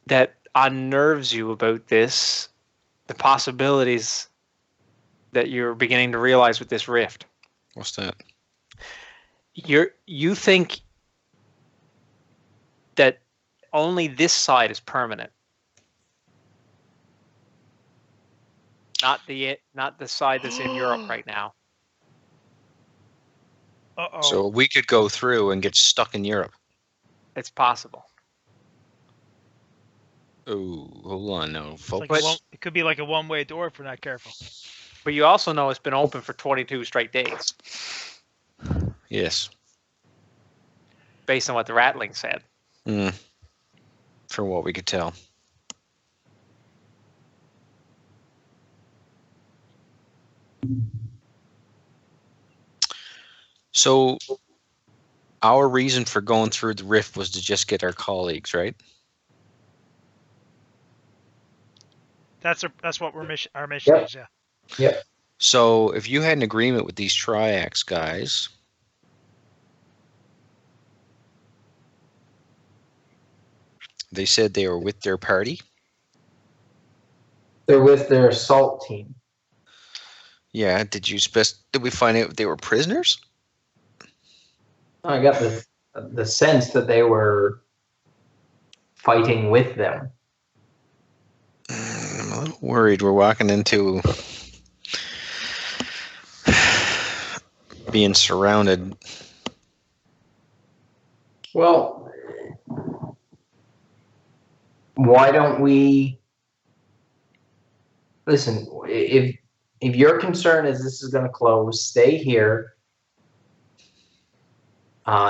that unnerves you about this, the possibilities that you're beginning to realize with this rift.
What's that?
You think that only this side is permanent. Not the side that's in Europe right now.
Uh-oh.
So we could go through and get stuck in Europe.
It's possible.
Oh, hold on now, folks.
It could be like a one-way door if we're not careful.
But you also know it's been open for 22 straight days.
Yes.
Based on what the rattling said.
For what we could tell. So our reason for going through the rift was to just get our colleagues, right?
That's what our mission is, yeah.
Yep.
So if you had an agreement with these Triax guys, they said they were with their party.
They're with their assault team.
Yeah. Did we find out they were prisoners?
I got the sense that they were fighting with them.
I'm a little worried we're walking into being surrounded.
Well, why don't we listen? If your concern is this is going to close, stay here.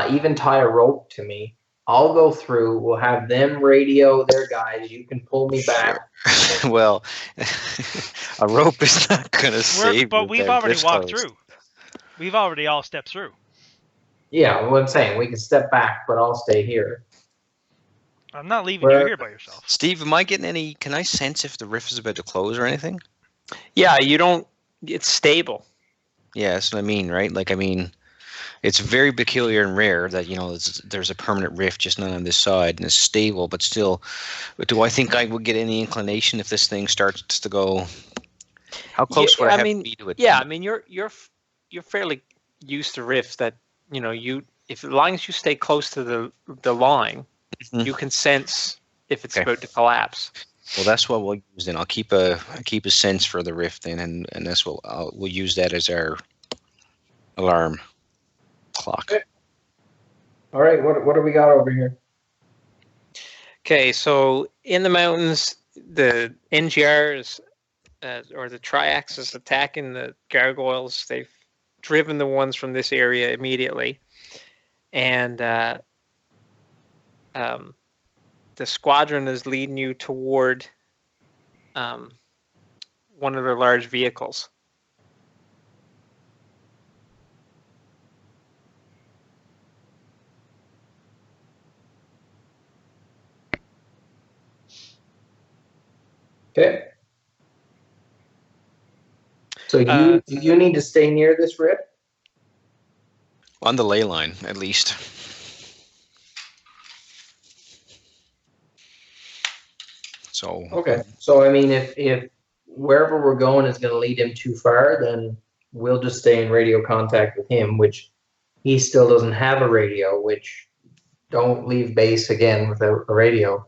Even tie a rope to me. I'll go through. We'll have them radio their guys. You can pull me back.
Well, a rope is not going to save.
But we've already walked through. We've already all stepped through.
Yeah, what I'm saying, we can step back, but I'll stay here.
I'm not leaving you here by yourself.
Steve, am I getting any? Can I sense if the rift is about to close or anything?
Yeah, you don't. It's stable.
Yeah, that's what I mean, right? Like, I mean, it's very peculiar and rare that, you know, there's a permanent rift just not on this side, and it's stable, but still. But do I think I would get any inclination if this thing starts to go? How close would I have to be to it?
Yeah, I mean, you're fairly used to rifts that, you know, as long as you stay close to the line, you can sense if it's about to collapse.
Well, that's what we'll use then. I'll keep a sense for the rift then, and that's we'll use that as our alarm clock.
Okay. All right, what do we got over here?
Okay, so in the mountains, the NGRs or the Triax is attacking the gargoyles. They've driven the ones from this area immediately, and the squadron is leading you toward one of their large vehicles.
Okay. So you need to stay near this rift?
On the ley line, at least. So
Okay. So I mean, if wherever we're going is going to lead him too far, then we'll just stay in radio contact with him, which he still doesn't have a radio, which don't leave base again without a radio.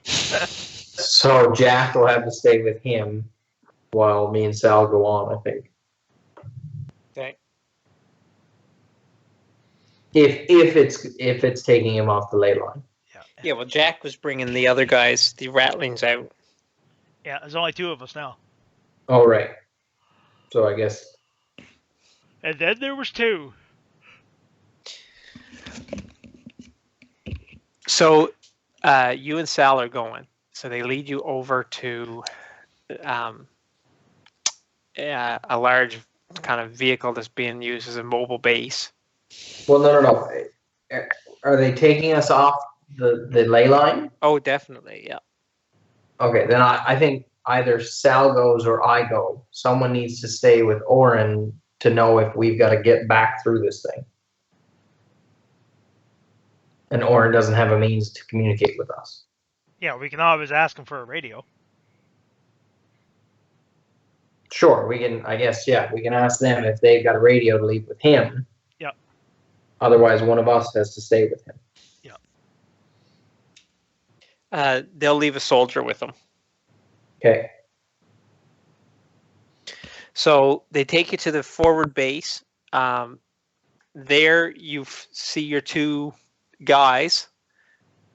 So Jack will have to stay with him while me and Sal go on, I think.
Okay.
If it's taking him off the ley line.
Yeah, well, Jack was bringing the other guys, the rattlings out.
Yeah, there's only two of us now.
Oh, right. So I guess.
And then there was two.
So you and Sal are going. So they lead you over to a large kind of vehicle that's being used as a mobile base.
Well, no. Are they taking us off the ley line?
Oh, definitely, yeah.
Okay, then I think either Sal goes or I go. Someone needs to stay with Oren to know if we've got to get back through this thing. And Oren doesn't have a means to communicate with us.
Yeah, we can always ask him for a radio.
Sure, we can, I guess, yeah, we can ask them if they've got a radio to leave with him.
Yep.
Otherwise, one of us has to stay with him.
They'll leave a soldier with them.
Okay.
So they take you to the forward base. There you see your two guys,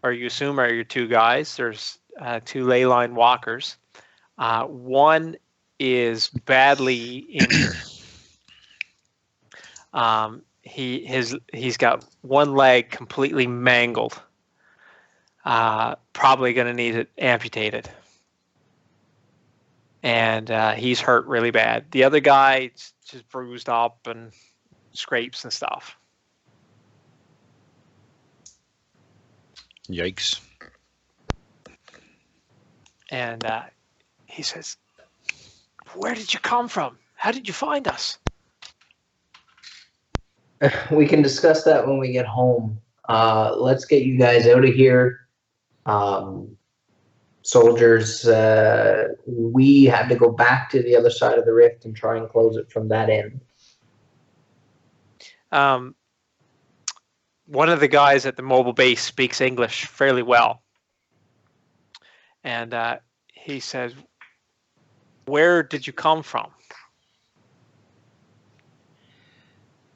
or you assume are your two guys. There's two ley line walkers. One is badly injured. He's got one leg completely mangled. Probably going to need it amputated. And he's hurt really bad. The other guy just bruised up and scrapes and stuff.
Yikes.
And he says, "Where did you come from? How did you find us?"
We can discuss that when we get home. Let's get you guys out of here. Soldiers, we had to go back to the other side of the rift and try and close it from that end.
One of the guys at the mobile base speaks English fairly well. And he says, "Where did you come from?"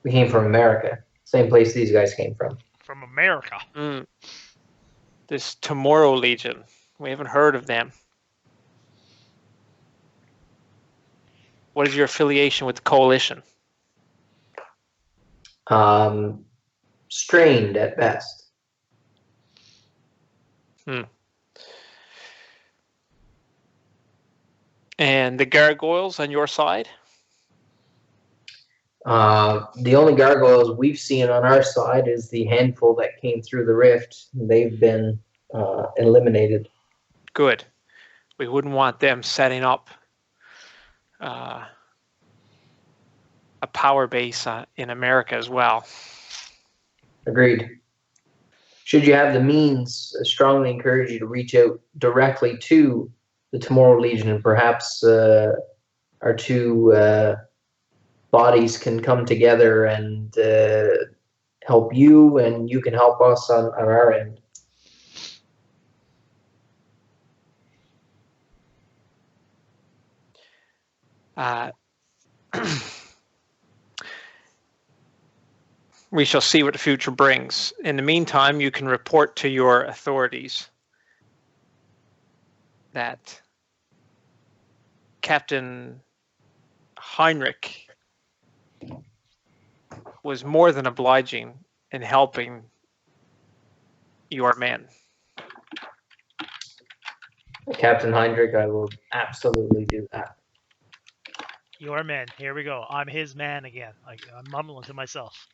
We came from America. Same place these guys came from.
From America.
This Tomorrow Legion. We haven't heard of them. What is your affiliation with the coalition?
Strained at best.
And the gargoyles on your side?
The only gargoyles we've seen on our side is the handful that came through the rift. They've been eliminated.
Good. We wouldn't want them setting up a power base in America as well.
Agreed. Should you have the means, I strongly encourage you to reach out directly to the Tomorrow Legion, and perhaps our two bodies can come together and help you, and you can help us on our end.
We shall see what the future brings. In the meantime, you can report to your authorities that Captain Heinrich was more than obliging in helping your men.
Captain Heinrich, I will absolutely do that.
Your men. Here we go. I'm his man again. I'm mumbling to myself.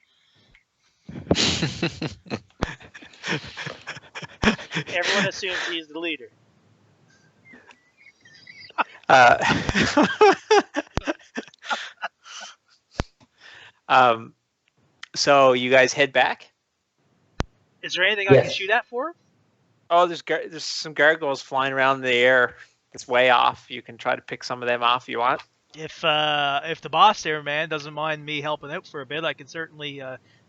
Everyone assumes he's the leader.
So you guys head back?
Is there anything I can shoot at for him?
Oh, there's some gargoyles flying around in the air. It's way off. You can try to pick some of them off if you want.
If the boss there, man, doesn't mind me helping out for a bit, I can certainly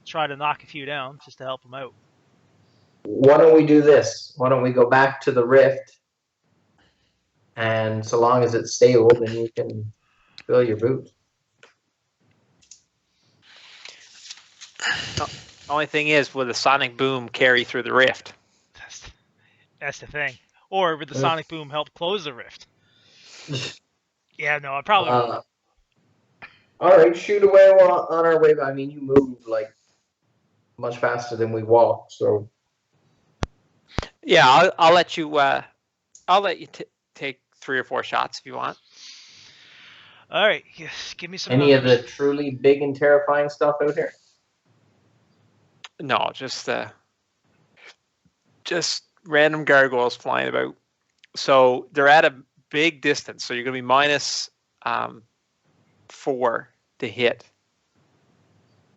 try to knock a few down just to help him out.
Why don't we do this? Why don't we go back to the rift, and so long as it's stable, then you can fill your boot.
Only thing is, will the sonic boom carry through the rift?
That's the thing. Or would the sonic boom help close the rift? Yeah, no, I probably won't.
All right, shoot away on our way. I mean, you move like much faster than we walk, so
Yeah, I'll let you. I'll let you take 3 or 4 shots if you want.
All right, yes, give me some
Any of
numbers.
the truly big and terrifying stuff out here?
No, just random gargoyles flying about. So they're at a big distance. So you're going to be minus 4 to hit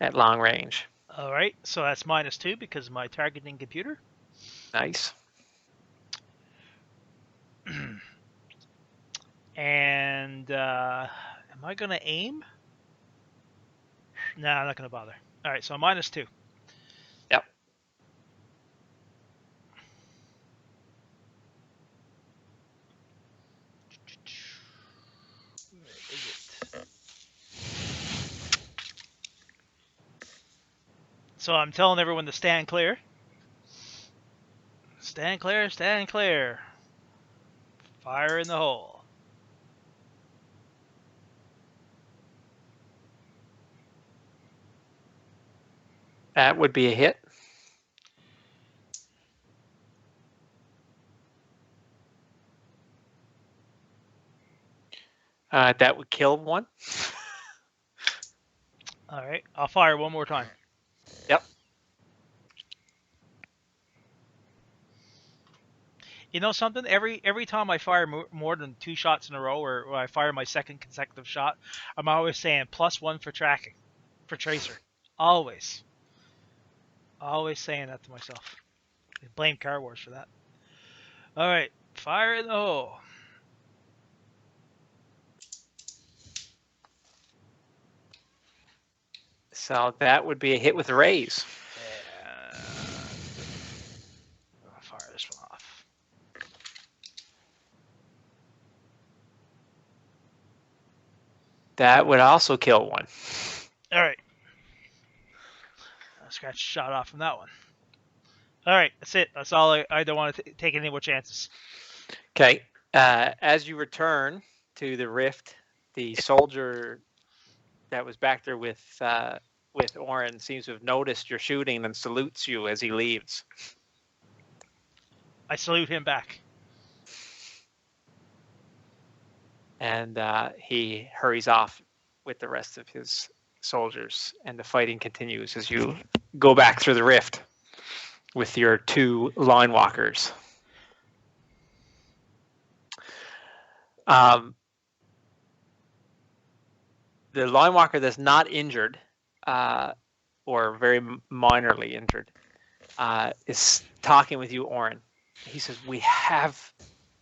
at long range.
All right, so that's -2 because of my targeting computer.
Nice.
And am I gonna aim? No, I'm not gonna bother. All right, so -2.
Yep.
Where is it? So I'm telling everyone to stand clear. Stand clear, stand clear. Fire in the hole.
That would be a hit. That would kill one.
All right, I'll fire one more time.
Yep.
You know something? Every time I fire more than 2 shots in a row, or I fire my second consecutive shot, I'm always saying +1 for tracking, for tracer. Always saying that to myself. I blame Car Wars for that. All right, fire in the hole.
So that would be a hit with a raise.
I'll fire this one off.
That would also kill one.
All right. I'll scratch a shot off from that one. All right, that's it. That's all. I don't want to take any more chances.
Okay. As you return to the rift, the soldier that was back there with Oren seems to have noticed your shooting and salutes you as he leaves.
I salute him back.
And he hurries off with the rest of his soldiers, and the fighting continues as you go back through the rift with your 2 line walkers. The line walker that's not injured, or very minorly injured, is talking with you, Oren. He says, "We have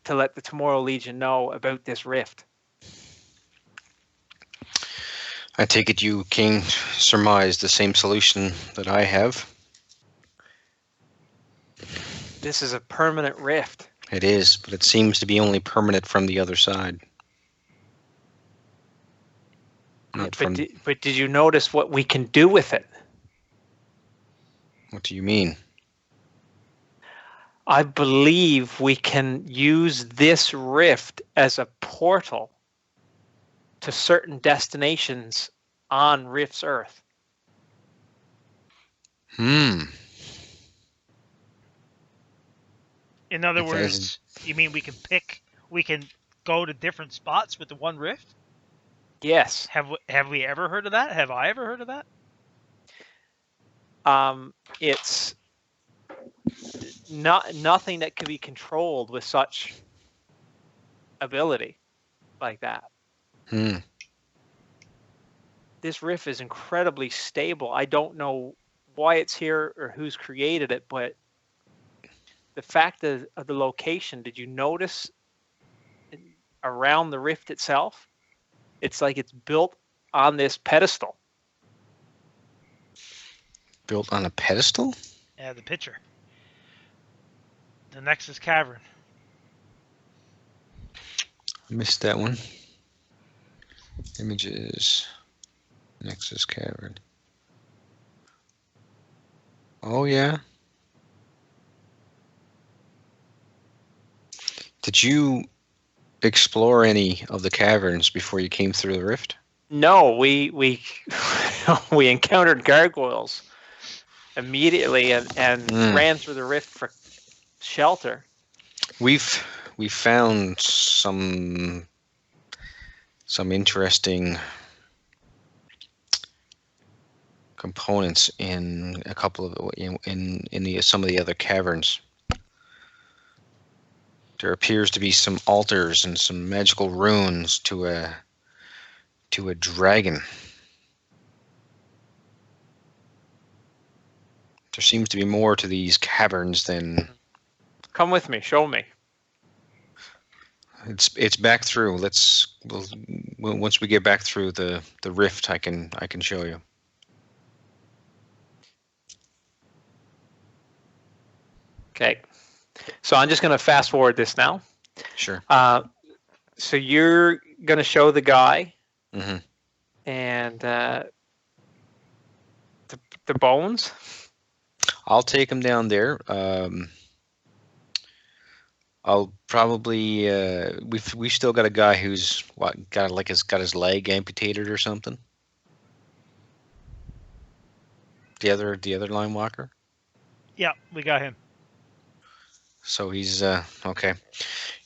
to let the Tomorrow Legion know about this rift."
I take it you, King, surmise the same solution that I have.
This is a permanent rift.
It is, but it seems to be only permanent from the other side. Not from.
But did you notice what we can do with it?
What do you mean?
I believe we can use this rift as a portal to certain destinations on Rift's Earth.
Hmm.
In other
If
words, you mean we can go to different spots with the one rift?
Yes.
Have we ever heard of that? Have I ever heard of that?
It's nothing that can be controlled with such ability like that. This rift is incredibly stable. I don't know why it's here or who's created it, but the fact of the location, did you notice around the rift itself? It's like it's built on this pedestal.
Built on a pedestal?
Yeah, the picture. The Nexus Cavern.
Missed that one. Images. Nexus Cavern. Oh, yeah. Did you explore any of the caverns before you came through the rift?
No, we we encountered gargoyles immediately and ran through the rift for shelter.
We've found some interesting components in a couple of in some of the other caverns. There appears to be some altars and some magical runes to a dragon. There seems to be more to these caverns than.
Come with me. Show me.
It's back through. Once we get back through the rift, I can show you.
Okay. So I'm just going to fast forward this now.
Sure.
So you're going to show the guy
Mm-hmm.
and the bones.
I'll take him down there. I'll probably we've still got a guy who's got his leg amputated or something. The other line walker.
Yeah, we got him.
So he's okay.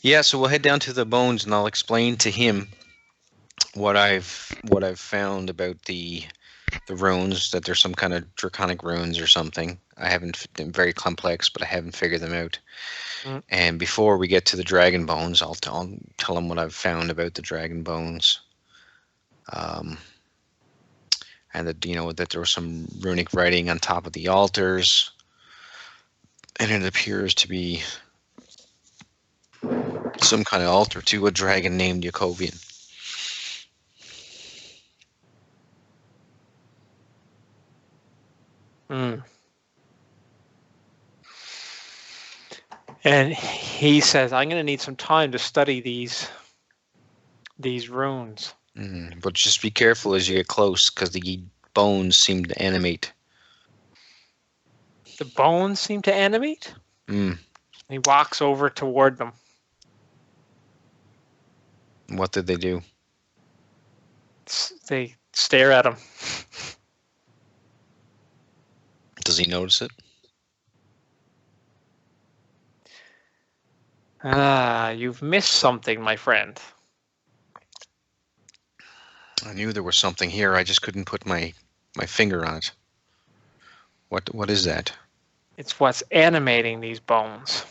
Yeah, so we'll head down to the bones and I'll explain to him what I've found about the runes, that there's some kind of draconic runes or something. I haven't very complex, but I haven't figured them out.
Mm.
And before we get to the dragon bones, I'll tell him what I've found about the dragon bones. And that that there was some runic writing on top of the altars, and it appears to be some kind of altar to a dragon named Yacovian.
Mm. And he says, I'm going to need some time to study these runes.
But just be careful as you get close, because the bones seem to animate.
The bones seem to animate?
Mm.
He walks over toward them.
What did they do?
They stare at him.
Does he notice it?
You've missed something, my friend.
I knew there was something here. I just couldn't put my finger on it. What is that?
It's what's animating these bones.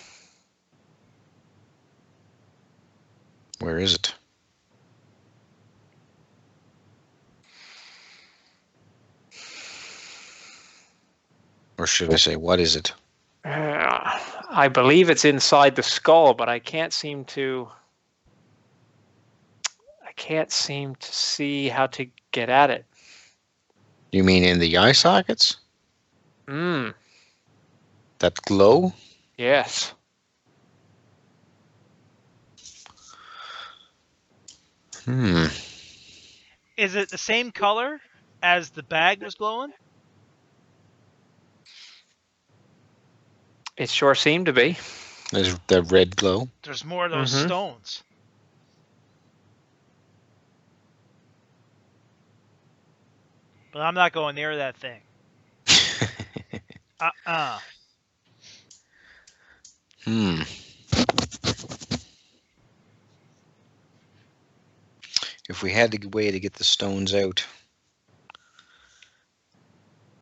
Where is it? Or should I say, what is it?
I believe it's inside the skull, but I can't seem to see how to get at it.
You mean in the eye sockets?
Mm.
That glow?
Yes.
Is it the same color as the bag was glowing?
It sure seemed to be.
There's the red glow.
There's more of those stones. But I'm not going near that thing.
If we had a way to get the stones out,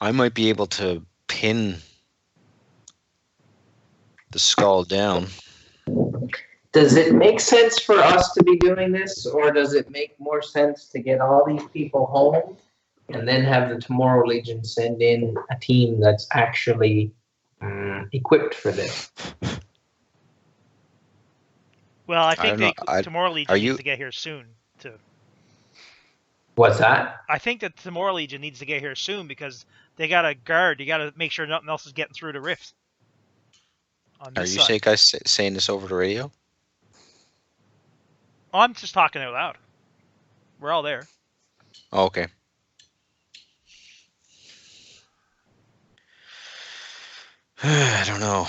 I might be able to pin the skull down.
Does it make sense for us to be doing this, or does it make more sense to get all these people home and then have the Tomorrow Legion send in a team that's actually equipped for this?
Well, I think
the
Tomorrow Legion needs to get here soon.
What's that?
I think that the Tomorrow Legion needs to get here soon because they got to guard. You got to make sure nothing else is getting through the rift.
Are you guys saying this over the radio?
Oh, I'm just talking out loud. We're all there.
Oh, okay. I don't know.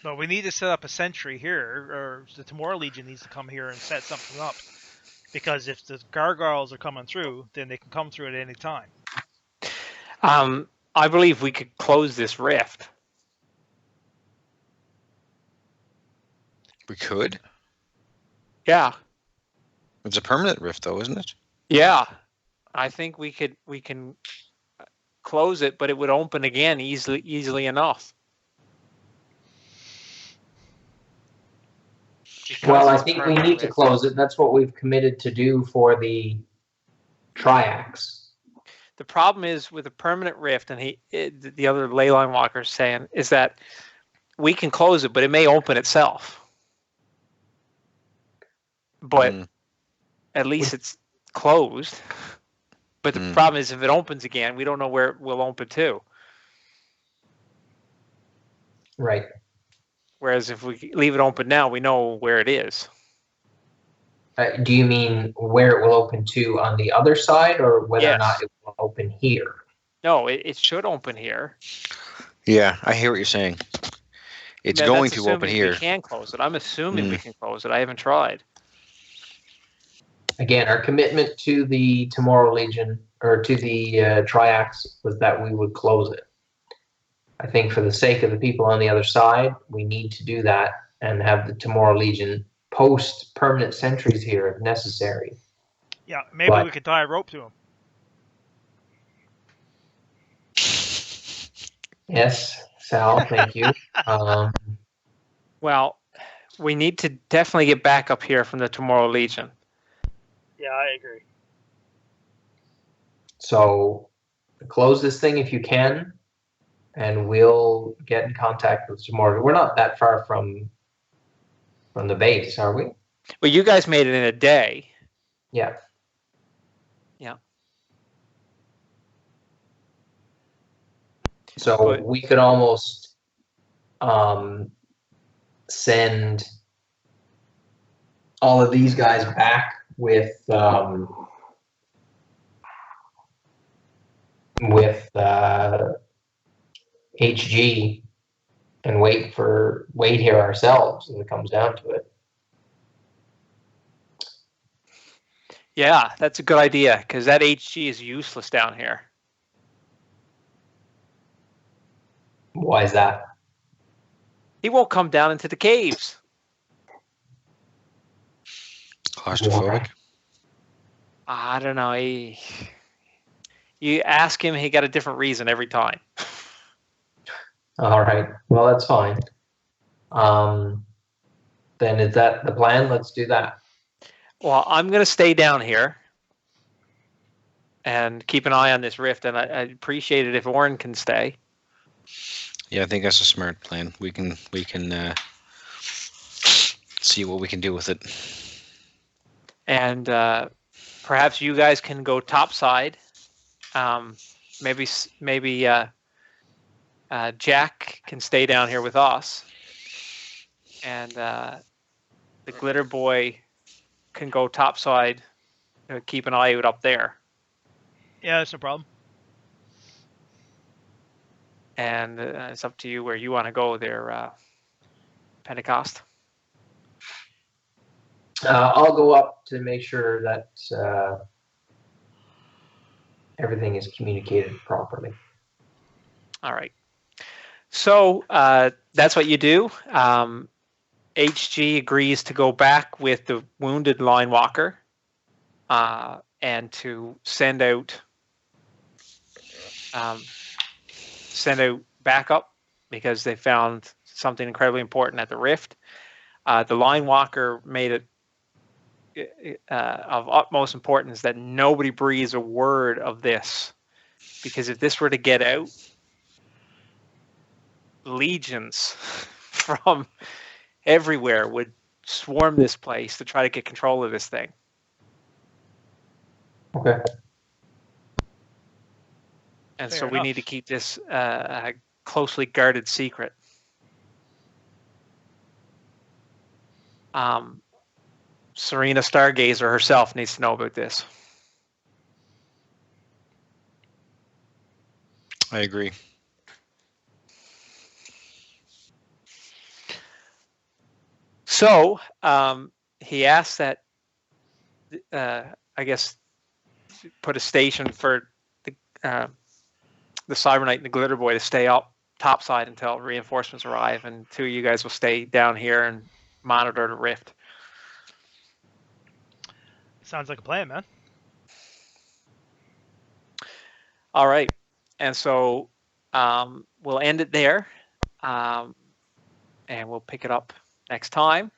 But we need to set up a sentry here, or the Tomorrow Legion needs to come here and set something up. Because if the gargoyles are coming through, then they can come through at any time.
I believe we could close this rift.
We could.
Yeah.
It's a permanent rift, though, isn't it?
Yeah. I think we can close it, but it would open again easily enough. Because
Well, I
it's
think we
permanent
need to
rift.
close it. That's what we've committed to do for the triax.
The problem is with a permanent rift, and the other ley line walker is saying, is that we can close it, but it may open itself. But at least it's closed. But the problem is if it opens again, we don't know where it will open to.
Right.
Whereas if we leave it open now, we know where it is.
Do you mean where it will open to on the other side, or whether or not
Yes.
it will open here?
No, it should open here.
Yeah, I hear what you're saying. It's
Now,
going
that's
to open
assuming
here.
We can close it. I'm assuming we can close it. I haven't tried.
Again, our commitment to the Tomorrow Legion, or to the triax, was that we would close it. I think for the sake of the people on the other side, we need to do that and have the Tomorrow Legion post permanent sentries here if necessary.
Yeah, maybe we could tie a rope to him.
Yes, Sal, thank you.
Well, we need to definitely get back up here from the Tomorrow Legion.
Yeah, I agree.
So close this thing if you can, and we'll get in contact with tomorrow. We're not that far from the base, are we?
Well, you guys made it in a day.
Yeah.
Yeah.
So we could almost send all of these guys back with HG and wait here ourselves if it comes down to it.
Yeah, that's a good idea because that HG is useless down here.
Why is that?
He won't come down into the caves.
Claustrophobic?
I don't know. You ask him, he got a different reason every time.
All right. Well, that's fine. Then is that the plan? Let's do that.
Well, I'm going to stay down here and keep an eye on this rift, and I'd appreciate it if Oren can stay.
Yeah, I think that's a smart plan. We can see what we can do with it.
And perhaps you guys can go topside. Maybe Jack can stay down here with us, and the Glitter Boy can go topside. Keep an eye out up there.
Yeah, that's no problem.
And it's up to you where you want to go there, Pentecost.
I'll go up to make sure that everything is communicated properly.
All right. So that's what you do. HG agrees to go back with the wounded line walker and to send out backup because they found something incredibly important at the rift. The line walker made it of utmost importance that nobody breathes a word of this, because if this were to get out, legions from everywhere would swarm this place to try to get control of this thing.
Okay.
And
Fair
so we
enough.
need to keep this a closely guarded secret. Serena Stargazer herself needs to know about this.
I agree.
So he asked that, I guess, put a station for the Cyberknight and the Glitter Boy to stay up topside until reinforcements arrive, and two of you guys will stay down here and monitor the rift.
Sounds like a plan, man.
All right, and so we'll end it there, and we'll pick it up next time.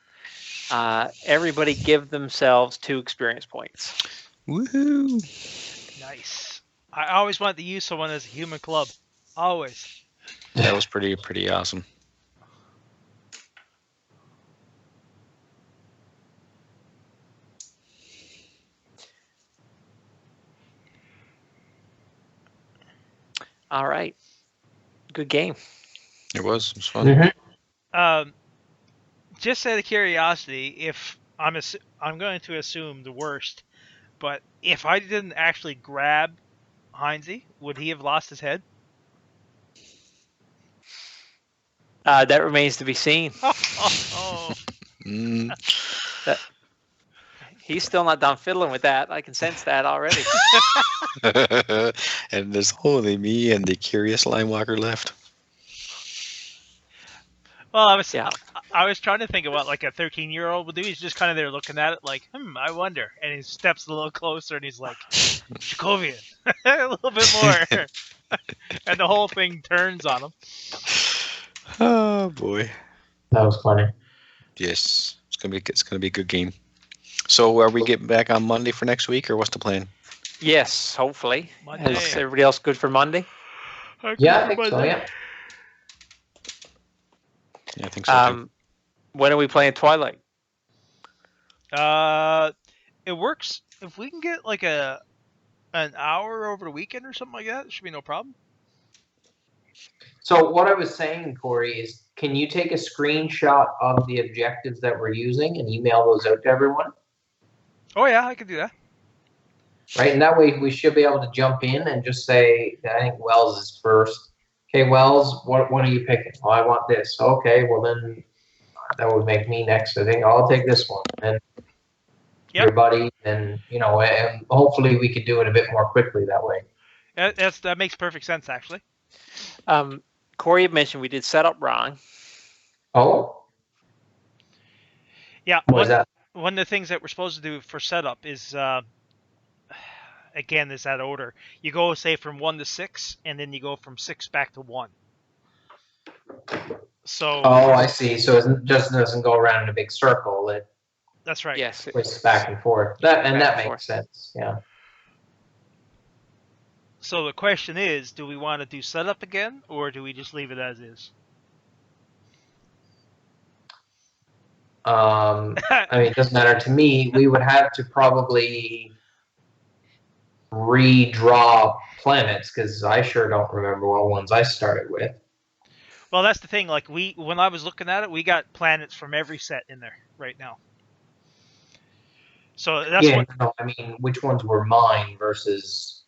Everybody give themselves 2 experience points.
Woohoo!
Nice. I always wanted to use someone as a human club. Always.
That was pretty awesome.
All right, good game.
It was fun.
Mm-hmm.
Just out of curiosity, if I'm going to assume the worst, but if I didn't actually grab Heinze, would he have lost his head?
That remains to be seen.
Oh.
Mm.
He's still not done fiddling with that. I can sense that already.
And there's only me and the curious line walker left.
Well, I was trying to think of what like a 13-year-old would do. He's just kind of there looking at it like, I wonder. And he steps a little closer and he's like, Jacobian, a little bit more. And the whole thing turns on him.
Oh boy.
That was funny.
Yes, it's gonna be a good game. So are we getting back on Monday for next week, or what's the plan?
Yes, hopefully.
Monday.
Is everybody else good for Monday?
Yeah, I think so. Yeah.
Yeah, I think so too.
When are we playing Twilight?
It works if we can get like an hour over the weekend or something like that. It should be no problem.
So what I was saying, Corey, is can you take a screenshot of the objectives that we're using and email those out to everyone?
Oh yeah, I can do that.
Right, and that way we should be able to jump in and just say, I think Wells is first. Okay, Wells, what are you picking? Oh, I want this. Okay, well then that would make me next. I think I'll take this one. And everybody, and and hopefully we could do it a bit more quickly that way.
That makes perfect sense, actually.
Corey had mentioned we did set up wrong.
Oh?
Yeah.
What was that?
One of the things that we're supposed to do for setup is, again, is that order. You go, say, from 1 to 6, and then you go from 6 back to 1. So.
Oh, I see. So it just doesn't go around in a big circle. It
That's right.
Yes.
twists back and forth. That makes sense. Yeah.
So the question is, do we want to do setup again, or do we just leave it as is?
I mean, it doesn't matter to me. We would have to probably redraw planets because I sure don't remember what ones I started with.
Well, that's the thing. Like when I was looking at it, we got planets from every set in there right now. So that's
I mean, which ones were mine versus.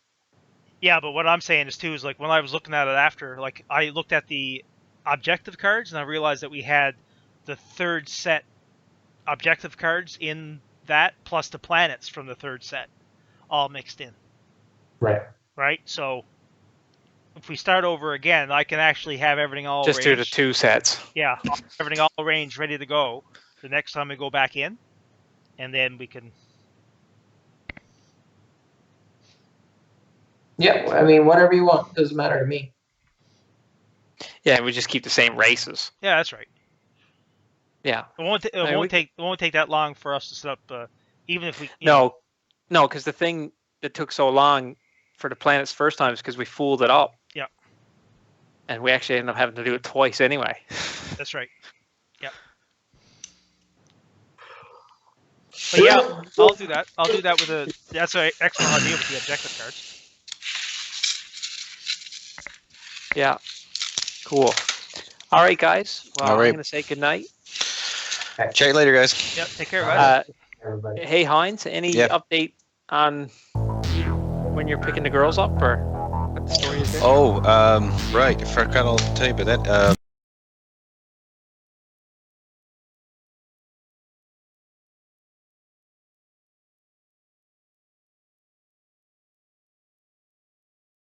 Yeah, but what I'm saying is like when I was looking at it after, like I looked at the objective cards and I realized that we had the third set objective cards in that plus the planets from the third set all mixed in.
Right.
Right? So if we start over again, I can actually have everything all
just
arranged.
do the 2 sets.
Yeah, everything all arranged, ready to go. The next time we go back in, and then we can.
Yeah, I mean, whatever you want. Doesn't matter to me.
Yeah, we just keep the same races.
Yeah, that's right.
Yeah.
It won't take that long for us to set up, even if we.
No, because the thing that took so long for the planets first time is because we fooled it up.
Yeah.
And we actually ended up having to do it twice anyway.
That's right. Yeah. But yeah, I'll do that. I'll do that with that's an excellent idea with the objective cards.
Yeah. Cool. All right, guys. Well,
All right.
I'm going to say goodnight.
Chat you later, guys.
Yep. Take care, guys.
Everybody.
Hey, Heinz, any update on when you're picking the girls up or what the story is there?
Oh, right. I forgot to tell you about that.